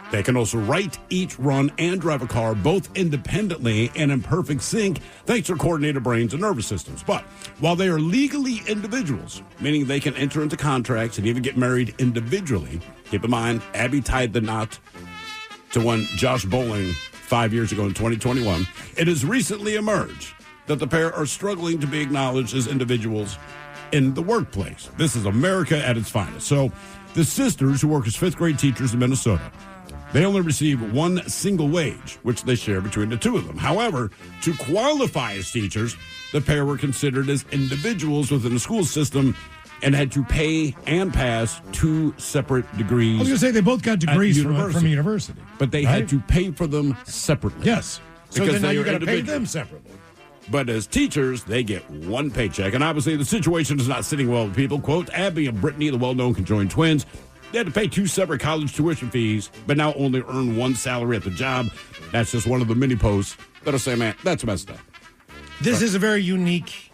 They can also write, eat, run, and drive a car both independently and in perfect sync thanks to their coordinated brains and nervous systems. But while they are legally individuals, meaning they can enter into contracts and even get married individually, keep in mind, Abby tied the knot to one Josh Bowling 5 years ago in 2021. It has recently emerged that the pair are struggling to be acknowledged as individuals in the workplace. This is America at its finest. So the sisters, who work as 5th grade teachers in Minnesota, They only receive one single wage, which they share between the two of them. However, to qualify as teachers, the pair were considered as individuals within the school system and had to pay and pass 2 separate degrees. I was going to say they both got degrees from a university. But they had to pay for them separately. Yes. So then now you got to pay them separately. But as teachers, they get one paycheck. And obviously the situation is not sitting well with people. Quote, Abby and Brittany, the well-known conjoined twins, they had to pay 2 separate college tuition fees, but now only earn one salary at the job. That's just one of the many posts that'll say, man, that's messed up. This is a very unique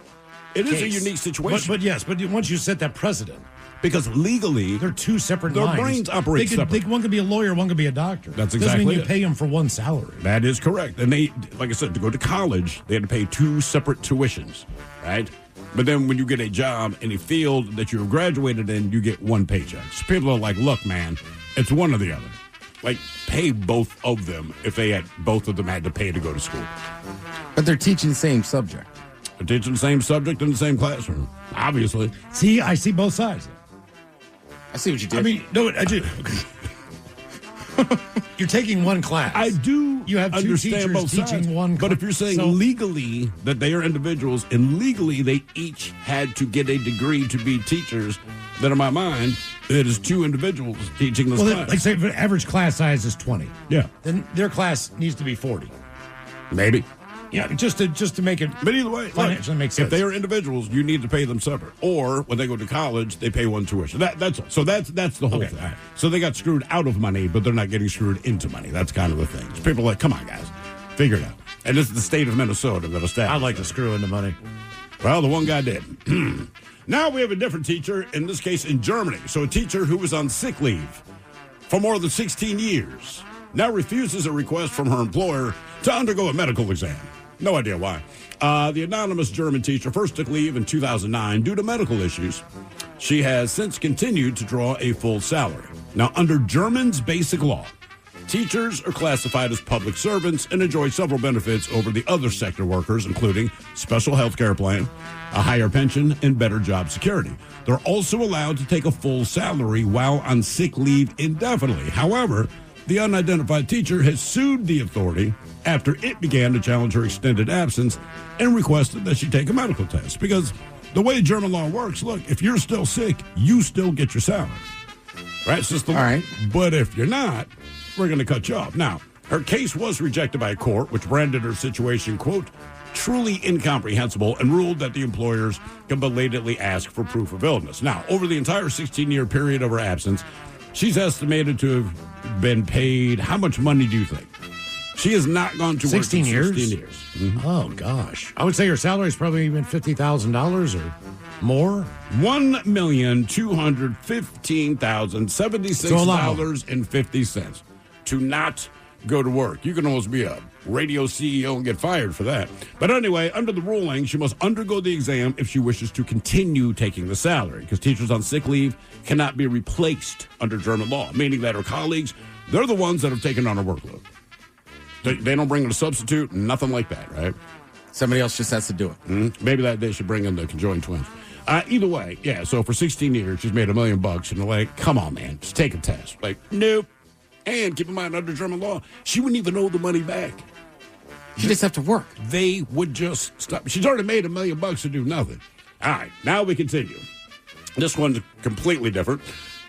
It case. is a unique situation. But once you set that precedent. Because legally, they're 2 separate their lines. brains operate separate. One could be a lawyer, one could be a doctor. That's Doesn't exactly mean you it. pay them for one salary. That is correct. And they, like I said, to go to college, they had to pay 2 separate tuitions, right? But then when you get a job in a field that you've graduated in, you get one paycheck. So people are like, look, man, it's one or the other. Like, pay both of them if both of them had to pay to go to school. But they're teaching the same subject. They're teaching the same subject in the same classroom, obviously. See, I see both sides. I see what you did. I mean, no, I do. You're taking one class. I do You have 2 understand teachers both teaching sides. one But if you're saying legally that they are individuals and legally they each had to get a degree to be teachers, then in my mind, it is 2 individuals teaching this class. Like say, if the average class size is 20. Yeah. Then their class needs to be 40. Maybe. Yeah, just to make it. But either way, financially make sense. If they are individuals, you need to pay them separate. Or when they go to college, they pay one tuition. That's all. So that's the whole thing. Right. So they got screwed out of money, but they're not getting screwed into money. That's kind of the thing. So people are like, come on, guys, figure it out. And this is the state of Minnesota that established. I'd like to screw into money. Well, the one guy did. Now we have a different teacher, in this case in Germany. So a teacher who was on sick leave for more than 16 years now refuses a request from her employer to undergo a medical exam. No idea why. The anonymous German teacher first took leave in 2009 due to medical issues. She has since continued to draw a full salary. Now, under German's basic law, teachers are classified as public servants and enjoy several benefits over the other sector workers, including special health care plan, a higher pension, and better job security. They're also allowed to take a full salary while on sick leave indefinitely. However, the unidentified teacher has sued the authority after it began to challenge her extended absence and requested that she take a medical test. Because the way German law works, look, if you're still sick, you still get your salary. Right? It's just the law. All right. But if you're not, we're going to cut you off. Now, her case was rejected by a court, which branded her situation, quote, truly incomprehensible, and ruled that the employers can belatedly ask for proof of illness. Now, over the entire 16-year period of her absence, she's estimated to have been paid, how much money do you think? She has not gone to work in 16 years. Mm-hmm. Oh, gosh. I would say her salary is probably even $50,000 or more. $1,215,076.50 to not go to work. You can almost be a radio CEO and get fired for that. But anyway, under the ruling, she must undergo the exam if she wishes to continue taking the salary, because teachers on sick leave cannot be replaced under German law, meaning that her colleagues, they're the ones that have taken on her workload. They don't bring in a substitute, nothing like that, right? Somebody else just has to do it. Mm-hmm. Maybe that they should bring in the conjoined twins. Either way, yeah, so for 16 years, she's made $1 million, and they're like, come on, man, just take a test. Like, nope. And keep in mind, under German law, she wouldn't even owe the money back. She just have to work. They would just stop. She's already made $1 million to do nothing. All right, now we continue. This one's completely different.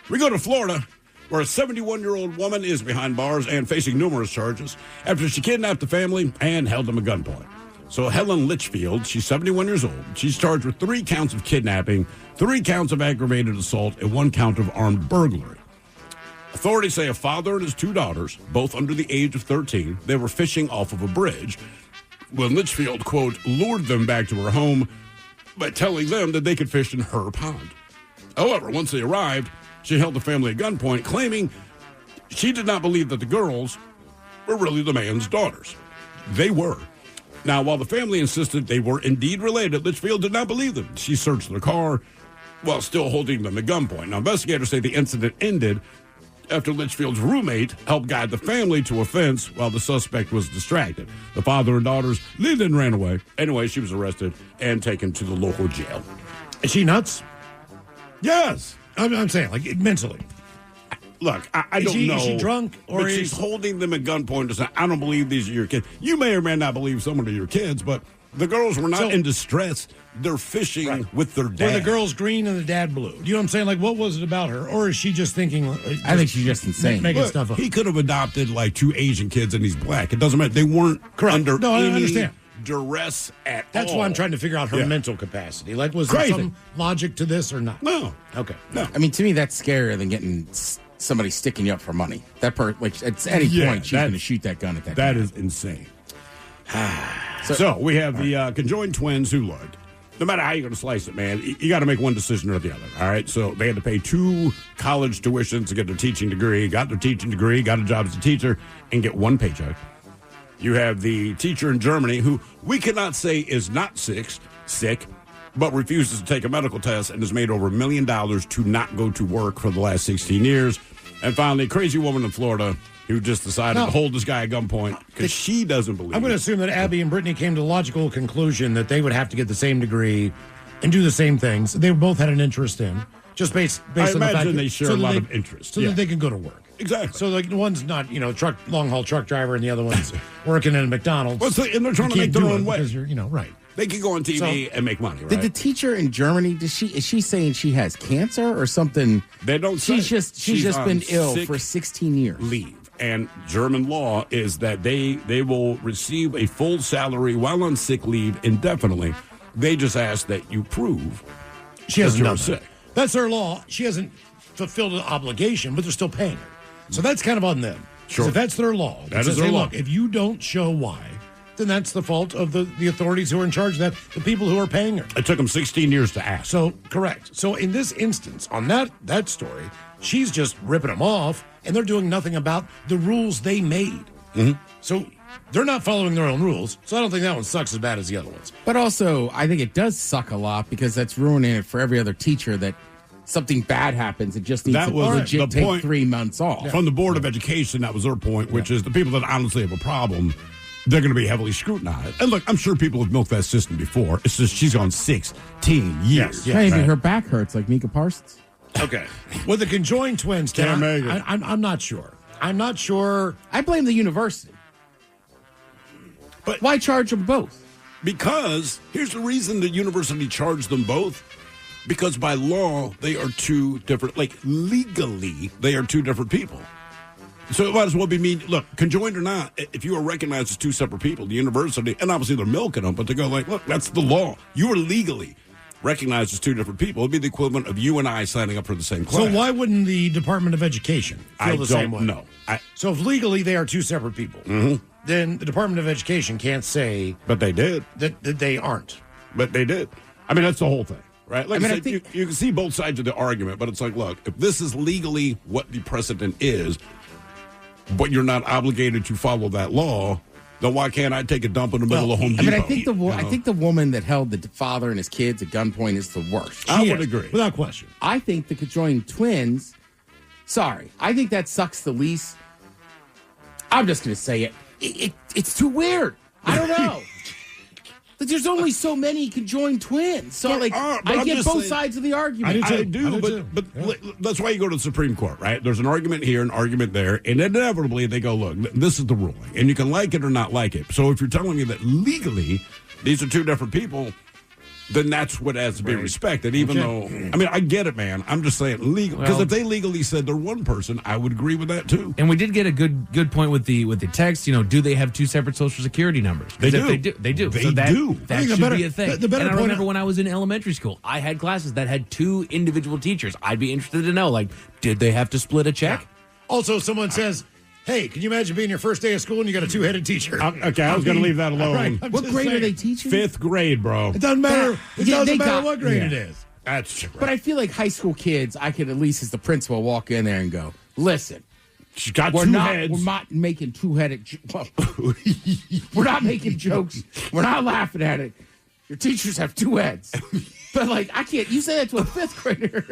We go to Florida, where a 71-year-old woman is behind bars and facing numerous charges after she kidnapped the family and held them at gunpoint. So Helen Litchfield, she's 71 years old. She's charged with 3 counts of kidnapping, 3 counts of aggravated assault, and 1 count of armed burglary. Authorities say a father and his 2 daughters, both under the age of 13, they were fishing off of a bridge when Litchfield, quote, lured them back to her home by telling them that they could fish in her pond. However, once they arrived, she held the family at gunpoint, claiming she did not believe that the girls were really the man's daughters. They were. Now, while the family insisted they were indeed related, Litchfield did not believe them. She searched their car while still holding them at gunpoint. Now, investigators say the incident ended after Litchfield's roommate helped guide the family to a fence while the suspect was distracted. The father and daughters then ran away. Anyway, she was arrested and taken to the local jail. Is she nuts? Yes. I'm saying, like, mentally. look, I don't know. Is she drunk? But she's holding them at gunpoint to say, I don't believe these are your kids. You may or may not believe some of your kids, but the girls were not in distress. They're fishing with their dad. Were the girls green and the dad blue? Do you know what I'm saying? Like, what was it about her? Or is she just thinking... I think she's just insane. Making stuff up. He could have adopted, like, 2 Asian kids and he's black. It doesn't matter. They weren't under I any understand. duress at all. That's why I'm trying to figure out her mental capacity. Like, was there some logic to this or not? No. Okay. No. I mean, to me, that's scarier than getting somebody sticking you up for money. That like, at any point, she's going to shoot that gun at that guy. That is insane. So we have the conjoined twins who looked. No matter how you're going to slice it, man, you got to make one decision or the other. All right. So they had to pay 2 college tuitions to get their teaching degree, got their teaching degree, got a job as a teacher, and get 1 paycheck. You have the teacher in Germany who we cannot say is not sick, but refuses to take a medical test and has made over $1 million to not go to work for the last 16 years. And finally, crazy woman in Florida who just decided to hold this guy at gunpoint because she doesn't believe I'm going to assume that Abby and Brittany came to the logical conclusion that they would have to get the same degree and do the same things. They both had an interest in, just based on the fact that... I imagine they share a lot of interest. So that they can go to work. Exactly. So like one's not, long-haul truck driver and the other one's working in a McDonald's. Well, and they're trying to make their own way. Because you're, right. They can go on TV and make money, right? Did the teacher in Germany, is she saying she has cancer or something? They don't say. She's just been ill for 16 years. Leave. And German law is that they will receive a full salary while on sick leave indefinitely. They just ask that you prove she hasn't done sick. That's their law. She hasn't fulfilled an obligation, but they're still paying her. So that's kind of on them. Sure. If that's their law. That is their law. Look, if you don't show why, then that's the fault of the authorities who are in charge of that, the people who are paying her. It took them 16 years to ask. So, correct. So in this instance, on that story, she's just ripping them off, and they're doing nothing about the rules they made. Mm-hmm. So they're not following their own rules, so I don't think that one sucks as bad as the other ones. But also, I think it does suck a lot because that's ruining it for every other teacher that something bad happens. It just needs to legit take 3 months off. From the Board of Education, that was their point, which is the people that honestly have a problem, they're going to be heavily scrutinized. And look, I'm sure people have milked that system before. It's just she's gone 16 years. Maybe her back hurts like Mika Parsons. Okay. With the conjoined twins, I'm not sure. I'm not sure. I blame the university. But why charge them both? Because here's the reason the university charged them both. Because by law, they are 2 different, like legally, they are 2 different people. So it might as well be mean. Look, conjoined or not, if you are recognized as 2 separate people, the university, and obviously they're milking them, but they go like, look, that's the law. You are legally recognized as 2 different people. It'd be the equivalent of you and I signing up for the same class. So why wouldn't the Department of Education feel the same way? I don't know. So if legally they are 2 separate people, then the Department of Education can't say... But they did. That they aren't. But they did. I mean, that's the whole thing. Right? Like I said, you can see both sides of the argument, but it's like, look, if this is legally what the precedent is, but you're not obligated to follow that law, then why can't I take a dump in the middle of Home Depot? I mean, I think the woman that held the father and his kids at gunpoint is the worst. I would agree. Without question. I think the conjoined twins, I think that sucks the least. I'm just going to say it. It's too weird. I don't know. But there's only so many conjoined twins. So, I get both sides of the argument. I do, but that's why you go to the Supreme Court, right? There's an argument here, an argument there, and inevitably they go, look, this is the ruling, and you can like it or not like it. So if you're telling me that legally these are 2 different people, then that's what has to be respected, even though, I mean, I get it, man. I'm just saying legal. Because if they legally said they're one person, I would agree with that, too. And we did get a good point with the text. Do they have 2 separate Social Security numbers? They do. They do. They so that, do. That should be a thing. And I remember when I was in elementary school, I had classes that had 2 individual teachers. I'd be interested to know, did they have to split a check? Yeah. Also, someone says... Hey, can you imagine being your first day of school and you got a 2-headed teacher? Okay, I was going to leave that alone. Right, what grade are they teaching? 5th grade, bro. It doesn't matter. It doesn't matter what grade it is. That's true. But I feel like high school kids, I could at least, as the principal, walk in there and go, listen. She's got 2 heads. We're not making 2-headed... we're not making jokes. We're not laughing at it. Your teachers have 2 heads. But I can't. You say that to a 5th grader.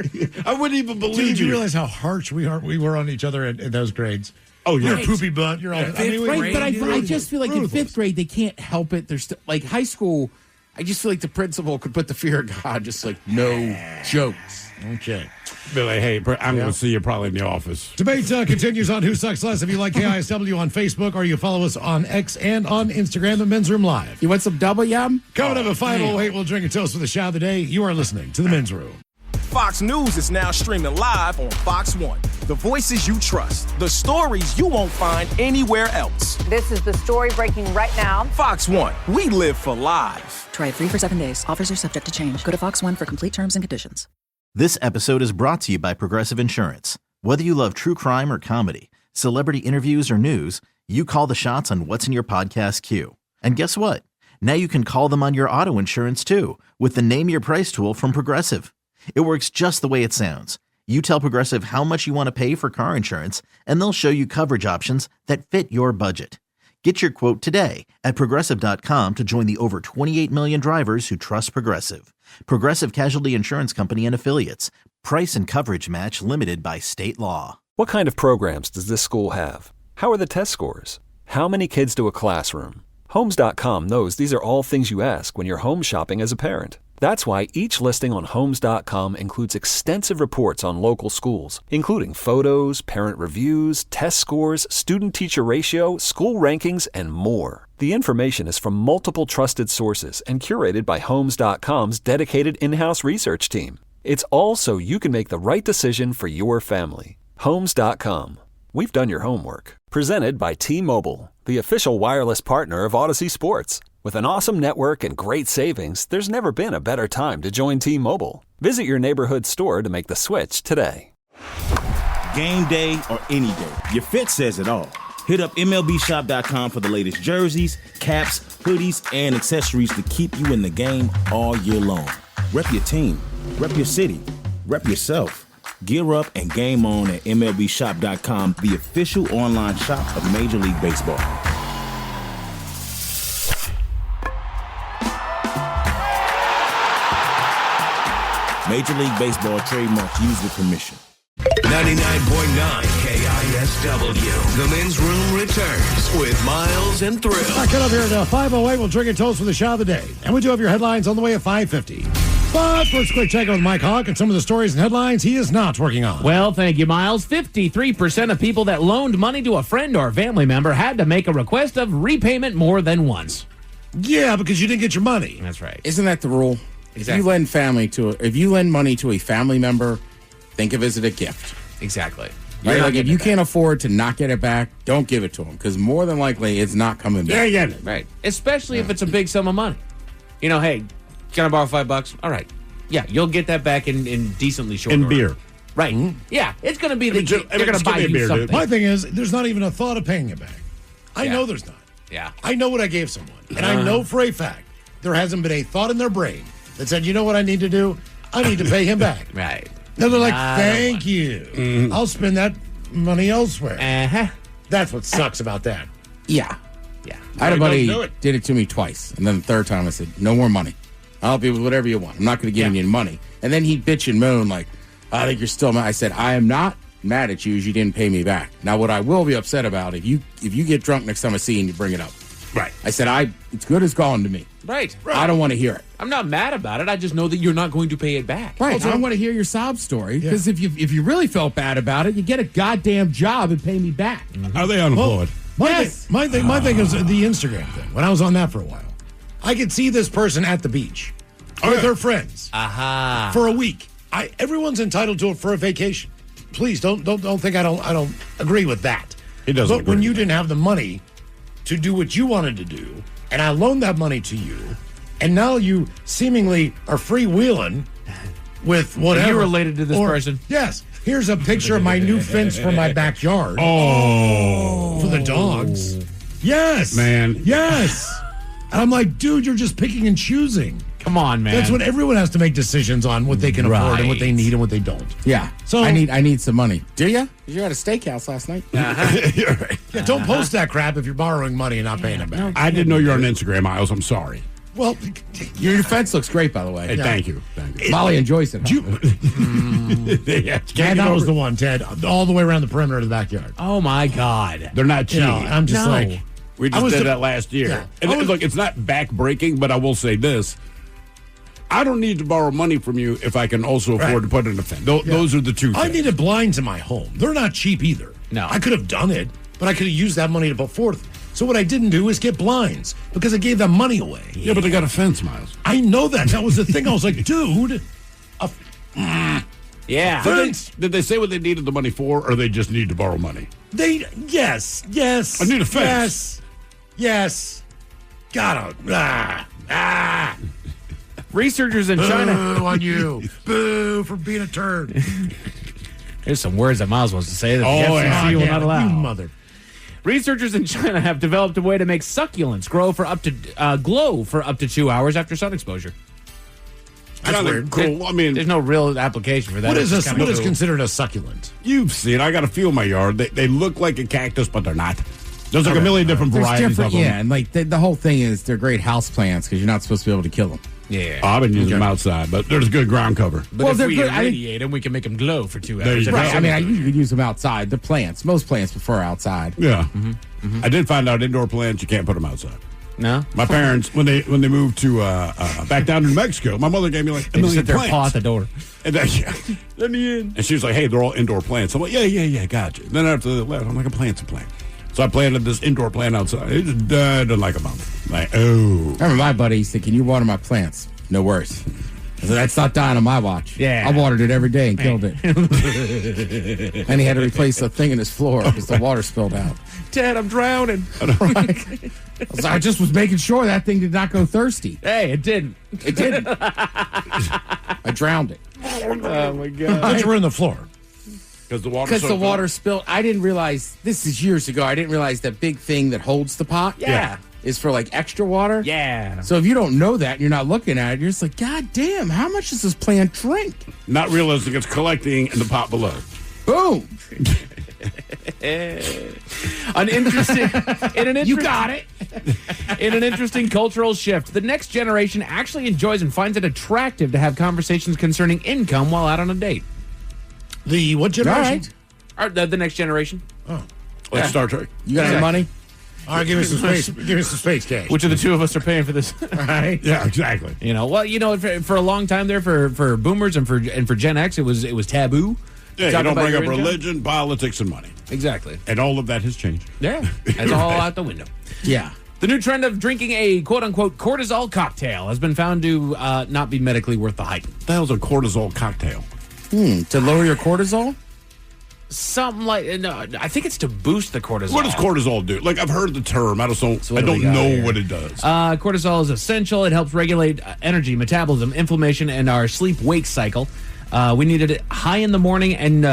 I wouldn't even believe you. Did you realize how harsh we were on each other in those grades? Oh, you're a poopy butt. You're all but I just feel like in 5th grade they can't help it. There's high school. I just feel like the principal could put the fear of God, just like no jokes. Okay. Billy, hey, I'm going to see you probably in the office. Debate continues on Who Sucks Less. If you like KISW on Facebook or you follow us on X and on Instagram, the Men's Room Live. You want some double yum? Coming up at 5:08, we'll drink a toast for the shout of the day. You are listening to the Men's Room. Fox News is now streaming live on Fox One. The voices you trust, the stories you won't find anywhere else. This is the story breaking right now. Fox One, we live for live. Try it free for 7 days. Offers are subject to change. Go to Fox One for complete terms and conditions. This episode is brought to you by Progressive Insurance. Whether you love true crime or comedy, celebrity interviews or news, you call the shots on what's in your podcast queue. And guess what? Now you can call them on your auto insurance too with the Name Your Price tool from Progressive. It works just the way it sounds. You tell Progressive how much you want to pay for car insurance, and they'll show you coverage options that fit your budget. Get your quote today at Progressive.com to join the over 28 million drivers who trust Progressive. Progressive Casualty Insurance Company and Affiliates. Price and coverage match limited by state law. What kind of programs does this school have? How are the test scores? How many kids do a classroom? Homes.com knows these are all things you ask when you're home shopping as a parent. That's why each listing on Homes.com includes extensive reports on local schools, including photos, parent reviews, test scores, student-teacher ratio, school rankings, and more. The information is from multiple trusted sources and curated by Homes.com's dedicated in-house research team. It's all so you can make the right decision for your family. Homes.com. We've done your homework. Presented by T-Mobile, the official wireless partner of Odyssey Sports. With an awesome network and great savings, there's never been a better time to join T-Mobile. Visit your neighborhood store to make the switch today. Game day or any day, your fit says it all. Hit up MLBshop.com for the latest jerseys, caps, hoodies, and accessories to keep you in the game all year long. Rep your team, rep your city, rep yourself. Gear up and game on at MLBshop.com, the official online shop of Major League Baseball. Major League Baseball trademarks used with permission. 99.9 KISW. The Men's Room returns with Miles and Thrill. All right, cut up here at 5:08. We'll drink a toast for the shout of the day. And we do have your headlines on the way at 5:50. But first, quick check with Mike Hawk and some of the stories and headlines he is not working on. Well, thank you, Miles. 53% of people that loaned money to a friend or family member had to make a request of repayment more than once. Yeah, because you didn't get your money. That's right. Isn't that the rule? Exactly. If you lend money to a family member, think of it as a gift. Exactly. Right? Like if you can't afford to not get it back, don't give it to them because more than likely it's not coming back. Yeah. Right. Especially if it's a big sum of money. You know, hey, can I borrow $5? All right. Yeah, you'll get that back in decently short order. beer. Right. Mm-hmm. Yeah, it's going to be they're going to buy you beer, something. dude. My thing is, there's not even a thought of paying it back. I know there's not. Yeah. I know what I gave someone. And I know for a fact there hasn't been a thought in their brain that said, you know what I need to do? I need to pay him back. Right. No, they're like, thank you. I'll spend that money elsewhere. Uh-huh. That's what sucks about that. Yeah. Yeah. I had a buddy do it. did it to me twice. And then the third time I said, no more money. I'll help you with whatever you want. I'm not going to give you any money. And then he'd bitch and moan like, I think you're still mad. I said, I am not mad at you as you didn't pay me back. Now, what I will be upset about, if you get drunk next time I see you and you bring it up. Right. I said, it's good as gone to me. Right. I don't want to hear it. I'm not mad about it. I just know that you're not going to pay it back. Right. I don't want to hear your sob story because if you really felt bad about it, you get a goddamn job and pay me back. Are they unemployed? My thing is the Instagram thing. When I was on that for a while, I could see this person at the beach with her friends for a week. Everyone's entitled to it for a vacation. Please don't think I don't agree with that. He doesn't. But when you didn't have the money to do what you wanted to do, and I loaned that money to you, and now you seemingly are freewheeling with whatever. Are you related to this person? Yes. Here's a picture of my new fence for my backyard. Oh. For the dogs. Yes. Man. Yes. And I'm like, dude, you're just picking and choosing. Come on, man. That's what everyone has to make decisions on, what they can afford and what they need and what they don't. Yeah. So I need some money. Do you? You were at a steakhouse last night. You're right. Yeah, don't post that crap if you're borrowing money and not paying it back. I didn't know you were on Instagram, Miles. I'm sorry. Well, your fence looks great, by the way. Hey, thank you. Molly enjoys it. Ted, that was the one, Ted. All the way around the perimeter of the backyard. Oh, my God. They're not cheating. I'm just like, We just did that last year. Yeah. And look, it's not back-breaking, but I will say this. I don't need to borrow money from you if I can also afford to put in a fence. Those are the two things. I needed blinds in my home. They're not cheap either. No. I could have done it, but I could have used that money to put forth. So what I didn't do is get blinds because I gave that money away. Yeah, but they got a fence, Miles. I know that. That was the thing. I was like, dude. Yeah. Did they say what they needed the money for, or they just need to borrow money? Yes. I need a fence. Yes. Gotta. Researchers in China. Boo on you. Boo for being a turd. There's some words that Miles wants to say that the FCC will not allow. You mother. Researchers in China have developed a way to make succulents glow for up to 2 hours after sun exposure. That's weird. Cool. I mean, there's no real application for that. What is It's what is cool. considered a succulent? You've seen. I got a few in my yard. They look like a cactus, but they're not. There's like a million different varieties of them. Yeah, and like the whole thing is they're great house plants because you're not supposed to be able to kill them. Yeah. I've been using them outside, but there's good ground cover. But if we irradiate them, we can make them glow for 2 hours. Right. I mean, you could use them outside. The plants, most plants prefer outside. Yeah. I did find out indoor plants you can't put them outside. No. My parents, when they moved to back down to New Mexico, my mother gave me like a million sit there, plants. paw at the door. And then, let me in. And she was like, "Hey, they're all indoor plants." I'm like, "Yeah, gotcha." And then after they left, I'm like, "A plant's a plant." So I planted this indoor plant outside. It just died in like a month. Like, oh. I remember my buddy, he said, "Can you water my plants?" No worries. I said, "That's not dying on my watch." Yeah. I watered it every day and killed it. And he had to replace the thing in his floor because the water spilled out. Dad, I'm drowning. I just was making sure that thing did not go thirsty. Hey, it didn't. It didn't. I drowned it. Oh, my God. But you were in the floor. Because the water Because the water spilled. I didn't realize, this is years ago, I didn't realize that big thing that holds the pot is for like extra water. Yeah. So if you don't know that and you're not looking at it, you're just like, God damn, how much does this plant drink? Not realizing it's collecting in the pot below. Boom. You got it. In an interesting cultural shift, the next generation actually enjoys and finds it attractive to have conversations concerning income while out on a date. The what generation? All right. The next generation. Oh. Like Star Trek. You got any money? All right, give me some space. Give me some space, cash. Which of the two of us are paying for this? Right? Yeah, exactly. For a long time there, for boomers and for Gen X, it was taboo. Yeah, Talk you don't about bring up your income. religion, politics, and money. Exactly. And all of that has changed. Yeah. That's all out the window. Yeah. The new trend of drinking a quote-unquote cortisol cocktail has been found to not be medically worth the hype. What the hell's a cortisol cocktail? To lower your cortisol? Something like, no, I think it's to boost the cortisol. What does cortisol do? Like, I've heard the term. I don't know what it does. Cortisol is essential. It helps regulate energy, metabolism, inflammation, and our sleep-wake cycle. We needed it high in the morning and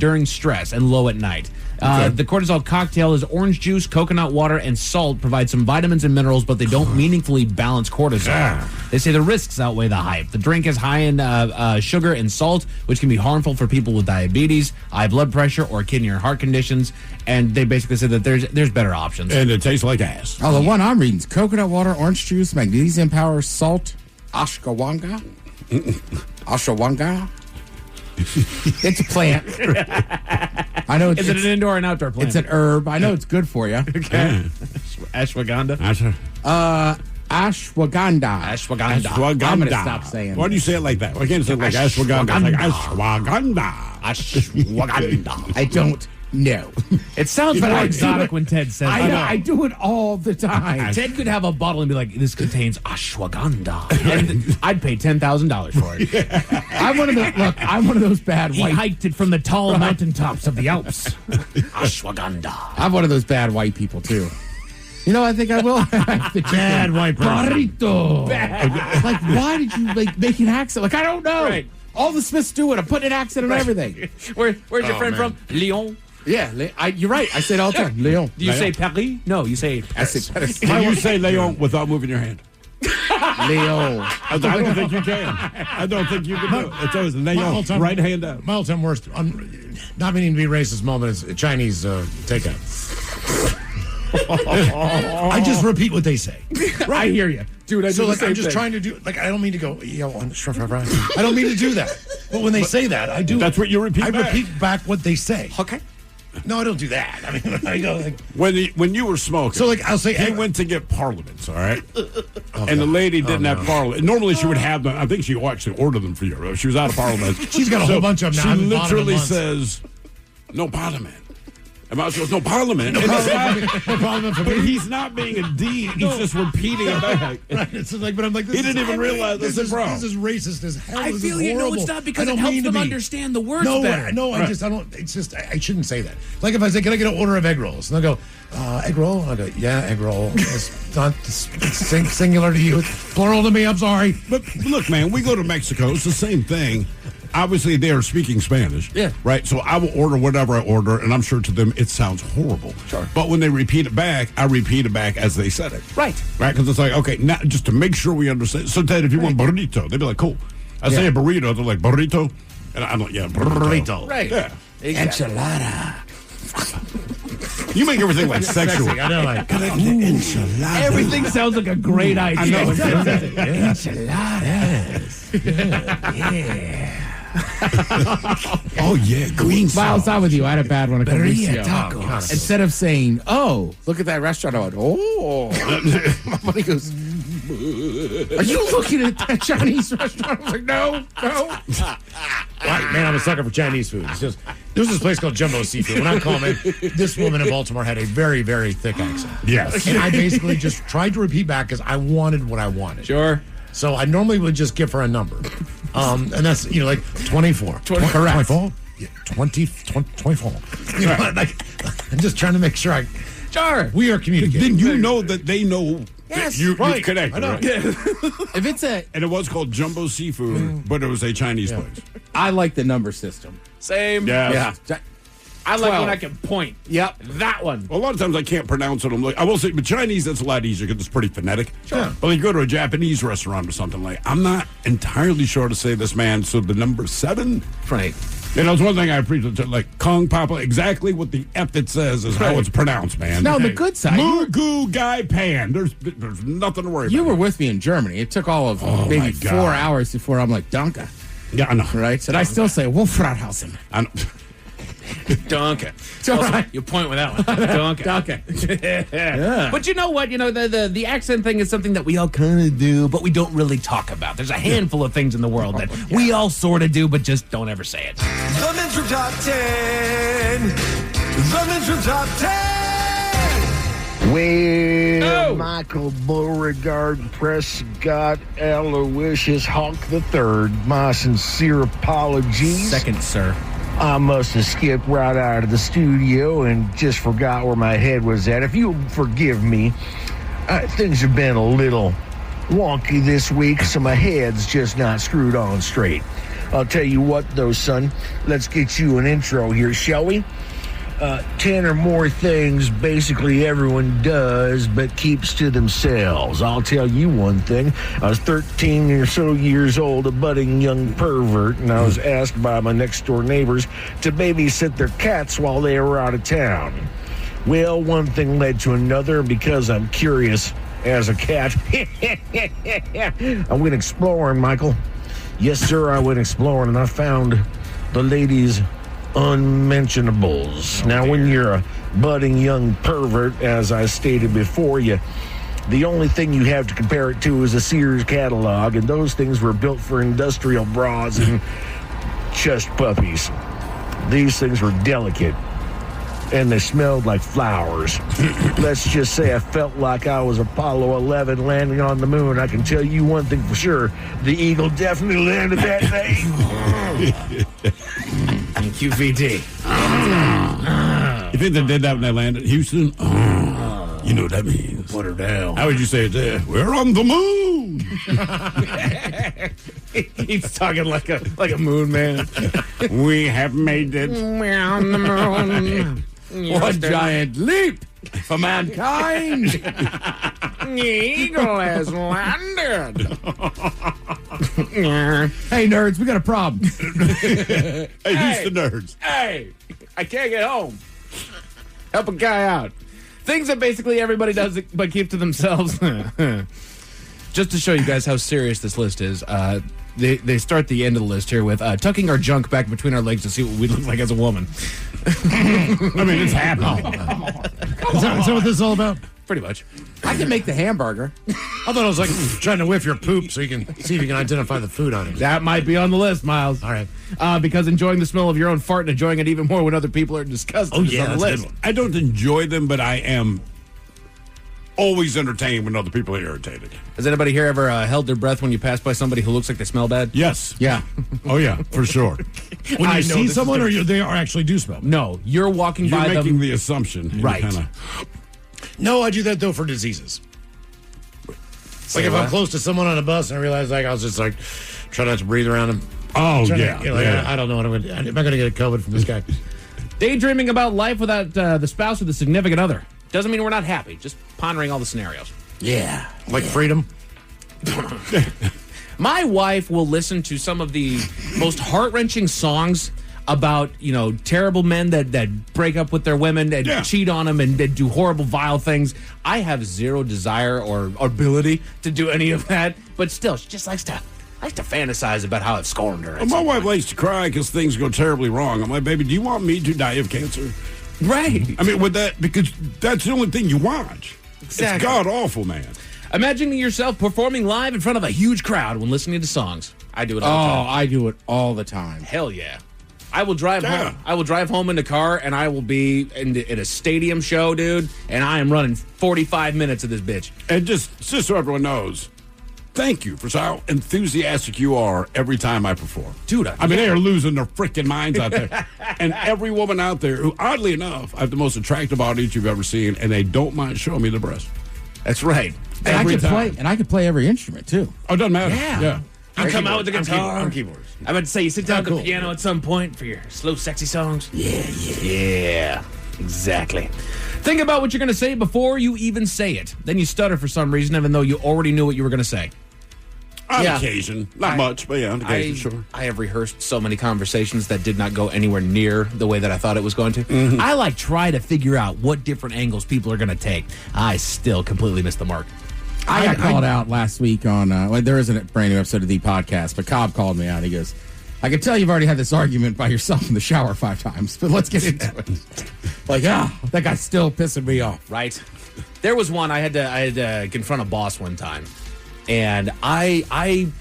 during stress and low at night. The cortisol cocktail is orange juice, coconut water, and salt provide some vitamins and minerals, but they don't meaningfully balance cortisol. They say the risks outweigh the hype. The drink is high in sugar and salt, which can be harmful for people with diabetes, high blood pressure, or kidney or heart conditions. And they basically said that there's better options. And it tastes like ass. Oh, the one I'm reading is coconut water, orange juice, magnesium power, salt, ashwagandha. Ashwagandha. It's a plant. I know. Is it an indoor or an outdoor plant? It's an herb. I know it's good for you. Okay. Ashwagandha. Ashwagandha. Ashwagandha. I'm going to stop saying Why do you say it like that? Why can't you say it like ashwagandha? It's like ashwagandha. Ashwagandha. I don't know. It sounds more exotic when Ted says it. I do it all the time. Ted could have a bottle and be like, "This contains ashwagandha," and I'd pay $10,000 for it. Yeah. I'm one of those bad He white. hiked it from the tall mountaintops of the Alps. Ashwagandha. I'm one of those bad white people too. You know, I think I will. The Bad white person. burrito. Like, why did you make an accent? Like, I don't know. Right. All the Smiths do it. I put an accent on everything. Where's your friend man. from? Lyon. Yeah, you're right. I say it all the time. Leon. Do you say Paris? No, you say Paris. Can you say Leon without moving your hand? Leon. I don't think you can. I don't think you can do it. It's always Leon, right hand out. My all-time worst, not meaning to be racist moment, is Chinese takeout. I just repeat what they say. I hear you, dude. I do the same I'm just thing. trying to do. Like, I don't mean to go. I don't mean to do that. But when they say that, I do. That's what you repeat. I back. repeat back what they say. Okay. No, I don't do that. I mean, I go like when you were smoking. So, like, I'll say he went to get Parliaments, all right? And the lady didn't have Parliament. Normally, she would have them. I think she actually ordered them for you. She was out of Parliament. She's got a whole bunch of them now. She literally says, "No Parliament." And I goes, "No Parliament." No Parliament for But me. he's not being a D. He's just repeating it back. Right. It's like, but I'm like, this He didn't even realize this this, bro. This is racist as hell. I This feel is you. No, horrible. it's not because I it don't helps mean to them be. understand the words No, better. no, I don't. It's just, I shouldn't say that. Like if I say, "Can I get an order of egg rolls?" And they'll go, "Egg roll?" And I go, "Yeah, egg roll." It's not singular to you. It's plural to me. I'm sorry. But look, man, we go to Mexico. It's the same thing. Obviously, they are speaking Spanish. Yeah. Right? So I will order whatever I order, and I'm sure to them it sounds horrible. Sure. But when they repeat it back, I repeat it back as they said it. Right. Right? Because it's like, okay, now just to make sure we understand. So, Ted, if you want burrito, they'd be like, cool. I say a burrito, they're like, burrito? And I'm like, yeah, burrito. Right. Yeah. Exactly. Enchilada. You make everything like sexual. Sexy. I know, like, enchilada. Everything sounds like a great idea. I know. Enchiladas. Yeah. Oh, yeah, green Miles, I'm with you. I had a bad one a couple weeks ago. tacos. Instead of saying, "Oh, look at that restaurant," I went, "Oh." My buddy goes, "Are you looking at that Chinese restaurant?" I was like, "No." Right, man, I'm a sucker for Chinese food. It's just, there's this place called Jumbo Seafood. When I call it, this woman in Baltimore had a very, very thick accent. Yes. And I basically just tried to repeat back because I wanted what I wanted. Sure. So I normally would just give her a number. And that's, like 24. Correct. 24? Yeah, 24. You know, like, I'm just trying to make sure Sure. we are communicating. Then you know that they know Yes, that you right. connected, I know. right? If it's And it was called Jumbo Seafood, but it was a Chinese place. I like the number system. Same. Yeah. I like 12. when I can point. Yep. That one. Well, a lot of times I can't pronounce it. I'm like, I will say, but Chinese, that's a lot easier because it's pretty phonetic. Sure. But you go to a Japanese restaurant or something like, I'm not entirely sure to say this, man. So the number 7. Right. It's one thing I appreciate, like Kong Papa, exactly what the F it says is how it's pronounced, man. Now, on the good side, Mugu Gai Pan. There's nothing to worry you about. were with me in Germany. It took all of maybe my 4 God. hours before I'm like, "Danke." Yeah, I know. Right? And I still say, "Wolfrathausen." I know. Donkey. all right. You point with that one. Donkey. Donkey. Yeah. But you know what? The accent thing is something that we all kind of do, but we don't really talk about. There's a handful of things in the world that we all sort of do, but just don't ever say it. The Men's Room Top 10. The Men's Room Top 10. Well, Michael Beauregard Prescott Aloysius Hawk III, my sincere apologies. Second, sir. I must have skipped right out of the studio and just forgot where my head was at. If you'll forgive me, things have been a little wonky this week, so my head's just not screwed on straight. I'll tell you what, though, son. Let's get you an intro here, shall we? 10 or more things basically everyone does but keeps to themselves. I'll tell you one thing. I was 13 or so years old, a budding young pervert, and I was asked by my next-door neighbors to babysit their cats while they were out of town. Well, one thing led to another, and because I'm curious as a cat, I went exploring, Michael. Yes, sir, I went exploring, and I found the ladies' unmentionables. Now, when you're a budding young pervert, as I stated before, the only thing you have to compare it to is a Sears catalog, and those things were built for industrial bras and chest puppies. These things were delicate, and they smelled like flowers. Let's just say I felt like I was Apollo 11 landing on the moon. I can tell you one thing for sure. The Eagle definitely landed that day. QVD. You think they did that when they landed in Houston? You know what that means. Put her down. How would you say it there? We're on the moon. He's talking like a moon man. We have made it. We're on the moon. What giant leap for mankind! The eagle has landed. Hey, nerds, we got a problem. Hey, Houston nerds. Hey, I can't get home. Help a guy out. Things that basically everybody does but keep to themselves. Just to show you guys how serious this list is, They start the end of the list here with tucking our junk back between our legs to see what we look like as a woman. I mean, it's happening. Is that what this is all about? Pretty much. I can make the hamburger. I thought it was like trying to whiff your poop so you can see if you can identify the food on it. That might be on the list, Miles. All right. Because enjoying the smell of your own fart and enjoying it even more when other people are disgusted is on the list. I don't enjoy them, but I am always entertained when other people are irritated. Has anybody here ever held their breath when you pass by somebody who looks like they smell bad? Yes. Yeah. Oh, yeah, for sure. When you see someone or they are actually do smell? No, you're walking by them. You're making the assumption. Right. No, I do that, though, for diseases. Like if I'm close to someone on a bus and I realize I was just try not to breathe around them. Oh, yeah. I don't know what I'm going to do. Am I going to get COVID from this guy? Daydreaming about life without the spouse or the significant other. Doesn't mean we're not happy. Just pondering all the scenarios. Yeah. Like freedom. My wife will listen to some of the most heart-wrenching songs about, terrible men that break up with their women and cheat on them and do horrible, vile things. I have zero desire or ability to do any of that, but still, she just likes to fantasize about how I've scorned her. Well, my wife likes to cry because things go terribly wrong. I'm like, baby, do you want me to die of cancer? Right. I mean, because that's the only thing you want. Exactly. It's god-awful, man. Imagining yourself performing live in front of a huge crowd when listening to songs. I do it all the time. I do it all the time. Hell yeah. I will drive home. I will drive home in the car, and I will be in a stadium show, dude, and I am running 45 minutes of this bitch. And just so everyone knows, thank you for how enthusiastic you are every time I perform. Dude, I mean, they are losing their freaking minds out there. And every woman out there who, oddly enough, I have the most attractive audience you've ever seen, and they don't mind showing me the breast. That's right. And I can play every instrument, too. Oh, it doesn't matter. Yeah. You come out with the guitar. I'm keyboards. I'm about to say, you sit down at the piano at some point for your slow, sexy songs. Yeah. Exactly. Think about what you're going to say before you even say it. Then you stutter for some reason, even though you already knew what you were going to say. On occasion. Not much, but on occasion, sure. I have rehearsed so many conversations that did not go anywhere near the way that I thought it was going to. Mm-hmm. I try to figure out what different angles people are going to take. I still completely missed the mark. I got called out last week on, there isn't a brand new episode of the podcast, but Cobb called me out. He goes, I can tell you've already had this argument by yourself in the shower 5 times, but let's get into it. That guy's still pissing me off. Right. There was one, I had to confront a boss one time, and I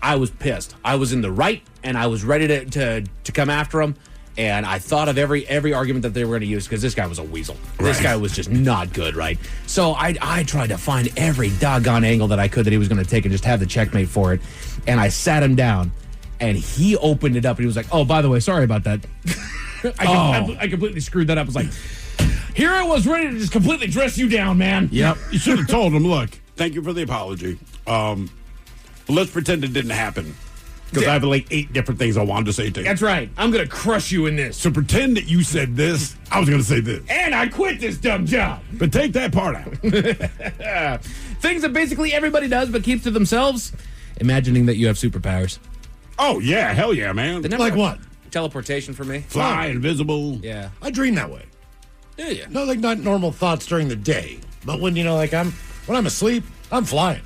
was pissed. I was in the right, and I was ready to come after him. And I thought of every argument that they were going to use because this guy was a weasel. Right. This guy was just not good, right? So I tried to find every doggone angle that I could that he was going to take and just have the checkmate for it. And I sat him down, and he opened it up, and he was like, oh, by the way, sorry about that. I completely screwed that up. I was like, here I was ready to just completely dress you down, man. Yep. You should have told him, look, thank you for the apology. Let's pretend it didn't happen. Because I have 8 different things I wanted to say to you. That's right. I'm going to crush you in this. So pretend that you said this. I was going to say this. And I quit this dumb job. But take that part out. Things that basically everybody does but keeps to themselves. Imagining that you have superpowers. Oh, yeah. Hell yeah, man. Like what? Teleportation for me. Fly, invisible. Yeah. I dream that way. Do you? No, not normal thoughts during the day. But when, when I'm asleep, I'm flying.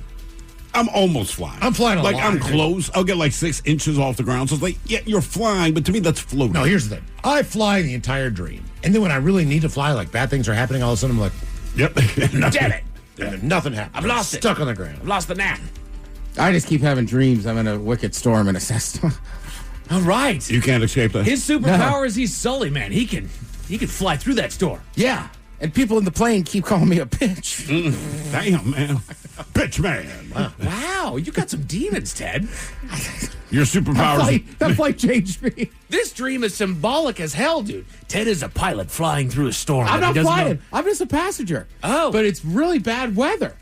I'm almost flying. I'm flying a lot. I'm close. I'll get 6 inches off the ground. So it's yeah, you're flying, but to me, that's floating. No, here's the thing. I fly the entire dream. And then when I really need to fly, bad things are happening, all of a sudden I'm like, yep. Damn it. And nothing happens. I've lost it. Stuck on the ground. I've lost the knack. I just keep having dreams. I'm in a wicked storm in a Cessna. All right. You can't escape that. His superpower is he's Sully, man. He can fly through that storm. Yeah. And people in the plane keep calling me a bitch. Damn, man. Bitch, man. Wow. You got some demons, Ted. Your superpowers. That flight changed me. This dream is symbolic as hell, dude. Ted is a pilot flying through a storm. I'm not flying. I'm just a passenger. Oh. But it's really bad weather.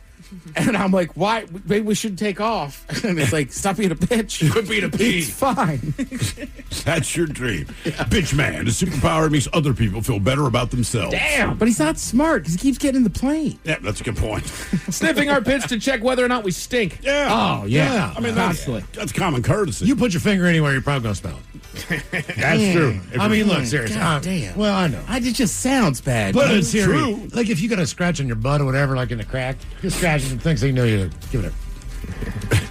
And I'm like, why? Maybe we should take off. And it's like, stop being a bitch. Quit being a pig. It's fine. That's your dream. Yeah. Bitch man. The superpower makes other people feel better about themselves. Damn. But he's not smart because he keeps getting in the plane. Yeah, that's a good point. Sniffing our pits to check whether or not we stink. Yeah. Oh, yeah. I mean, that's common courtesy. You put your finger anywhere, you're probably going to smell it. That's true. I mean, look, seriously. Damn. Well, I know. It just sounds bad. But it's true. If you got a scratch on your butt or whatever, in the crack, you're scratching and things, so you know you give it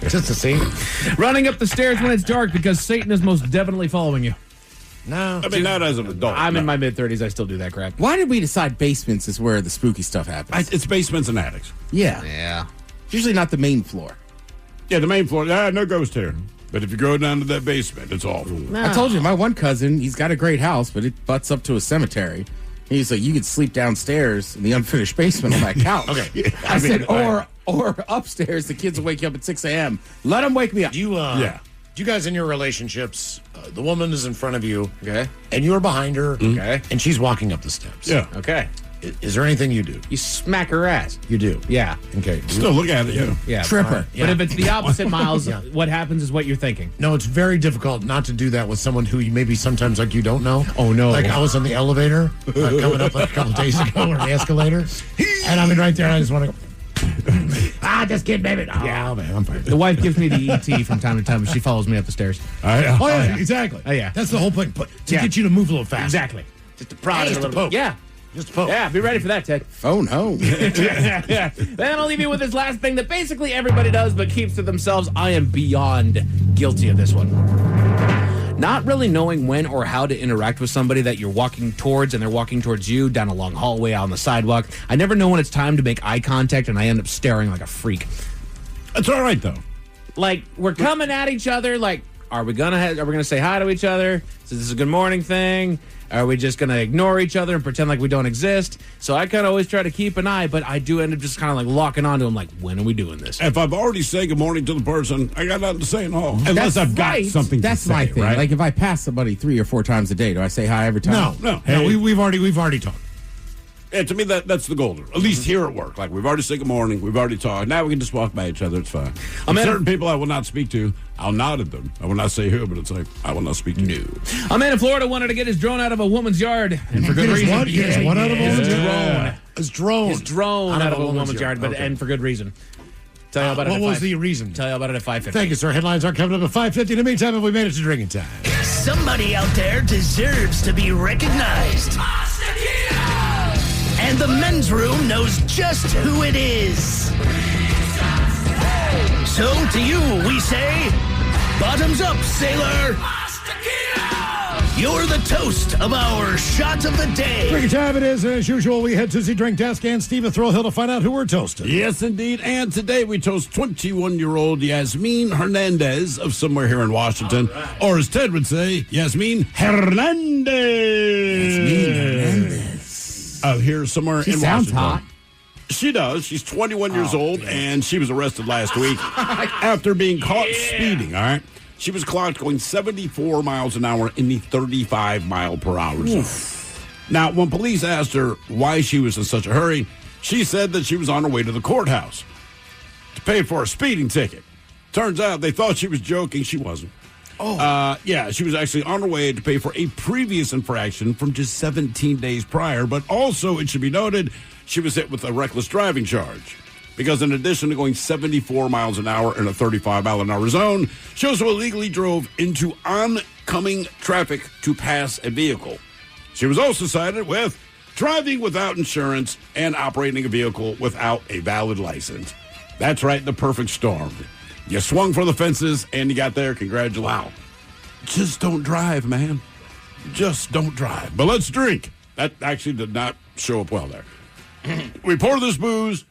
a... Just to see. Running up the stairs when it's dark because Satan is most definitely following you. No. I mean, not as an adult. I'm in my mid-30s. I still do that crap. Why did we decide basements is where the spooky stuff happens? It's basements and attics. Yeah. Yeah. It's usually not the main floor. Yeah, the main floor. No ghost here. But if you go down to that basement, it's awful. I told you, my one cousin, he's got a great house, but it butts up to a cemetery. He's like, you could sleep downstairs in the unfinished basement on that couch. Okay. I said, or upstairs, the kids will wake you up at 6 a.m. Let them wake me up. Do you guys in your relationships, the woman is in front of you, okay, and you're behind her, okay, and she's walking up the steps. Yeah. Okay. Is there anything you do? You smack her ass. You do? Yeah. Okay. Still look at it, Yeah. Trip her. But if it's the opposite, Miles, what happens is what you're thinking. No, it's very difficult not to do that with someone who you maybe sometimes like you don't know. Oh, no. Like I was on the elevator coming up like a couple days ago, or the escalator, and I'm in right there, and I just want to go. Just kidding, baby. Oh, yeah, man, I'm fine. The wife gives me the ET from time to time, but she follows me up the stairs. Exactly. Oh, yeah. That's the whole point. But to get you to move a little faster. Exactly. Just to prod it a little bit. Yeah. Just a poke. Yeah, be ready for that, Ted. Phone home. Yeah. Then I'll leave you with this last thing that basically everybody does but keeps to themselves. I am beyond guilty of this one. Not really knowing when or how to interact with somebody that you're walking towards and they're walking towards you down a long hallway, out on the sidewalk. I never know when it's time to make eye contact and I end up staring like a freak. It's all right, though. Like, we're coming at each other, like, are we gonna say hi to each other? So this is a good morning thing? Are we just going to ignore each other and pretend like we don't exist? So I kind of always try to keep an eye, but I do end up just kind of like locking onto them, like, when are we doing this? If I've already said good morning to the person, I got nothing to say at all. Unless I've got something That's to say, my thing. right? Like, if I pass somebody 3 or 4 times a day, do I say hi every time? No. Hey, we've already talked. Yeah, to me, that's the goal. At least here at work. Like, we've already said good morning. We've already talked. Now we can just walk by each other. It's fine. Certain people I will not speak to, I'll nod at them. I will not say who, but it's like, I will not speak to you. A man in Florida wanted to get his drone out of a woman's yard, and for good reason. What out of a woman's yard? His drone. His drone out of a woman's yard, but and for good reason. Tell you about it. What was the reason? Tell you about it at 5:50. Thank you, sir. Headlines are coming up at 5:50. In the meantime, have we made it to drinking time? Somebody out there deserves to be recognized. And the men's room knows just who it is. So to you, we say, bottoms up, sailor. You're the toast of our shot of the day. Drinking time it is. As usual, we head to the drink desk and Steve Thrillhill to find out who we're toasting. Yes, indeed. And today we toast 21-year-old Yasmin Hernandez of somewhere here in Washington. Right. Or as Ted would say, Yasmin Hernandez. Yasmin Hernandez. Here somewhere she in sounds Washington. Hot. She does. She's 21 years old, and she was arrested last week after being caught speeding, all right? She was clocked going 74 miles an hour in the 35-mile-per-hour zone. Now, when police asked her why she was in such a hurry, she said that she was on her way to the courthouse to pay for a speeding ticket. Turns out they thought she was joking. She wasn't. She was actually on her way to pay for a previous infraction from just 17 days prior, but also, it should be noted, she was hit with a reckless driving charge. Because in addition to going 74 miles an hour in a 35-mile-an-hour zone, she also illegally drove into oncoming traffic to pass a vehicle. She was also cited with driving without insurance and operating a vehicle without a valid license. That's right, the perfect storm. You swung for the fences and you got there. Congratulations. Wow. Just don't drive, man. Just don't drive. But let's drink. That actually did not show up well there. We pour this booze.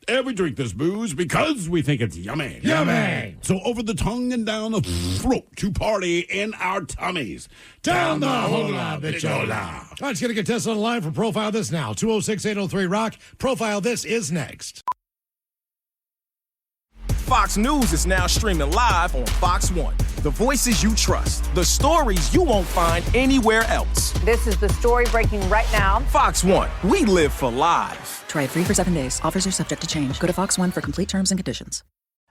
And we drink this booze because we think it's yummy. Yummy! So over the tongue and down the throat to party in our tummies. Down the hola, bichola. All right, it's going to get tested online for Profile This now. 206-803-ROCK. Profile This is next. Fox News is now streaming live on Fox One. The voices you trust, the stories you won't find anywhere else. This is the story breaking right now. Fox One, we live for live. Try it free for 7 days. Offers are subject to change. Go to Fox One for complete terms and conditions.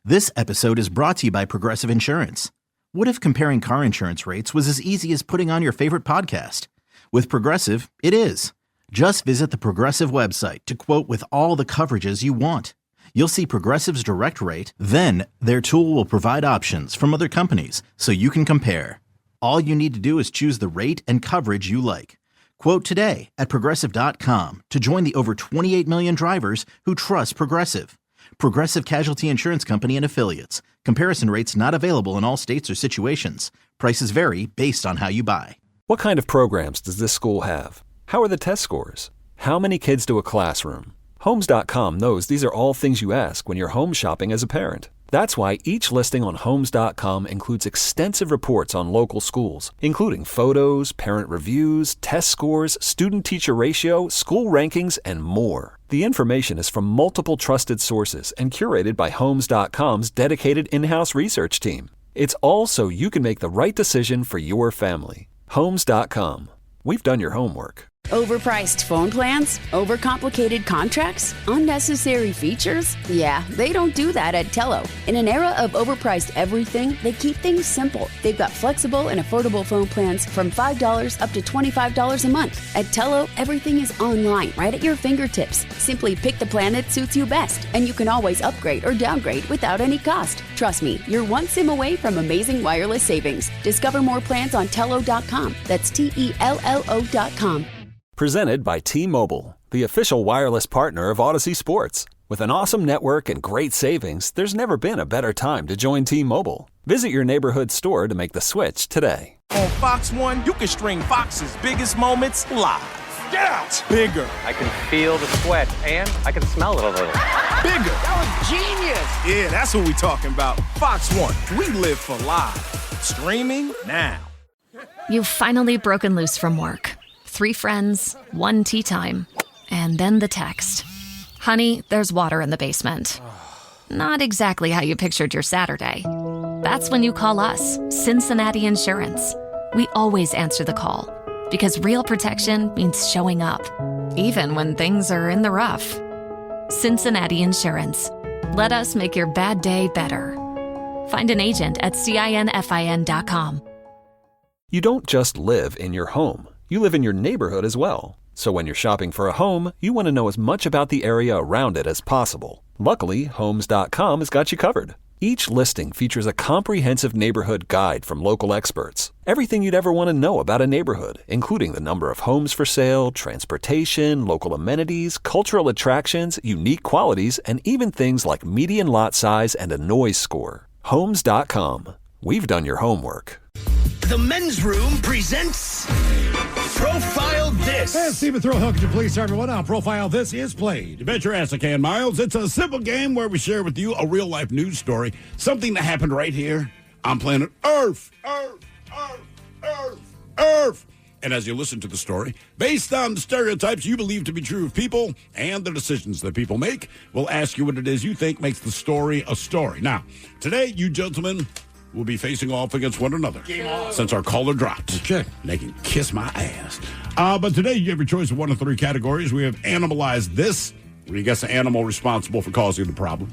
This episode is brought to you by Progressive Insurance. What if comparing car insurance rates was as easy as putting on your favorite podcast? With Progressive, it is. Just visit the Progressive website to quote with all the coverages you want. You'll see Progressive's direct rate, then their tool will provide options from other companies so you can compare. All you need to do is choose the rate and coverage you like. Quote today at Progressive.com to join the over 28 million drivers who trust Progressive. Progressive Casualty Insurance Company and Affiliates. Comparison rates not available in all states or situations. Prices vary based on how you buy. What kind of programs does this school have? How are the test scores? How many kids do a classroom? Homes.com knows these are all things you ask when you're home shopping as a parent. That's why each listing on Homes.com includes extensive reports on local schools, including photos, parent reviews, test scores, student-teacher ratio, school rankings, and more. The information is from multiple trusted sources and curated by Homes.com's dedicated in-house research team. It's all so you can make the right decision for your family. Homes.com. We've done your homework. Overpriced phone plans? Overcomplicated contracts? Unnecessary features? Yeah, they don't do that at Tello. In an era of overpriced everything, they keep things simple. They've got flexible and affordable phone plans from $5 up to $25 a month. At Tello, everything is online, right at your fingertips. Simply pick the plan that suits you best, and you can always upgrade or downgrade without any cost. Trust me, you're one SIM away from amazing wireless savings. Discover more plans on Tello.com. That's TELLO.com. Presented by T-Mobile, the official wireless partner of Odyssey Sports. With an awesome network and great savings, there's never been a better time to join T-Mobile. Visit your neighborhood store to make the switch today. On Fox 1, you can stream Fox's biggest moments live. Get out! Bigger. I can feel the sweat, and I can smell it a little. Bigger. That was genius. Yeah, that's what we talking about. Fox 1, we live for live. Streaming now. You've finally broken loose from work. 3 friends, 1 tea time, and then the text. Honey, there's water in the basement. Not exactly how you pictured your Saturday. That's when you call us, Cincinnati Insurance. We always answer the call, because real protection means showing up, even when things are in the rough. Cincinnati Insurance. Let us make your bad day better. Find an agent at CINFIN.com. You don't just live in your home. You live in your neighborhood as well. So when you're shopping for a home, you want to know as much about the area around it as possible. Luckily, Homes.com has got you covered. Each listing features a comprehensive neighborhood guide from local experts. Everything you'd ever want to know about a neighborhood, including the number of homes for sale, transportation, local amenities, cultural attractions, unique qualities, and even things like median lot size and a noise score. Homes.com. We've done your homework. The Men's Room presents Profile This. And Stephen Throwhill, could you please start everyone out? Profile This is played. You bet your ass I can, Miles. It's a simple game where we share with you a real-life news story, something that happened right here on planet Earth. Earth. And as you listen to the story, based on the stereotypes you believe to be true of people and the decisions that people make, we'll ask you what it is you think makes the story a story. Now, today, you gentlemen will be facing off against one another since our caller dropped. Okay. They can kiss my ass. But today, you have your choice of 1 of 3 categories. We have Animalized This, where you guess the animal responsible for causing the problem.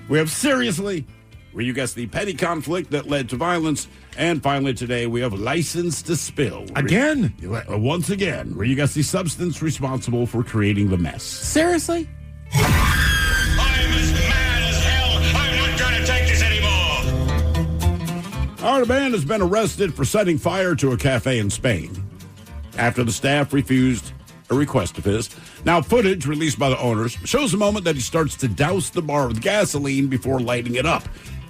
We have Seriously, where you guess the petty conflict that led to violence. And finally, today, we have License to Spill. Again? Once again, where you guess the substance responsible for creating the mess. Seriously? I'm as mad as hell. I'm not going to take this anymore. Our man has been arrested for setting fire to a cafe in Spain after the staff refused a request of his. Now, footage released by the owners shows a moment that he starts to douse the bar with gasoline before lighting it up.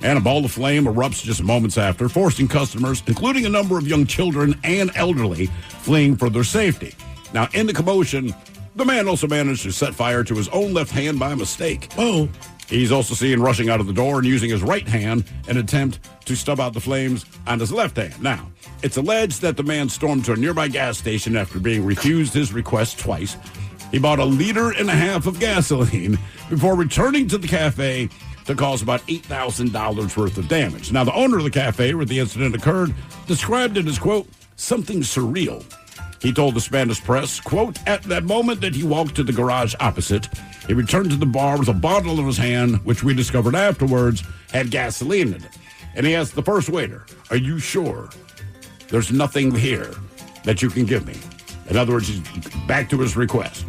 And a ball of flame erupts just moments after, forcing customers, including a number of young children and elderly, fleeing for their safety. Now, in the commotion, the man also managed to set fire to his own left hand by mistake. Oh. He's also seen rushing out of the door and using his right hand in an attempt to stub out the flames on his left hand. Now, it's alleged that the man stormed to a nearby gas station after being refused his request twice. He bought 1.5 liters of gasoline before returning to the cafe to cause about $8,000 worth of damage. Now, the owner of the cafe where the incident occurred described it as, quote, something surreal. He told the Spanish press, quote, at that moment that he walked to the garage opposite, he returned to the bar with a bottle in his hand, which we discovered afterwards had gasoline in it. And he asked the first waiter, are you sure there's nothing here that you can give me? In other words, he's back to his request.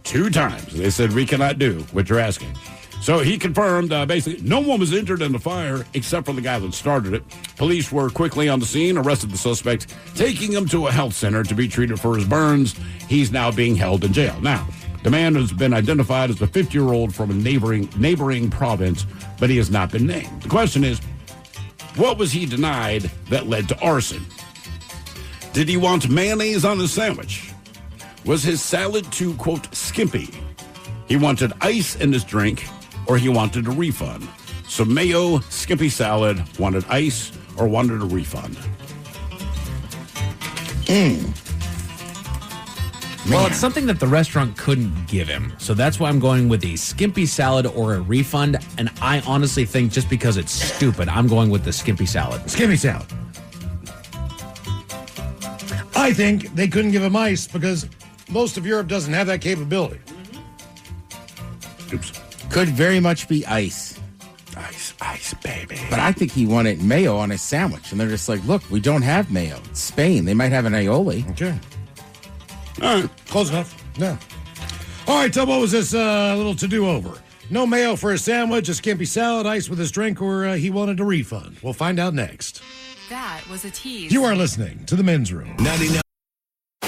2 times. They said, we cannot do what you're asking. So he confirmed, basically, no one was injured in the fire except for the guy that started it. Police were quickly on the scene, arrested the suspect, taking him to a health center to be treated for his burns. He's now being held in jail. Now, the man has been identified as a 50-year-old from a neighboring province, but he has not been named. The question is, What was he denied that led to arson? Did he want mayonnaise on his sandwich? Was his salad too, quote, skimpy? He wanted ice in his drink, or he wanted a refund. So mayo, skimpy salad, wanted ice, or wanted a refund. Well, it's something that the restaurant couldn't give him. So that's why I'm going with a skimpy salad or a refund. And I honestly think just because it's stupid, I'm going with the skimpy salad. Skimpy salad. I think they couldn't give him ice because most of Europe doesn't have that capability. Oops. Could very much be ice. Ice, baby. But I think he wanted mayo on his sandwich. And they're just like, look, we don't have mayo. It's Spain. They might have an aioli. Okay. All right. Close enough. Yeah. All right, Tom, what was this little to-do over? No mayo for his sandwich, a skimpy salad, ice with his drink, or he wanted a refund? We'll find out next. That was a tease. You are listening to The Men's Room. 99.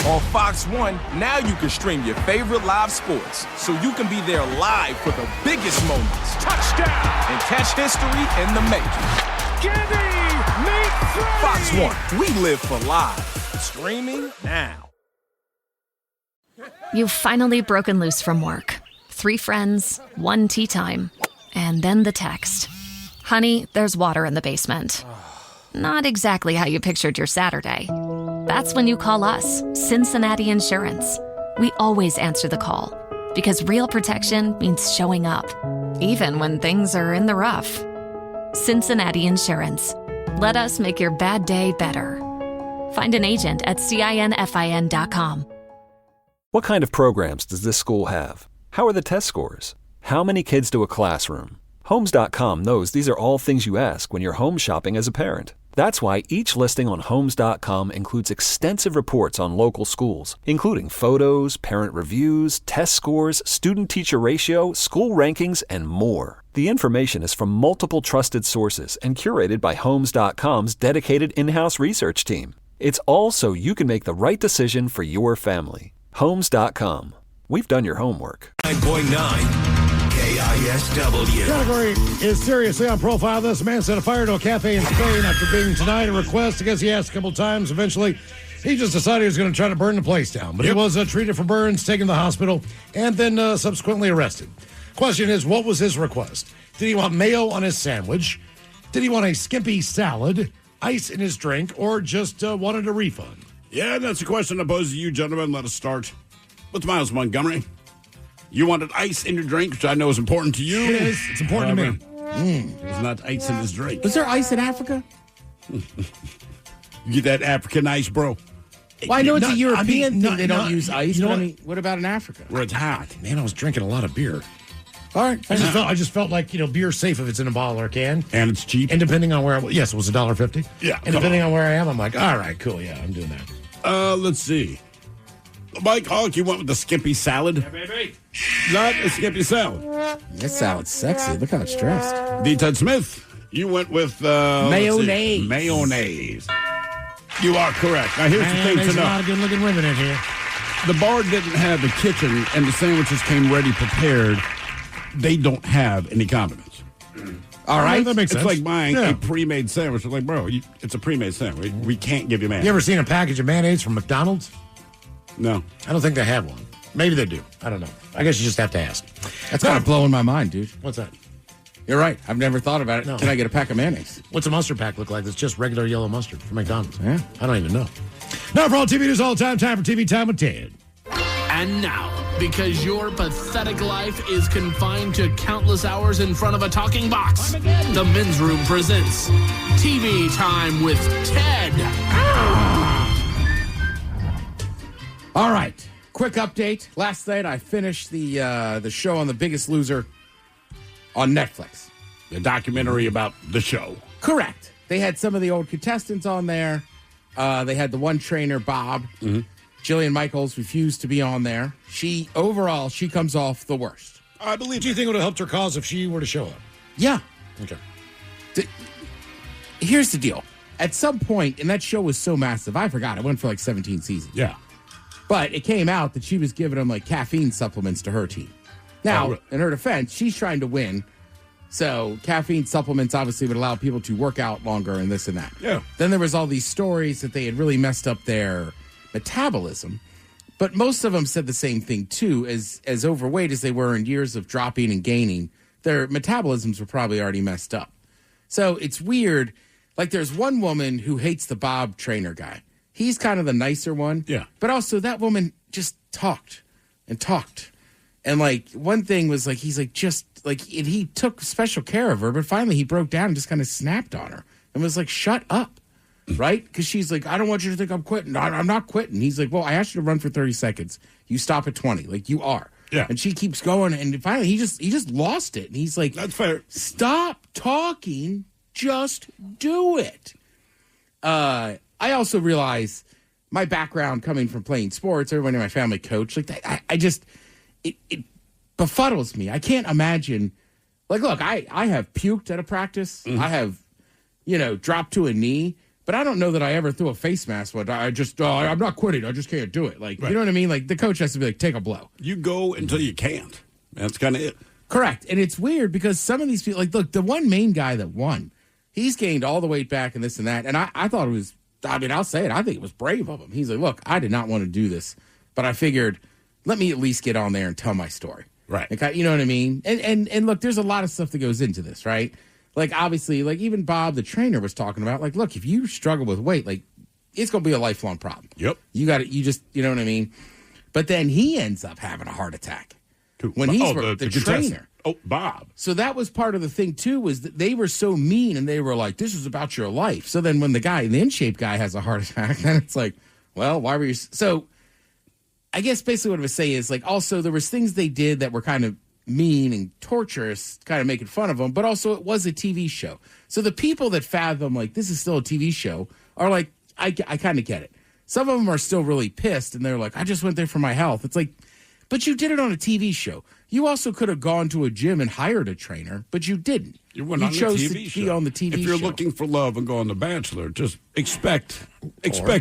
On Fox 1, now you can stream your favorite live sports, so you can be there live for the biggest moments. Touchdown! And catch history in the making. Fox 1, we live for live. Streaming now. You've finally broken loose from work. 3 friends, 1 tea time, and then the text. Honey, there's water in the basement. Not exactly how you pictured your Saturday. That's when you call us, Cincinnati Insurance. We always answer the call because real protection means showing up, even when things are in the rough. Cincinnati Insurance. Let us make your bad day better. Find an agent at CINFIN.com. What kind of programs does this school have? How are the test scores? How many kids do a classroom? Homes.com knows these are all things you ask when you're home shopping as a parent. That's why each listing on Homes.com includes extensive reports on local schools, including photos, parent reviews, test scores, student-teacher ratio, school rankings, and more. The information is from multiple trusted sources and curated by Homes.com's dedicated in-house research team. It's all so you can make the right decision for your family. Homes.com. We've done your homework. 9.9 KISW. Category is seriously on profile. This man set a fire to a cafe in Spain after being denied a request. I guess he asked a couple times. Eventually, he just decided he was going to try to burn the place down. But he was treated for burns, taken to the hospital, and then subsequently arrested. Question is, what was his request? Did he want mayo on his sandwich? Did he want a skimpy salad, ice in his drink, or just wanted a refund? Yeah, that's a question I pose to you, gentlemen. Let us start with Miles Montgomery. You wanted ice in your drink, which I know is important to you. It is. It's important to me. There's not ice in his drink. Was there ice in Africa? You get that African ice, bro. Well, I know it's a European thing. They don't use ice. But I mean, what about in Africa? Where it's hot. Man, I was drinking a lot of beer. All right. I just felt like, beer's safe if it's in a bottle or a can. And it's cheap. And depending on where yes, it was $1.50. Yeah. And depending on where I am, I'm like, all right, cool. Yeah, I'm doing that. Let's see. Mike Hawk, you went with the skimpy salad. Yeah, baby. Not a skimpy salad. This salad's sexy. Look how it's dressed. D. Ted Smith, you went with mayonnaise. Mayonnaise. You are correct. Now, here's the thing to There's know. a lot of good-looking women in here. The bar didn't have the kitchen, and the sandwiches came ready prepared. They don't have any condiments. All right, that makes it's sense. It's like buying a pre-made sandwich. It's like, bro, it's a pre-made sandwich. We can't give you mayonnaise. You ever seen a package of mayonnaise from McDonald's? No. I don't think they have one. Maybe they do. I don't know. I guess you just have to ask. That's kind of blowing my mind, dude. What's that? You're right. I've never thought about it. No. Can I get a pack of mayonnaise? What's a mustard pack look like? It's just regular yellow mustard from McDonald's. Yeah. I don't even know. Now for all TV news all the time for TV Time with Ted. And now, because your pathetic life is confined to countless hours in front of a talking box, the Men's Room presents TV Time with Ted. All right. Quick update. Last night I finished the show on The Biggest Loser on Netflix. The documentary about the show. Correct. They had some of the old contestants on there. They had the one trainer, Bob. Mm-hmm. Jillian Michaels refused to be on there. She comes off the worst. I believe. Do you think it would have helped her cause if she were to show up? Yeah. Okay. Here's the deal. At some point, and that show was so massive, I forgot. It went for like 17 seasons. Yeah. But it came out that she was giving them like caffeine supplements to her team. Now, in her defense, she's trying to win. So caffeine supplements obviously would allow people to work out longer and this and that. Yeah. Then there was all these stories that they had really messed up their metabolism. But most of them said the same thing, too. As overweight as they were in years of dropping and gaining, their metabolisms were probably already messed up. So it's weird. Like, there's one woman who hates the Bob trainer guy. He's kind of the nicer one. Yeah. But also, that woman just talked and talked. And, like, one thing was, like, he's, like, just, like, and he took special care of her. But finally, he broke down and just kind of snapped on her and was like, shut up. Right? Because she's like, I don't want you to think I'm quitting. I'm not quitting. He's like, well, I asked you to run for 30 seconds. You stop at 20. Like, you are. Yeah. And she keeps going. And finally, he just lost it. And he's like, that's fair. Stop talking. Just do it. I also realize my background coming from playing sports, everyone in my family coach, like, I just, it befuddles me. I can't imagine. Like, look, I have puked at a practice. Mm-hmm. I have, dropped to a knee. But I don't know that I ever threw a face mask. But I'm not quitting. I just can't do it. Like, right. You know what I mean? Like, the coach has to be like, take a blow. You go until you can't. That's kind of it. Correct. And it's weird because some of these people, like, look, the one main guy that won, he's gained all the weight back and this and that. And I thought it was, I'll say it. I think it was brave of him. He's like, look, I did not want to do this. But I figured, let me at least get on there and tell my story. Right. Like, you know what I mean? And look, there's a lot of stuff that goes into this, right? Like, obviously, like, even Bob, the trainer, was talking about, like, look, if you struggle with weight, like, it's going to be a lifelong problem. Yep. You got to, you know what I mean? But then he ends up having a heart attack. When he's the trainer. Oh, Bob. So that was part of the thing, too, was that they were so mean and they were like, this is about your life. So then when the in-shape guy has a heart attack, then it's like, well, why were you? So I guess basically what I would say is, like, also there was things they did that were kind of mean and torturous, kind of making fun of them, but also it was a TV show. So the people that fathom, like, this is still a TV show are like, I kind of get it. Some of them are still really pissed and they're like, I just went there for my health. It's like, but you did it on a TV show. You also could have gone to a gym and hired a trainer, but you didn't. You went on chose the TV to show. be on the TV show. If you're looking for love and go on The Bachelor, just expect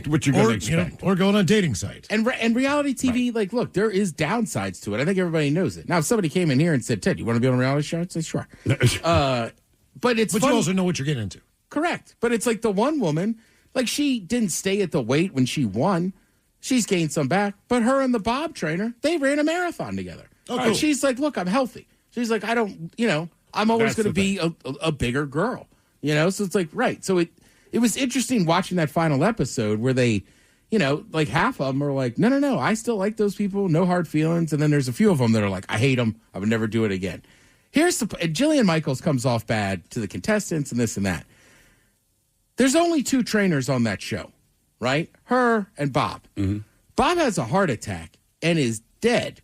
what you're going to expect. Or go on a dating site. And reality TV, right. Like, look, there is downsides to it. I think everybody knows it. Now, if somebody came in here and said, Ted, you want to be on a reality show? I'd say, sure. But you also know what you're getting into. Correct. But it's like the one woman, like, she didn't stay at the weight when she won. She's gained some back. But her and the Bob trainer, they ran a marathon together. Oh, cool. And she's like, look, I'm healthy. She's like, I'm always going to be a bigger girl, So it's like, right. So it was interesting watching that final episode where they, like half of them are like, no, I still like those people. No hard feelings. And then there's a few of them that are like, I hate them. I would never do it again. Jillian Michaels comes off bad to the contestants and this and that. There's only 2 trainers on that show, right? Her and Bob. Mm-hmm. Bob has a heart attack and is dead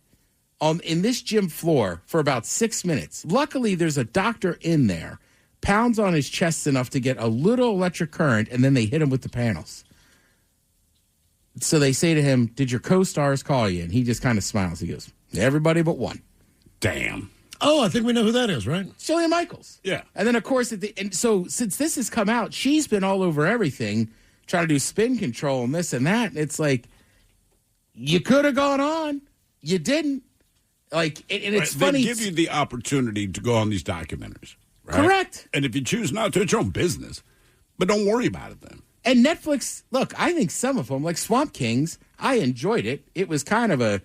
in this gym floor for about 6 minutes. Luckily, there's a doctor in there, pounds on his chest enough to get a little electric current, and then they hit him with the panels. So they say to him, did your co-stars call you? And he just kind of smiles. He goes, everybody but one. Damn. Oh, I think we know who that is, right? Jillian Michaels. Yeah. And then, of course, so since this has come out, she's been all over everything, trying to do spin control and this and that. And it's like, you could have gone on. You didn't. Like, and it's funny. They give you the opportunity to go on these documentaries. Right? Correct. And if you choose not to, it's your own business. But don't worry about it then. And Netflix, look, I think some of them, like Swamp Kings, I enjoyed it. It was kind of a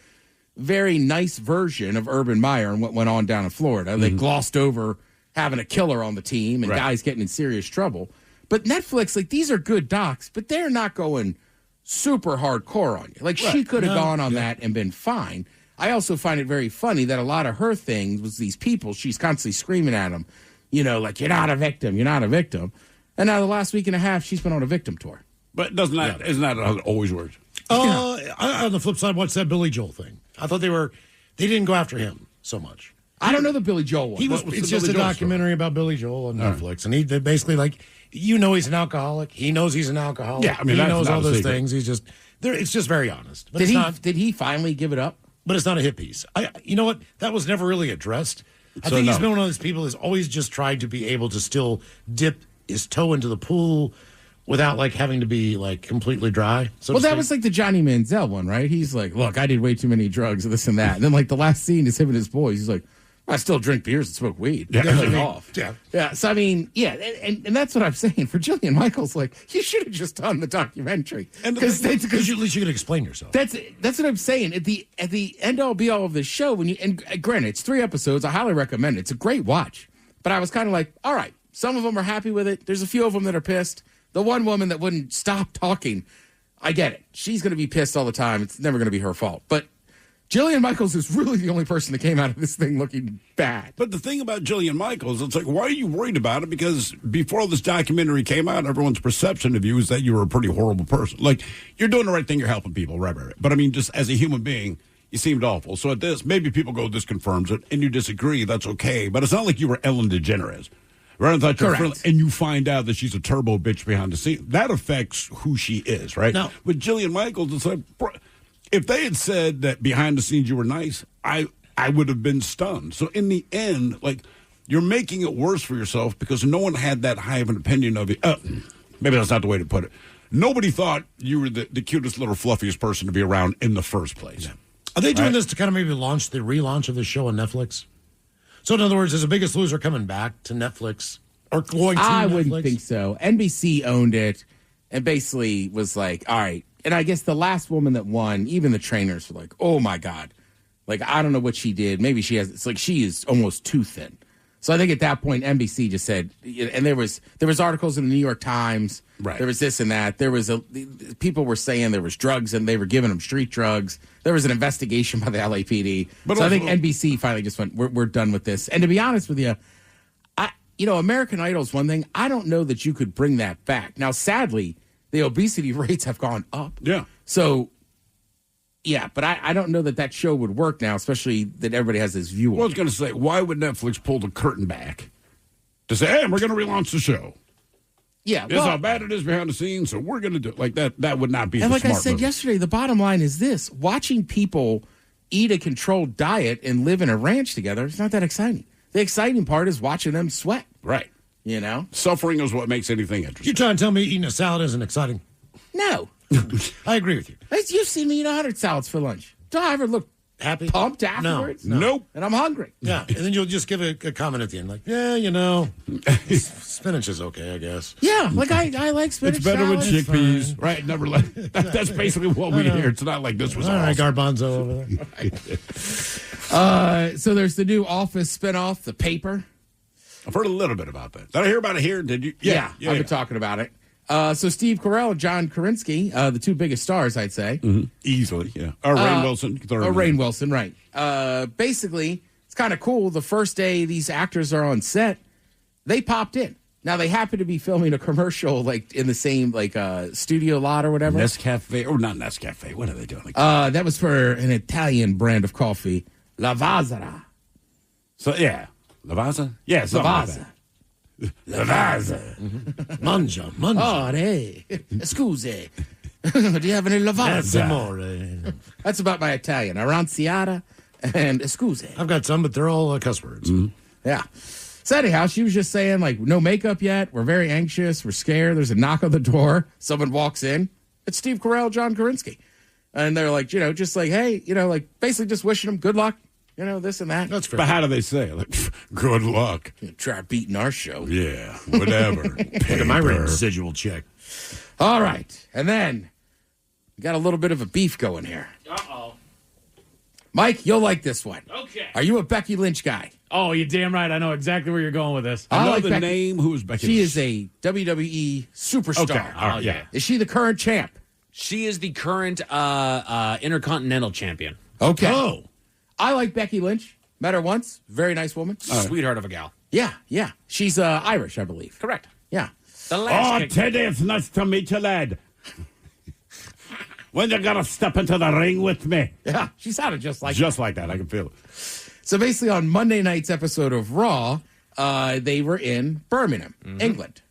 very nice version of Urban Meyer and what went on down in Florida. Mm-hmm. They glossed over having a killer on the team and guys getting in serious trouble. But Netflix, like, these are good docs, but they're not going super hardcore on you. Like, she could have gone on that and been fine. I also find it very funny that a lot of her things was these people, she's constantly screaming at them, like, you're not a victim, you're not a victim. And now the last week and a half, she's been on a victim tour. But isn't that how it always works? On the flip side, what's that Billy Joel thing? I thought they didn't go after him so much. I don't know the Billy Joel one. It's just a documentary about Billy Joel on Netflix. And they basically, like, he's an alcoholic. He knows he's an alcoholic. Yeah, I mean, he knows all those secret. things. He's just, it's just very honest. But did he finally give it up? But it's not a hit piece. You know what? That was never really addressed. I think he's been one of those people who's always just tried to be able to still dip his toe into the pool without, like, having to be, like, completely dry. Well, that was like the Johnny Manziel one, right? He's like, look, I did way too many drugs and this and that. And then, like, the last scene is him and his boys. He's like, I still drink beers and smoke weed. Yeah. Off. Yeah. So, I mean, yeah. And that's what I'm saying. For Jillian Michaels, like, you should have just done the documentary. Because at least you can explain yourself. That's what I'm saying. At the end all be all of this show, and granted, it's 3 episodes. I highly recommend it. It's a great watch. But I was kind of like, all right, some of them are happy with it. There's a few of them that are pissed. The one woman that wouldn't stop talking, I get it. She's going to be pissed all the time. It's never going to be her fault. But Jillian Michaels is really the only person that came out of this thing looking bad. But the thing about Jillian Michaels, it's like, why are you worried about it? Because before this documentary came out, everyone's perception of you is that you were a pretty horrible person. Like, you're doing the right thing, you're helping people, right. But I mean, just as a human being, you seemed awful. So at this, maybe people go, this confirms it, and you disagree, that's okay. But it's not like you were Ellen DeGeneres. Right? I thought you were friendly, and you find out that she's a turbo bitch behind the scenes. That affects who she is, right? No. With Jillian Michaels, it's like, if they had said that behind the scenes you were nice, I would have been stunned. So in the end, like, you're making it worse for yourself because no one had that high of an opinion of you. Maybe that's not the way to put it. Nobody thought you were the cutest little fluffiest person to be around in the first place. Yeah. Are they doing this to kind of maybe launch the relaunch of the show on Netflix? So in other words, is The Biggest Loser coming back to Netflix or going to Netflix? I wouldn't think so. NBC owned it and basically was like, all right. And I guess the last woman that won, even the trainers were like, oh, my God. Like, I don't know what she did. Maybe she has – it's like she is almost too thin. So I think at that point, NBC just said – and there was articles in the New York Times. Right. There was this and that. There was people were saying there was drugs and they were giving them street drugs. There was an investigation by the LAPD. But so I think NBC finally just went, we're done with this. And to be honest with you, American Idol is one thing. I don't know that you could bring that back. Now, sadly – the obesity rates have gone up. Yeah. So, yeah, but I don't know that show would work now, especially that everybody has this view on it. I was going to say, why would Netflix pull the curtain back to say, hey, we're going to relaunch the show? Yeah. This is how bad it is behind the scenes, so we're going to do it. Like, that would not be and the like smart I said move. yesterday, the bottom line is this. Watching people eat a controlled diet and live in a ranch together, it's not that exciting. The exciting part is watching them sweat. Right. You know? Suffering is what makes anything interesting. You're trying to tell me eating a salad isn't exciting? No. I agree with you. You've seen me eat 100 salads for lunch. Do I ever look happy, pumped afterwards? No. Nope. And I'm hungry. Yeah. And then you'll just give a comment at the end, like, yeah, spinach is okay, I guess. Yeah, like I like spinach. It's better salad. with chickpeas, right? Never let. That's basically what we hear. It's not like this was all awesome. right, garbanzo over there. So there's the new Office spinoff, The Paper. I've heard a little bit about that. Did I hear about it here? Did you? Yeah, I've been talking about it. So Steve Carell and John Krasinski, the two biggest stars, I'd say. Mm-hmm. Easily, yeah. Or Rainn Wilson. Rainn Wilson, right. Basically, it's kind of cool. The first day these actors are on set, they popped in. Now, they happen to be filming a commercial, like, in the same, like, studio lot or whatever. Nescafe, or not Nescafe. What are they doing? That was for an Italian brand of coffee, Lavazza. So, yeah. Lavazza? Yeah, Lavazza. Lavazza. Mangia. Oh, hey. Scusi. Do you have any Lavazza? That's about my Italian. Aranciata and scusi. I've got some, but they're all cuss words. Mm-hmm. Yeah. So anyhow, she was just saying, like, no makeup yet. We're very anxious. We're scared. There's a knock on the door. Someone walks in. It's Steve Carell, John Krasinski. And they're like, just like, hey, like, basically just wishing them good luck. This and that. That's fair. But how do they say it? Like, good luck. Try beating our show. Yeah, whatever. Look at my residual check. All right. And then we got a little bit of a beef going here. Uh-oh. Mike, you'll like this one. Okay. Are you a Becky Lynch guy? Oh, you're damn right. I know exactly where you're going with this. I know like the Becky. name. Who is Becky She Lynch? is a WWE superstar. Okay. All right, yeah. Is she the current champ? She is the current Intercontinental Champion. Okay. Oh. I like Becky Lynch. Met her once. Very nice woman. Sweetheart of a gal. Yeah. She's Irish, I believe. Correct. Yeah. The last Oh, Teddy, it's nice to meet you, lad. When you gonna step into the ring with me? Yeah, she sounded just like that. I can feel it. So basically on Monday night's episode of Raw, they were in Birmingham, England.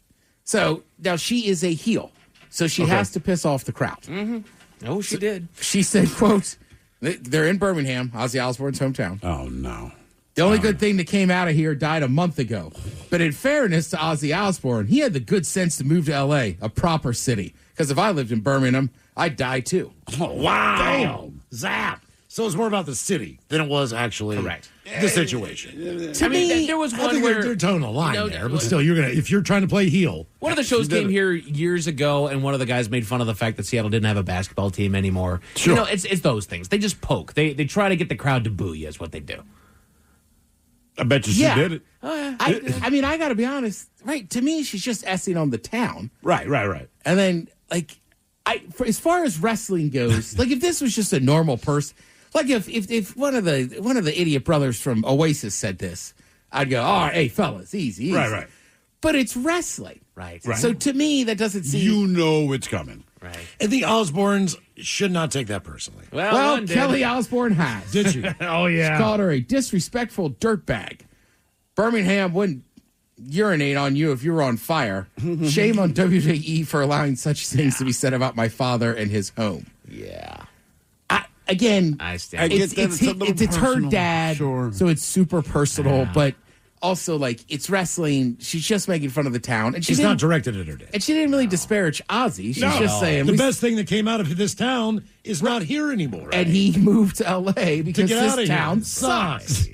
So now she is a heel. So she has to piss off the crowd. Mm-hmm. Oh, she did. She said, quote, they're in Birmingham, Ozzy Osbourne's hometown. Oh, no. The only good thing that came out of here died a month ago. But in fairness to Ozzy Osbourne, he had the good sense to move to L.A., a proper city. Because if I lived in Birmingham, I'd die too. Oh, wow. Damn. Zap. So it's more about the city than it was actually the situation. I mean, there was one I think where they're toeing the line there, but still, if you're trying to play heel. One of the shows came here years ago, and one of the guys made fun of the fact that Seattle didn't have a basketball team anymore. Sure. You know, it's those things. They just poke. They try to get the crowd to boo you is what they do. I bet you she did it. I mean, I got to be honest. Right, to me, she's just essing on the town. Right. And then, like, as far as wrestling goes, like if this was just a normal person, like if one of the idiot brothers from Oasis said this, I'd go, all right, hey fellas, easy. Right. But it's wrestling, right? So to me, that doesn't seem. You know it's coming, right? And the Osbournes should not take that personally. Well, Kelly Osbourne has. Did she? Oh yeah. She called her a disrespectful dirtbag. Birmingham wouldn't urinate on you if you were on fire. Shame on WWE for allowing such things to be said about my father and his home. Yeah. I stand. It's her dad, so it's super personal, but also like it's wrestling. She's just making fun of the town, and she's not directed at her dad. And she didn't really disparage Ozzy. She's just saying the best thing that came out of this town is not here anymore. And he moved to LA because this town here. sucks.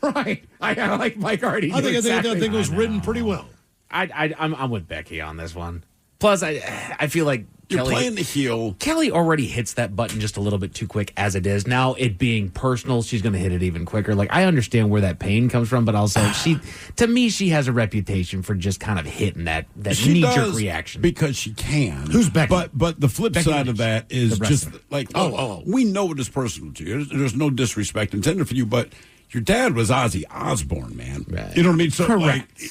Right. I like Mike Hardy. I think it was written pretty well. I'm with Becky on this one. Plus, I feel like you're playing the heel. Kelly already hits that button just a little bit too quick as it is. Now, it being personal, she's going to hit it even quicker. Like, I understand where that pain comes from, but also, she has a reputation for just kind of hitting that knee-jerk reaction. Because she can. Who's Becky? But the flip side of that is just like, we know it is personal to you. There's no disrespect intended for you, but your dad was Ozzy Osbourne, man. Right. You know what I mean? So, correct. Like,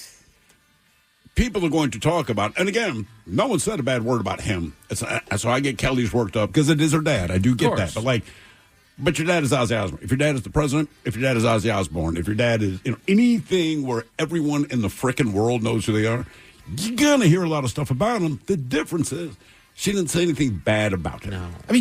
people are going to talk about, and again, no one said a bad word about him. So I get Kelly's worked up because it is her dad. I do get that. But your dad is Ozzy Osbourne. If your dad is the president, if your dad is Ozzy Osbourne, if your dad is anything where everyone in the frickin' world knows who they are, you're going to hear a lot of stuff about him. The difference is she didn't say anything bad about him. No. I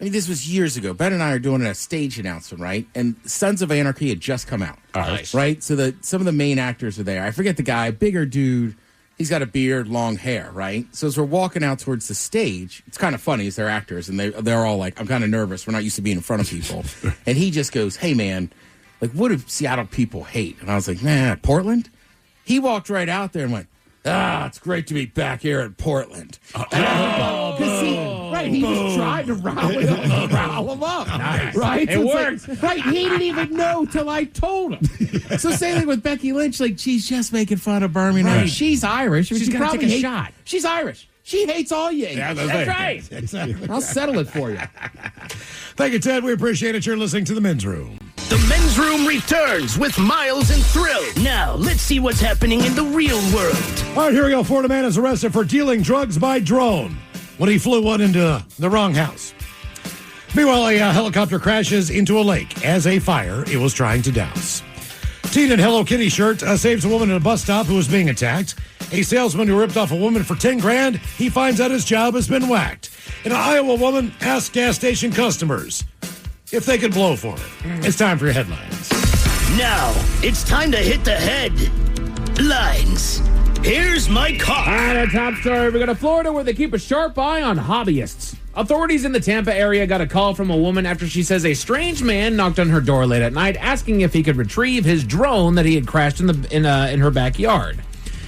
mean, this was years ago. Ben and I are doing a stage announcement, right? And Sons of Anarchy had just come out. Nice. Right? So some of the main actors are there. I forget the guy, bigger dude. He's got a beard, long hair, right? So as we're walking out towards the stage, it's kind of funny as they're actors, and they're all like, I'm kind of nervous. We're not used to being in front of people. And he just goes, hey, man, like, what do Seattle people hate? And I was like, man, Portland? He walked right out there and went, it's great to be back here in Portland. He was trying to rile him up. Nice. Right? It worked. Right. He didn't even know till I told him. So same thing with Becky Lynch. Like, she's just making fun of Birmingham. Right. She's Irish. She's going to take a shot. She's Irish. She hates all you. Yeah, that's right. Exactly. I'll settle it for you. Thank you, Ted. We appreciate it. You're listening to The Men's Room. The Men's Room returns with Miles and Thrill. Now, let's see what's happening in the real world. All right, here we go. Florida man is arrested for dealing drugs by drone when he flew one into the wrong house. Meanwhile, a helicopter crashes into a lake as a fire it was trying to douse. Teen in Hello Kitty shirt saves a woman at a bus stop who was being attacked. A salesman who ripped off a woman for $10,000, he finds out his job has been whacked. An Iowa woman asked gas station customers if they could blow for it. It's time for your headlines. Now, it's time to hit the headlines. Here's my car. And a top story. We go to Florida where they keep a sharp eye on hobbyists. Authorities in the Tampa area got a call from a woman after she says a strange man knocked on her door late at night asking if he could retrieve his drone that he had crashed in her backyard.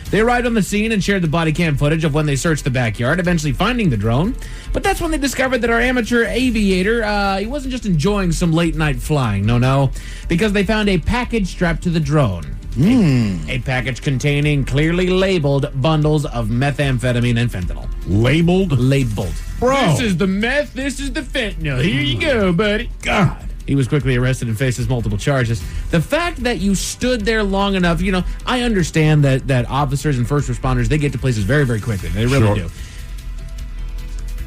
They arrived on the scene and shared the body cam footage of when they searched the backyard, eventually finding the drone. But that's when they discovered that our amateur aviator, he wasn't just enjoying some late-night flying. No, because they found a package strapped to the drone. A package containing clearly labeled bundles of methamphetamine and fentanyl. Labeled? Labeled. Bro. This is the meth, this is the fentanyl. Here you go, buddy. God. He was quickly arrested and faces multiple charges. The fact that you stood there long enough, I understand that officers and first responders, they get to places very, very quickly. They really do.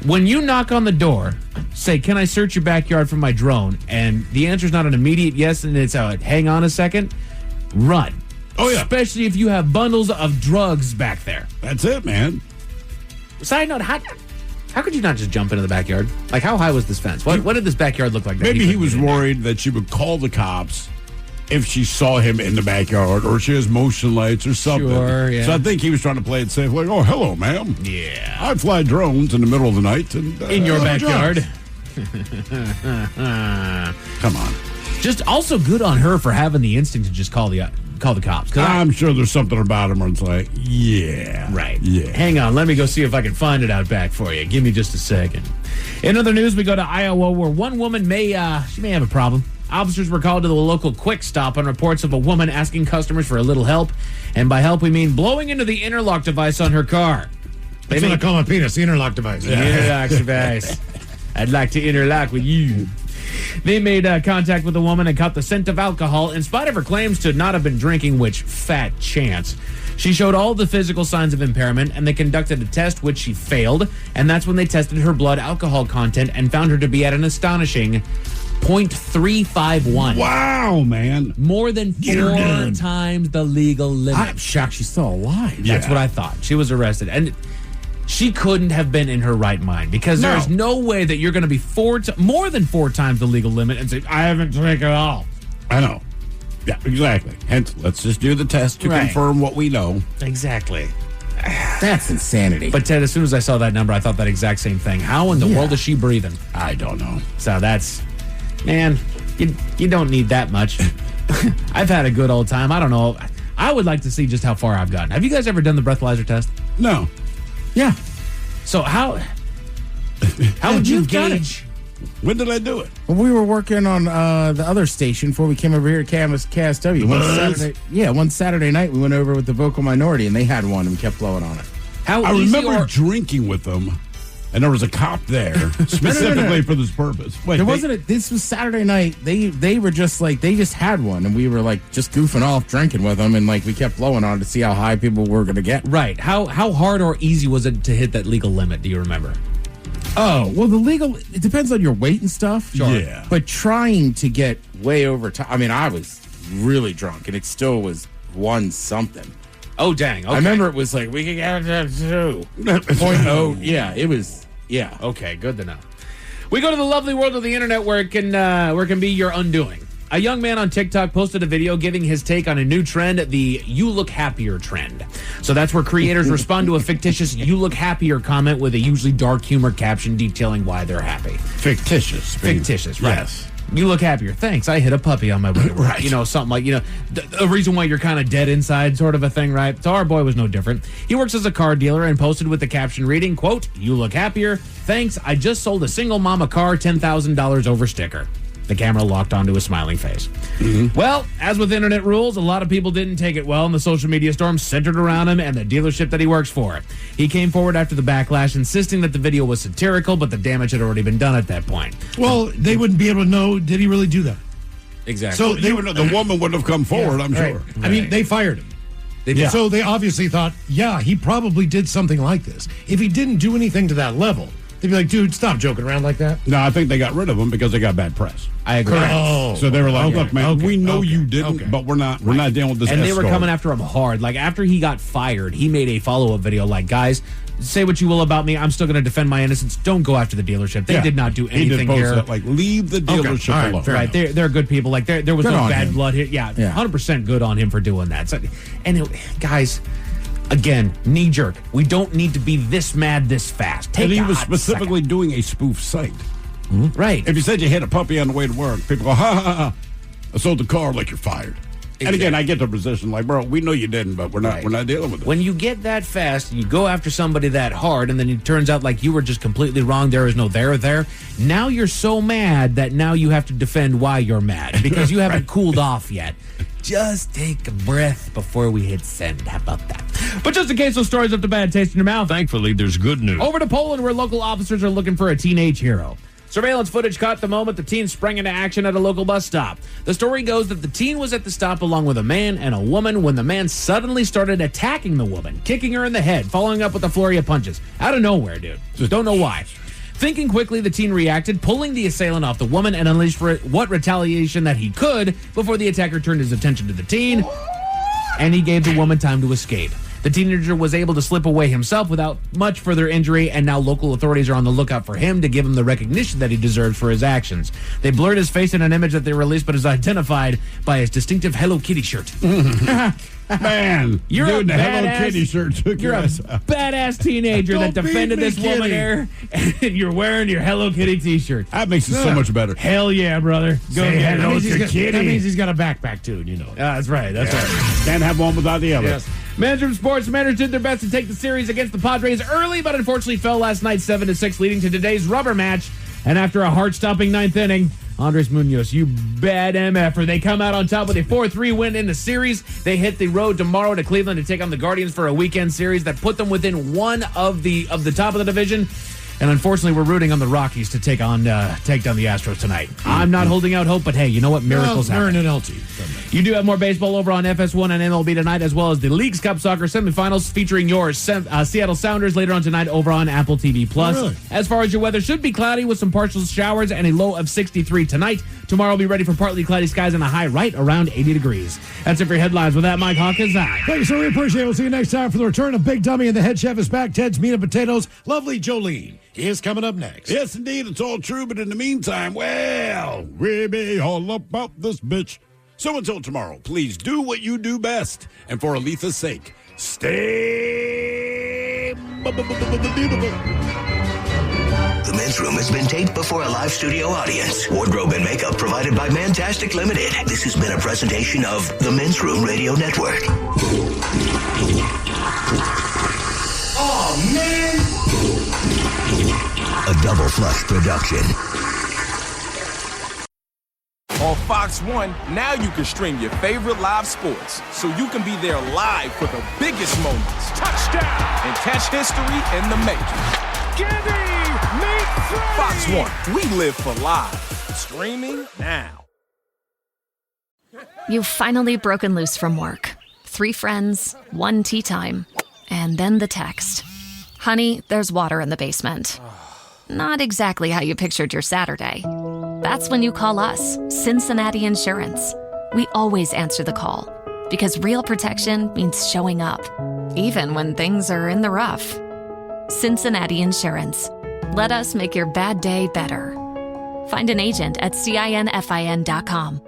When you knock on the door, say, can I search your backyard for my drone? And the answer is not an immediate yes, and it's hang on a second, run. Oh, yeah. Especially if you have bundles of drugs back there. That's it, man. Side note, how could you not just jump into the backyard? Like, how high was this fence? What did this backyard look like? Maybe he was worried that she would call the cops if she saw him in the backyard, or she has motion lights or something. Sure, yeah. So I think he was trying to play it safe, like, oh, hello, ma'am. Yeah. I fly drones in the middle of the night. And, in your backyard. Come on. Just also good on her for having the instinct to just call the cops. I'm sure there's something about him where it's like, yeah. Right. Yeah. Hang on. Let me go see if I can find it out back for you. Give me just a second. In other news, we go to Iowa where one woman may have a problem. Officers were called to the local Quick Stop on reports of a woman asking customers for a little help. And by help, we mean blowing into the interlock device on her car. That's what I call my penis, the interlock device. The interlock device. I'd like to interlock with you. They made contact with the woman and caught the scent of alcohol in spite of her claims to not have been drinking, which fat chance. She showed all the physical signs of impairment, and they conducted a test which she failed, and that's when they tested her blood alcohol content and found her to be at an astonishing 0.351. Wow, man. More than 4 times the legal limit. I'm shocked she's still alive. That's what I thought. She was arrested. And she couldn't have been in her right mind because there's no way that you're going to be more than 4 times the legal limit and say, I haven't drank at all. I know. Yeah, exactly. Hence, let's just do the test to confirm what we know. Exactly. That's insanity. But Ted, as soon as I saw that number, I thought that exact same thing. How in the world is she breathing? I don't know. So that's, man, you don't need that much. I've had a good old time. I don't know. I would like to see just how far I've gotten. Have you guys ever done the breathalyzer test? No. Yeah. So how would you gauge? When did I do it? Well, we were working on the other station before we came over here to KSW. One Saturday night we went over with the vocal minority and they had one and we kept blowing on it. I remember drinking with them, and there was a cop there specifically for this purpose. Wait, this was Saturday night. They were just like they just had one and we were like just goofing off drinking with them and like we kept blowing on it to see how high people were going to get. Right. How hard or easy was it to hit that legal limit? Do you remember? Oh, well, it depends on your weight and stuff. Sure. Yeah. But trying to get way over time, I mean, I was really drunk and it still was 1 something. Oh, dang. Okay. I remember it was like, we could get it to 2.0. Yeah, it was, yeah. Okay, good to know. We go to the lovely world of the internet where it can be your undoing. A young man on TikTok posted a video giving his take on a new trend, the "You Look Happier" trend. So that's where creators respond to a fictitious "You Look Happier" comment with a usually dark humor caption detailing why they're happy. Fictitious, right? Yes. You look happier. Thanks. I hit a puppy on my way to work. Right. You know, something like, a reason why you're kind of dead inside sort of a thing, right? So our boy was no different. He works as a car dealer and posted with the caption reading, quote, "You look happier. Thanks. I just sold a single mama car $10,000 over sticker." The camera locked onto his smiling face. Mm-hmm. Well, as with internet rules, a lot of people didn't take it well, and the social media storm centered around him and the dealership that he works for. He came forward after the backlash, insisting that the video was satirical, but the damage had already been done at that point. Well, they wouldn't be able to know, did he really do that? Exactly. So the woman wouldn't have come forward, I'm sure. I mean, they fired him. So they obviously thought, he probably did something like this. If he didn't do anything to that level, they'd be like, dude, stop joking around like that. No, I think they got rid of him because they got bad press. I agree. Oh, so they were like, look, man, we know you didn't, but we're not dealing with this. And they were coming after him hard. Like, after he got fired, he made a follow-up video like, guys, say what you will about me. I'm still going to defend my innocence. Don't go after the dealership. They did not do anything here. That, like, leave the dealership alone. Right. They're good people. Like, there was no bad blood here. Yeah, 100% good on him for doing that. So, guys, again, knee jerk. We don't need to be this mad this fast. And he was specifically doing a spoof site. Mm-hmm. Right. If you said you hit a puppy on the way to work, people go, ha, ha, ha. I sold the car, like, you're fired. Exactly. And again, I get the position, like, bro, we know you didn't, but we're not dealing with it. When you get that fast, you go after somebody that hard, and then it turns out like you were just completely wrong. There is no there. Now you're so mad that now you have to defend why you're mad because you haven't cooled off yet. Just take a breath before we hit send. How about that? But just in case those stories left a bad taste in your mouth, thankfully, there's good news. Over to Poland, where local officers are looking for a teenage hero. Surveillance footage caught the moment the teen sprang into action at a local bus stop. The story goes that the teen was at the stop along with a man and a woman when the man suddenly started attacking the woman, kicking her in the head, following up with a flurry of punches. Out of nowhere, dude. Just don't know why. Thinking quickly, the teen reacted, pulling the assailant off the woman and unleashed what retaliation that he could before the attacker turned his attention to the teen, and he gave the woman time to escape. The teenager was able to slip away himself without much further injury, and now local authorities are on the lookout for him to give him the recognition that he deserves for his actions. They blurred his face in an image that they released, but is identified by his distinctive Hello Kitty shirt. Man, you're dude, a the Hello Kitty shirt took you're your a ass out. badass teenager that defended this woman here, and you're wearing your Hello Kitty t-shirt. That makes it so much better. Hell yeah, brother. Go get it. That means he's got a backpack, too, you know. That's right. That's right. Can't have one without the other. Yes. Men's Room Sports, the Mariners did their best to take the series against the Padres early, but unfortunately fell last night 7-6, leading to today's rubber match. And after a heart-stopping ninth inning, Andres Munoz, you bad MFer. They come out on top with a 4-3 win in the series. They hit the road tomorrow to Cleveland to take on the Guardians for a weekend series that put them within one of the top of the division. And unfortunately, we're rooting on the Rockies to take down the Astros tonight. I'm not holding out hope, but hey, you know what? Miracles happen. They're an LT. You do have more baseball over on FS1 and MLB tonight, as well as the Leagues Cup Soccer semifinals featuring your Seattle Sounders later on tonight over on Apple TV+. Really? As far as your weather, should be cloudy with some partial showers and a low of 63 tonight. Tomorrow will be ready for partly cloudy skies and a high right around 80 degrees. That's it for your headlines. With that, Mike Hawkins out. Thank you, sir. We appreciate it. We'll see you next time for the return of Big Dummy and the head chef is back. Ted's Meat and Potatoes. Lovely Jolene is coming up next. Yes, indeed. It's all true. But in the meantime, well, we be all about this bitch. So until tomorrow, please do what you do best. And for Aletha's sake, stay beautiful. The Men's Room has been taped before a live studio audience. Wardrobe and makeup provided by Mantastic Limited. This has been a presentation of the Men's Room Radio Network. Oh, man! A Double Flush production. On Fox 1, now you can stream your favorite live sports, so you can be there live for the biggest moments. Touchdown! And catch history in the making. Fox 1, we live for live. Streaming now. You've finally broken loose from work. 3 friends, 1 tea time, and then the text. Honey, there's water in the basement. Not exactly how you pictured your Saturday. That's when you call us, Cincinnati Insurance. We always answer the call, because real protection means showing up, even when things are in the rough. Cincinnati Insurance. Let us make your bad day better. Find an agent at CINFIN.com.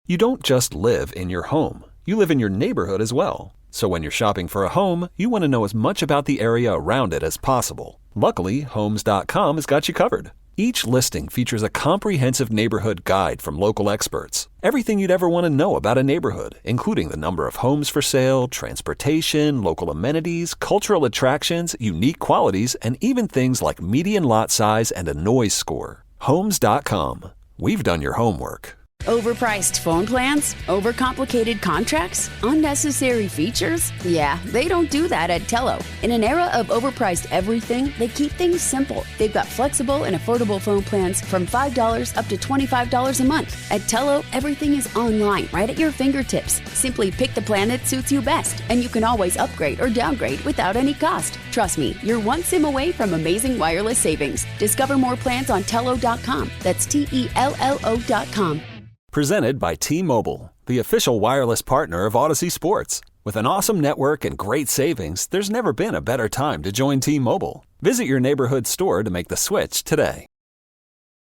You don't just live in your home. You live in your neighborhood as well. So when you're shopping for a home, you want to know as much about the area around it as possible. Luckily, Homes.com has got you covered. Each listing features a comprehensive neighborhood guide from local experts. Everything you'd ever want to know about a neighborhood, including the number of homes for sale, transportation, local amenities, cultural attractions, unique qualities, and even things like median lot size and a noise score. Homes.com. We've done your homework. Overpriced phone plans? Overcomplicated contracts? Unnecessary features? Yeah, they don't do that at Tello. In an era of overpriced everything, they keep things simple. They've got flexible and affordable phone plans from $5 up to $25 a month. At Tello, everything is online, right at your fingertips. Simply pick the plan that suits you best, and you can always upgrade or downgrade without any cost. Trust me, you're one SIM away from amazing wireless savings. Discover more plans on Tello.com. That's TELLO.com. Presented by T-Mobile, the official wireless partner of Odyssey Sports. With an awesome network and great savings, there's never been a better time to join T-Mobile. Visit your neighborhood store to make the switch today.